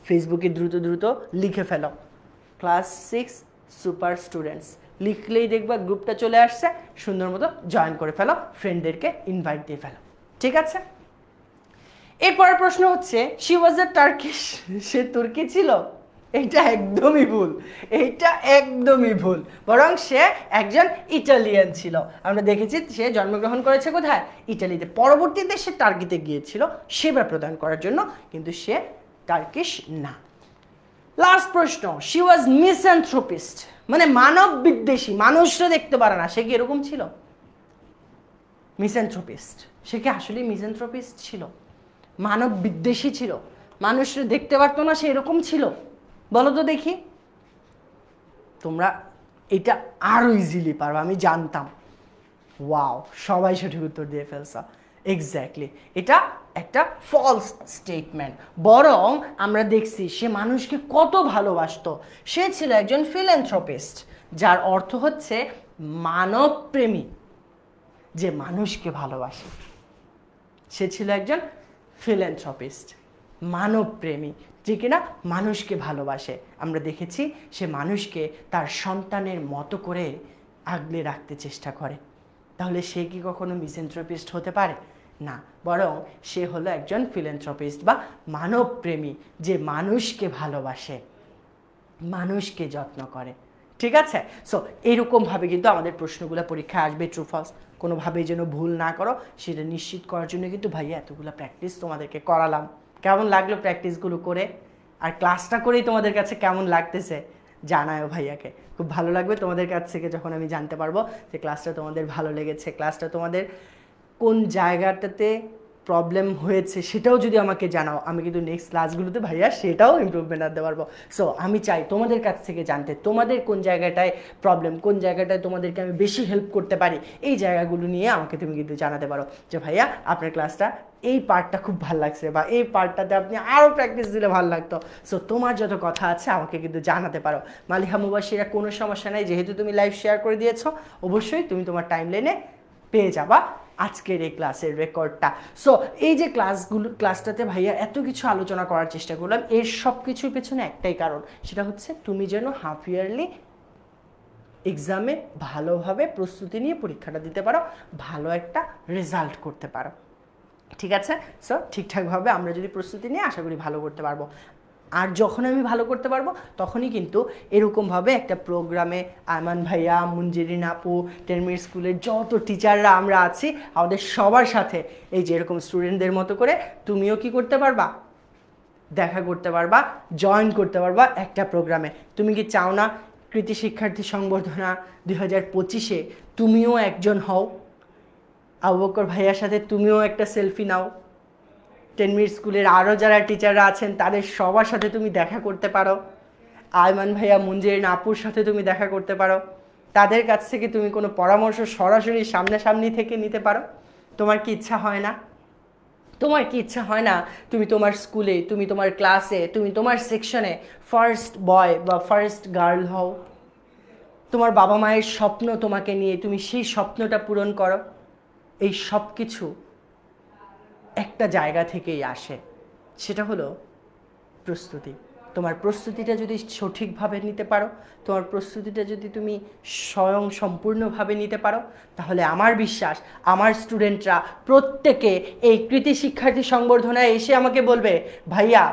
S1: ফেসবুকে দ্রুত দ্রুত লিখে ফেলো ক্লাস 6 সুপার স্টুডেন্টস, লিখলেই দেখবা গ্রুপটা চলে আসছে। সুন্দর মতো জয়েন করে ফেলো, ফ্রেন্ডদেরকে ইনভাইট দিয়ে ফেলো, ঠিক আছে? এরপরের প্রশ্ন হচ্ছে শি ওয়াজ আ টার্কিশ, সে তুর্কি ছিল। এইটা একদমই ভুল, এইটা একদমই ভুল। বরং সে একজন ইটালিয়ান ছিল। আমরা দেখেছি সে জন্মগ্রহণ করেছে কোথায়? ইটালিতে। পরবর্তীতে সে টার্কিতে গিয়েছিল সেবা প্রদান করার জন্য, কিন্তু সে টার্কিশ না। লাস্ট প্রশ্ন, শি ওয়াজ মিসঅ্যানথ্রোপিস্ট, মানে মানব বিদ্বেষী, মানুষরা দেখতে পারে না। সে কি এরকম ছিল? মিসঅ্যানথ্রোপিস্ট, সে কি আসলে মিসঅ্যানথ্রোপিস্ট ছিল? মানব বিদ্বেষী ছিল, মানুষরা দেখতে পারতো না, সে এরকম ছিল? বলো তো দেখি। তোমরা এটা আরো ইজিলি পারবে, আমি জানতাম। ওয়াও, সবাই সঠিক উত্তর দিয়ে ফেলছ। এক্স্যাক্টলি, এটা একটা ফলস স্টেটমেন্ট। বরং আমরা দেখছি সে মানুষকে কত ভালোবাসতো। সে ছিল একজন ফিল্যান্থ্রোপিস্ট, যার অর্থ হচ্ছে মানবপ্রেমী, যে মানুষকে ভালোবাসে। সে ছিল একজন ফিল্যান্থ্রোপিস্ট, মানবপ্রেমী, যে কিনা মানুষকে ভালোবাসে। আমরা দেখেছি সে মানুষকে তার সন্তানের মতো করে আগলে রাখতে চেষ্টা করে। তাহলে সে কি কখনো মিসঅ্যানথ্রোপিস্ট হতে পারে? না, বরং সে হলো একজন ফিল্যান্থ্রোপিস্ট বা মানবপ্রেমী, যে মানুষকে ভালোবাসে, মানুষকে যত্ন করে। ঠিক আছে? সো এরকমভাবে কিন্তু আমাদের প্রশ্নগুলো পরীক্ষায় আসবে, ট্রু ফলস কোনোভাবেই যেন ভুল না করো সেটা নিশ্চিত করার জন্য কিন্তু ভাইয়া এতগুলো প্র্যাকটিস তোমাদেরকে করালাম। কেমন লাগলো প্র্যাকটিসগুলো করে? আর ক্লাসটা করেই তোমাদের কাছে কেমন লাগতেছে জানাও ভাইয়াকে। খুব ভালো লাগবে তোমাদের কাছ থেকে যখন আমি জানতে পারবো যে ক্লাসটা তোমাদের ভালো লেগেছে, ক্লাসটা তোমাদের কোন জায়গাটাতে প্রবলেম হয়েছে সেটাও যদি আমাকে জানাও, আমি কিন্তু নেক্সট ক্লাসগুলোতে ভাইয়া সেটাও ইমপ্রুভমেন্ট আনতে পারবো। সো আমি চাই তোমাদের কাছ থেকে জানতে তোমাদের কোন জায়গাটায় প্রবলেম, কোন জায়গাটায় তোমাদেরকে আমি বেশি হেল্প করতে পারি, এই জায়গাগুলো নিয়ে আমাকে তুমি কিন্তু জানাতে পারো যে ভাইয়া আপনার ক্লাসটা এই পার্টটা খুব ভালো লাগছে, বা এই পার্টটাতে আপনি আরও প্র্যাকটিস দিলে ভালো লাগতো। সো তোমার যত কথা আছে আমাকে কিন্তু জানাতে পারো। মালিহা মুবাশিরা, কোনো সমস্যা নাই, যেহেতু তুমি লাইভ শেয়ার করে দিয়েছো অবশ্যই তুমি তোমার টাইমলাইনে পেয়ে যাবা আজকের এই ক্লাসের রেকর্ডটা। সো এই যে ক্লাসটাতে ভাইয়া এত কিছু আলোচনা করার চেষ্টা করলাম, এর সব কিছুর পেছনে একটাই কারণ, সেটা হচ্ছে তুমি যেন হাফ ইয়ারলি এক্সামে ভালোভাবে প্রস্তুতি নিয়ে পরীক্ষাটা দিতে পারো, ভালো একটা রেজাল্ট করতে পারো। ঠিক আছে? সো ঠিকঠাকভাবে আমরা যদি প্রস্তুতি নিয়ে আশা করি ভালো করতে পারবো। আর যখন আমি ভালো করতে পারবো তখনই কিন্তু এরকমভাবে একটা প্রোগ্রামে আয়মান ভাইয়া, মুঞ্জিরিন আপু, 10 মিনিট স্কুলের যত টিচাররা আমরা আছি আমাদের সবার সাথে এই যে এরকম স্টুডেন্টদের মতো করে তুমিও কি করতে পারবা, দেখা করতে পারবা, জয়েন করতে পারবা একটা প্রোগ্রামে। তুমি কি চাও না কৃতি শিক্ষার্থী সংবর্ধনা 2025-এ তুমিও একজন হও? আবু বকর ভাইয়ার সাথে তুমিও একটা সেলফি নাও, 10 মিনিট স্কুলের আরও যারা টিচাররা আছেন তাদের সবার সাথে তুমি দেখা করতে পারো, আয়মান ভাইয়া, মুঞ্জিরিন আপুর সাথে তুমি দেখা করতে পারো, তাদের কাছ থেকে তুমি কোনো পরামর্শ সরাসরি সামনাসামনি থেকে নিতে পারো। তোমার কি ইচ্ছা হয় না? তোমার কি ইচ্ছা হয় না তুমি তোমার স্কুলে, তুমি তোমার ক্লাসে, তুমি তোমার সেকশনে ফার্স্ট বয় বা ফার্স্ট গার্ল হও? তোমার বাবা মায়ের স্বপ্ন তোমাকে নিয়ে তুমি সেই স্বপ্নটা পূরণ করো। এই সব কিছু একটা জায়গা থেকেই আসে, সেটা হলো প্রস্তুতি। তোমার প্রস্তুতিটা যদি সঠিকভাবে নিতে পারো, তোমার প্রস্তুতিটা যদি তুমি স্বয়ং সম্পূর্ণভাবে নিতে পারো, তাহলে আমার বিশ্বাস আমার স্টুডেন্টরা প্রত্যেকে এই কৃতি শিক্ষার্থী সংবর্ধনায় এসে আমাকে বলবে ভাইয়া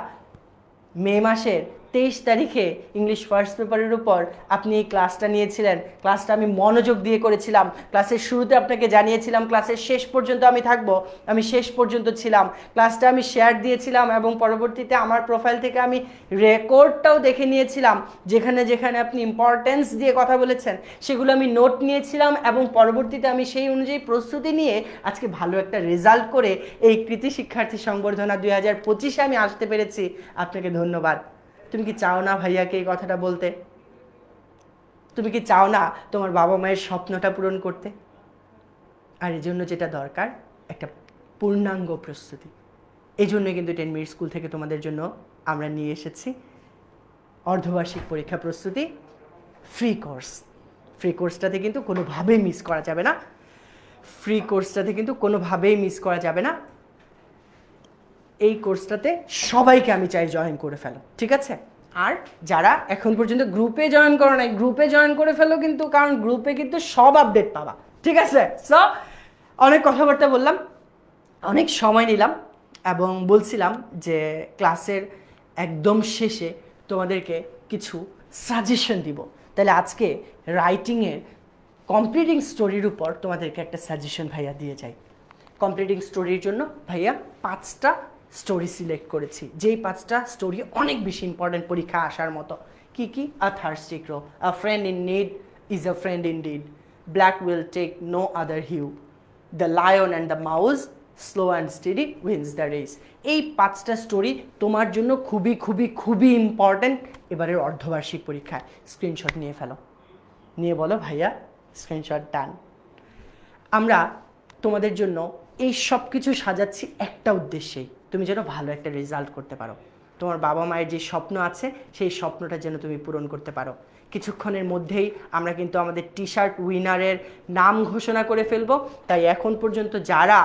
S1: মে মাসের 23 তারিখে ইংলিশ ফার্স্ট পেপারের উপর আপনি এই ক্লাসটা নিয়েছিলেন। ক্লাসটা আমি মনোযোগ দিয়ে করেছিলাম। ক্লাসের শুরুতে আপনাকে জানিয়েছিলাম ক্লাসের শেষ পর্যন্ত আমি থাকবো, আমি শেষ পর্যন্ত ছিলাম। ক্লাসটা আমি শেয়ার দিয়েছিলাম এবং পরবর্তীতে আমার প্রোফাইল থেকে আমি রেকর্ডটাও দেখে নিয়েছিলাম, যেখানে যেখানে আপনি ইম্পর্টেন্স দিয়ে কথা বলেছেন সেগুলো আমি নোট নিয়েছিলাম এবং পরবর্তীতে আমি সেই অনুযায়ী প্রস্তুতি নিয়ে আজকে ভালো একটা রেজাল্ট করে এই কৃতি শিক্ষার্থী সংবর্ধনা 2025-এ আমি আসতে পেরেছি। আপনাকে ধন্যবাদ। তুমি কি চাও না ভাইয়াকে এই কথাটা বলতে? তুমি কি চাও না তোমার বাবা মায়ের স্বপ্নটা পূরণ করতে? আর এই জন্য যেটা দরকার একটা পূর্ণাঙ্গ প্রস্তুতি। এই জন্যই কিন্তু 10 মিনিট স্কুল থেকে তোমাদের জন্য আমরা নিয়ে এসেছি অর্ধবার্ষিক পরীক্ষা প্রস্তুতি ফ্রি কোর্স। ফ্রি কোর্সটাতে কিন্তু কোনোভাবেই মিস করা যাবে না। ফ্রি কোর্সটাতে কিন্তু কোনোভাবেই মিস করা যাবে না। এই কোর্সটাতে সবাইকে আমি চাই জয়েন করে ফেলো, ঠিক আছে? আর যারা এখন পর্যন্ত গ্রুপে জয়েন করো নাই, গ্রুপে জয়েন করে ফেলো কিন্তু, কারণ গ্রুপে কিন্তু সব আপডেট পাবা, ঠিক আছে? সো অনেক কথাবার্তা বললাম, অনেক সময় নিলাম এবং বলছিলাম যে ক্লাসের একদম শেষে তোমাদেরকে কিছু সাজেশন দিব। তাহলে আজকে রাইটিংয়ের কমপ্লিটিং স্টোরির উপর তোমাদেরকে একটা সাজেশন ভাইয়া দিয়ে যাই। কমপ্লিটিং স্টোরির জন্য ভাইয়া 5টা স্টোরি সিলেক্ট করেছি, যেই 5টা স্টোরি অনেক বেশি ইম্পর্টেন্ট পরীক্ষা আসার মতো। কি কি? A thirsty crow, a friend in need is a friend in deed, black will take no other hue, the lion and the mouse, slow and steady wins the race. এই 5টা story তোমার জন্য খুবই খুবই খুবই ইম্পর্টেন্ট এবারের অর্ধবার্ষিক পরীক্ষায়। Screenshot নিয়ে ফেলো, নিয়ে বলো ভাইয়া স্ক্রিনশট ডান। আমরা তোমাদের জন্য এই সব কিছু সাজাচ্ছি একটা উদ্দেশ্যেই, তুমি যেন ভালো একটা রেজাল্ট করতে পারো। তোমার বাবা মায়ের যে স্বপ্ন আছে সেই স্বপ্নটা যেন তুমি পূরণ করতে পারো। কিছুক্ষণের মধ্যেই আমরা কিন্তু আমাদের টি শার্ট উইনারের নাম ঘোষণা করে ফেলবো। তাই এখন পর্যন্ত যারা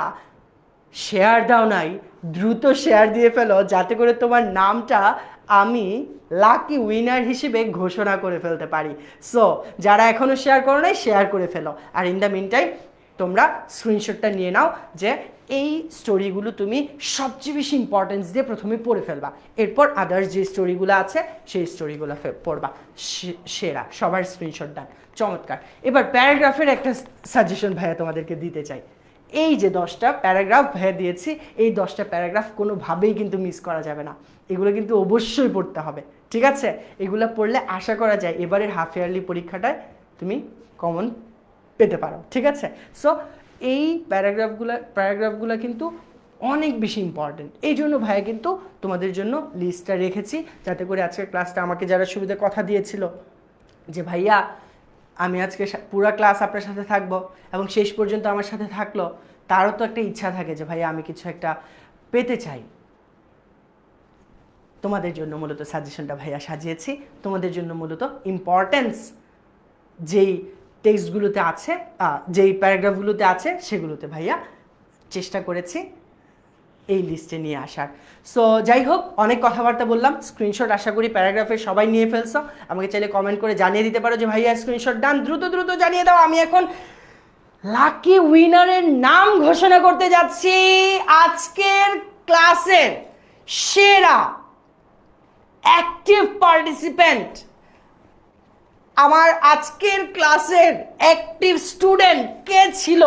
S1: শেয়ার দাও নাই, দ্রুত শেয়ার দিয়ে ফেলো, যাতে করে তোমার নামটা আমি লাকি উইনার হিসেবে ঘোষণা করে ফেলতে পারি। সো যারা এখনও শেয়ার করো নাই, শেয়ার করে ফেলো। আর ইন দ্য মিন টাইম তোমরা স্ক্রিনশটটা নিয়ে নাও যে এই স্টোরিগুলো তুমি সবচেয়ে বেশি ইম্পর্টেন্স দিয়ে প্রথমে পড়ে ফেলবা, এরপর আদার্স যে স্টোরিগুলো আছে সেই স্টোরিগুলো পড়বা। সেরা, সবার স্ক্রিনশট ডান, চমৎকার। এবার প্যারাগ্রাফের একটা সাজেশন ভাইয়া তোমাদেরকে দিতে চাই। এই যে 10টা প্যারাগ্রাফ ভাইয়া দিয়েছি, এই 10টা প্যারাগ্রাফ কোনোভাবেই কিন্তু মিস করা যাবে না। এগুলো কিন্তু অবশ্যই পড়তে হবে, ঠিক আছে? এগুলো পড়লে আশা করা যায় এবারের হাফ ইয়ারলি পরীক্ষাটায় তুমি কমন পেতে পারো, ঠিক আছে? সো এই প্যারাগ্রাফগুলো কিন্তু অনেক বেশি ইম্পর্টেন্ট। এই জন্য ভাইয়া কিন্তু তোমাদের জন্য লিস্টটা রেখেছি, যাতে করে আজকের ক্লাসটা আমাকে যারা সুবিধা কথা দিয়েছিল যে ভাইয়া আমি আজকে পুরো ক্লাস আপনার সাথে থাকবো এবং শেষ পর্যন্ত আমার সাথে থাকলো, তারও তো একটা ইচ্ছা থাকে যে ভাইয়া আমি কিছু একটা পেতে চাই। তোমাদের জন্য মূলত সাজেশনটা ভাইয়া সাজিয়েছি, তোমাদের জন্য মূলত ইম্পর্টেন্স যেই টেক্সটগুলোতে আছে, যেই প্যারাগ্রাফগুলোতে আছে সেগুলোতে ভাইয়া চেষ্টা করেছি এই লিস্টে নিয়ে আসার। সো যাই হোক, অনেক কথাবার্তা বললাম। স্ক্রিনশট আশা করি প্যারাগ্রাফে সবাই নিয়ে ফেলছো। আমাকে চাইলে কমেন্ট করে জানিয়ে দিতে পারো যে ভাইয়া স্ক্রিনশট ডান, দ্রুত দ্রুত জানিয়ে দাও। আমি এখন লাকি উইনারের নাম ঘোষণা করতে যাচ্ছি। আজকের ক্লাসের সেরা অ্যাক্টিভ পার্টিসিপেন্ট, আমার আজকের ক্লাসের অ্যাক্টিভ স্টুডেন্ট কে ছিল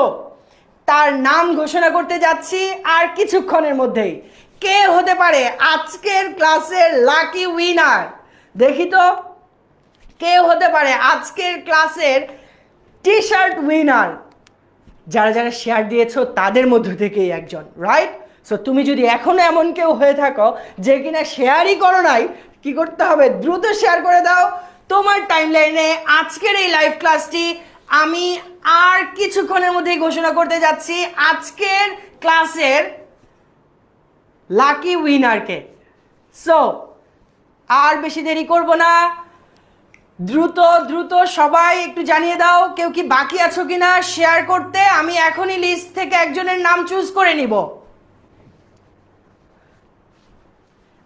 S1: তার নাম ঘোষণা করতে যাচ্ছি আর কিছুক্ষণের মধ্যেই। কে হতে পারে আজকের ক্লাসের লাকি উইনার? দেখি তো কে হতে পারে আজকের ক্লাসের টি শার্ট উইনার। যারা যারা শেয়ার দিয়েছো তাদের মধ্য থেকেই একজন, রাইট? সো তুমি যদি এখনো এমন কেউ হয়ে থাকো যে কিনা শেয়ারই করো নাই, কি করতে হবে? দ্রুত শেয়ার করে দাও তোমার টাইমলাইনে আজকের এই লাইভ ক্লাসটি। আমি আর কিছুক্ষণের মধ্যেই ঘোষণা করতে যাচ্ছি আজকের ক্লাসের লাকি উইনারকে। সো আর বেশি দেরি করব না, দ্রুত দ্রুত সবাই একটু জানিয়ে দাও কেউ কি বাকি আছো কিনা শেয়ার করতে। আমি এখনই লিস্ট থেকে একজনের নাম চুজ করে নিব।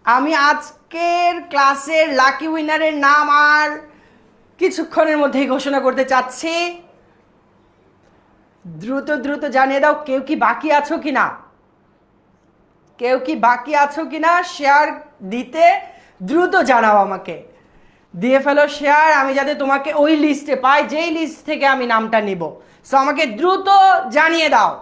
S1: আমি আজকের ক্লাসের লাকি উইনারের নাম আর কিছুক্ষণের মধ্যেই ঘোষণা করতে চাচ্ছি। দ্রুত দ্রুত জানিয়ে দাও কেউ কি বাকি আছো কিনা, কেউ কি বাকি আছো কিনা শেয়ার দিতে দ্রুত জানাও আমাকে, দিয়ে ফেলো শেয়ার, আমি যাতে তোমাকে ওই লিস্টে পাই যেই লিস্ট থেকে আমি নামটা নিব। সো আমাকে দ্রুত জানিয়ে দাও।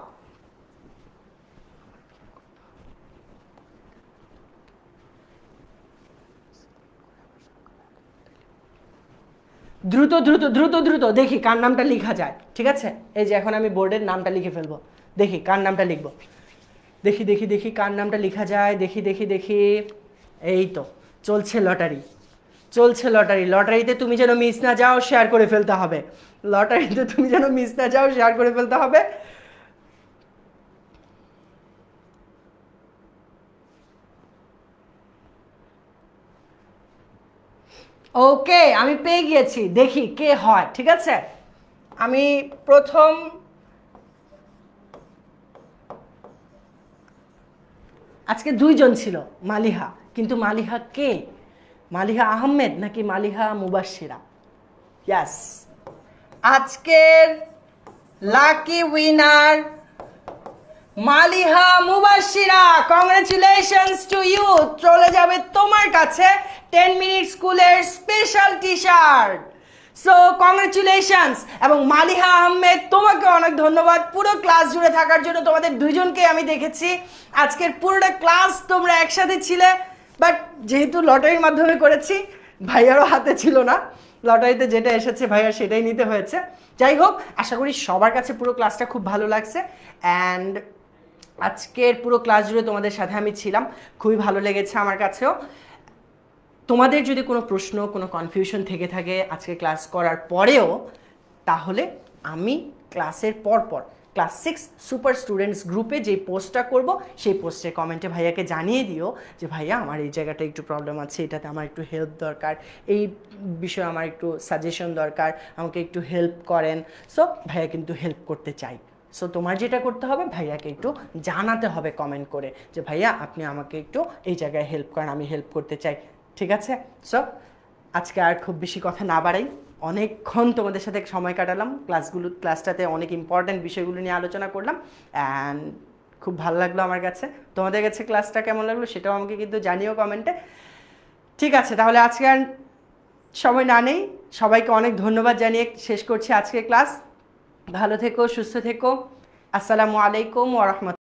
S1: দ্রুত দ্রুত দ্রুত দ্রুত, দেখি কার নামটা লেখা যায়। ঠিক আছে, এই যে এখন আমি বোর্ডের নামটা লিখে ফেলবো, দেখি কার নামটা লিখবো। দেখি দেখি দেখি কার নামটা লেখা যায়, দেখি দেখি দেখি। এই তো চলছে লটারি, চলছে লটারি। লটারিতে তুমি যেন মিস না যাও, শেয়ার করে ফেলতে হবে। লটারিতে তুমি যেন মিস না যাও, শেয়ার করে ফেলতে হবে। ওকে, আমি পেয়ে গিয়েছি, দেখি কে হয়। ঠিক আছে, আমি প্রথম আজকে দুইজন ছিল মালিহা, কিন্তু মালিহা কে? মালিহা আহমেদ নাকি মালিহা মুবাশশিরা? ইয়াস, আজকের lucky winner Maliha Mubashshira. Congratulations to you, চলে যাবে তোমার কাছে 10 মিনিট স্কুলের special T shirt. So congratulations. এবং মালিহা আহমেদ, তোমাকে অনেক ধন্যবাদ পুরো ক্লাস জুড়ে থাকার জন্য। তোমাদের দুইজনকে আমি দেখেছি আজকের পুরোটা ক্লাস তোমরা একসাথে ছিলে, বাট যেহেতু লটারির মাধ্যমে করেছি, ভাইয়ারও হাতে ছিল না, লটারিতে যেটা এসেছে ভাইয়ার সেটাই নিতে হয়েছে। যাই হোক, আশা করি সবার কাছে পুরো ক্লাসটা খুব ভালো লাগছে। অ্যান্ড আজকের পুরো ক্লাস জুড়ে তোমাদের সাথে আমি ছিলাম, খুবই ভালো লেগেছে আমার কাছেও। তোমাদের যদি কোনো প্রশ্ন, কোনো কনফিউশন থেকে থাকে আজকে ক্লাস করার পরেও, তাহলে আমি ক্লাসের পরপর ক্লাস 6 সুপার স্টুডেন্টস গ্রুপে যে পোস্টটা করব, সেই পোস্টের কমেন্টে ভাইয়াকে জানিয়ে দিও যে ভাইয়া আমার এই জায়গাটা একটু প্রবলেম আছে, এটাতে আমার একটু হেল্প দরকার, এই বিষয়ে আমার একটু সাজেশন দরকার, আমাকে একটু হেল্প করেন। সো ভাইয়া কিন্তু হেল্প করতে চাই। সো তোমার যেটা করতে হবে, ভাইয়াকে একটু জানাতে হবে কমেন্ট করে যে ভাইয়া আপনি আমাকে একটু এই জায়গায় হেল্প করেন, আমি হেল্প করতে চাই। ঠিক আছে, সো আজকে আর খুব বেশি কথা না বাড়াই, অনেকক্ষণ তোমাদের সাথে সময় কাটালাম, ক্লাসটাতে অনেক ইম্পর্ট্যান্ট বিষয়গুলো নিয়ে আলোচনা করলাম। অ্যান্ড খুব ভালো লাগলো আমার কাছে। তোমাদের কাছে ক্লাসটা কেমন লাগলো সেটাও আমাকে কিন্তু জানিও কমেন্টে। ঠিক আছে, তাহলে আজকে আর সময় না নেই, সবাইকে অনেক ধন্যবাদ জানিয়ে শেষ করছি আজকের ক্লাস। ভালো থেকো, সুস্থ থেকো। আসসালামু আলাইকুম ওয়া রাহমাতুল্লাহ।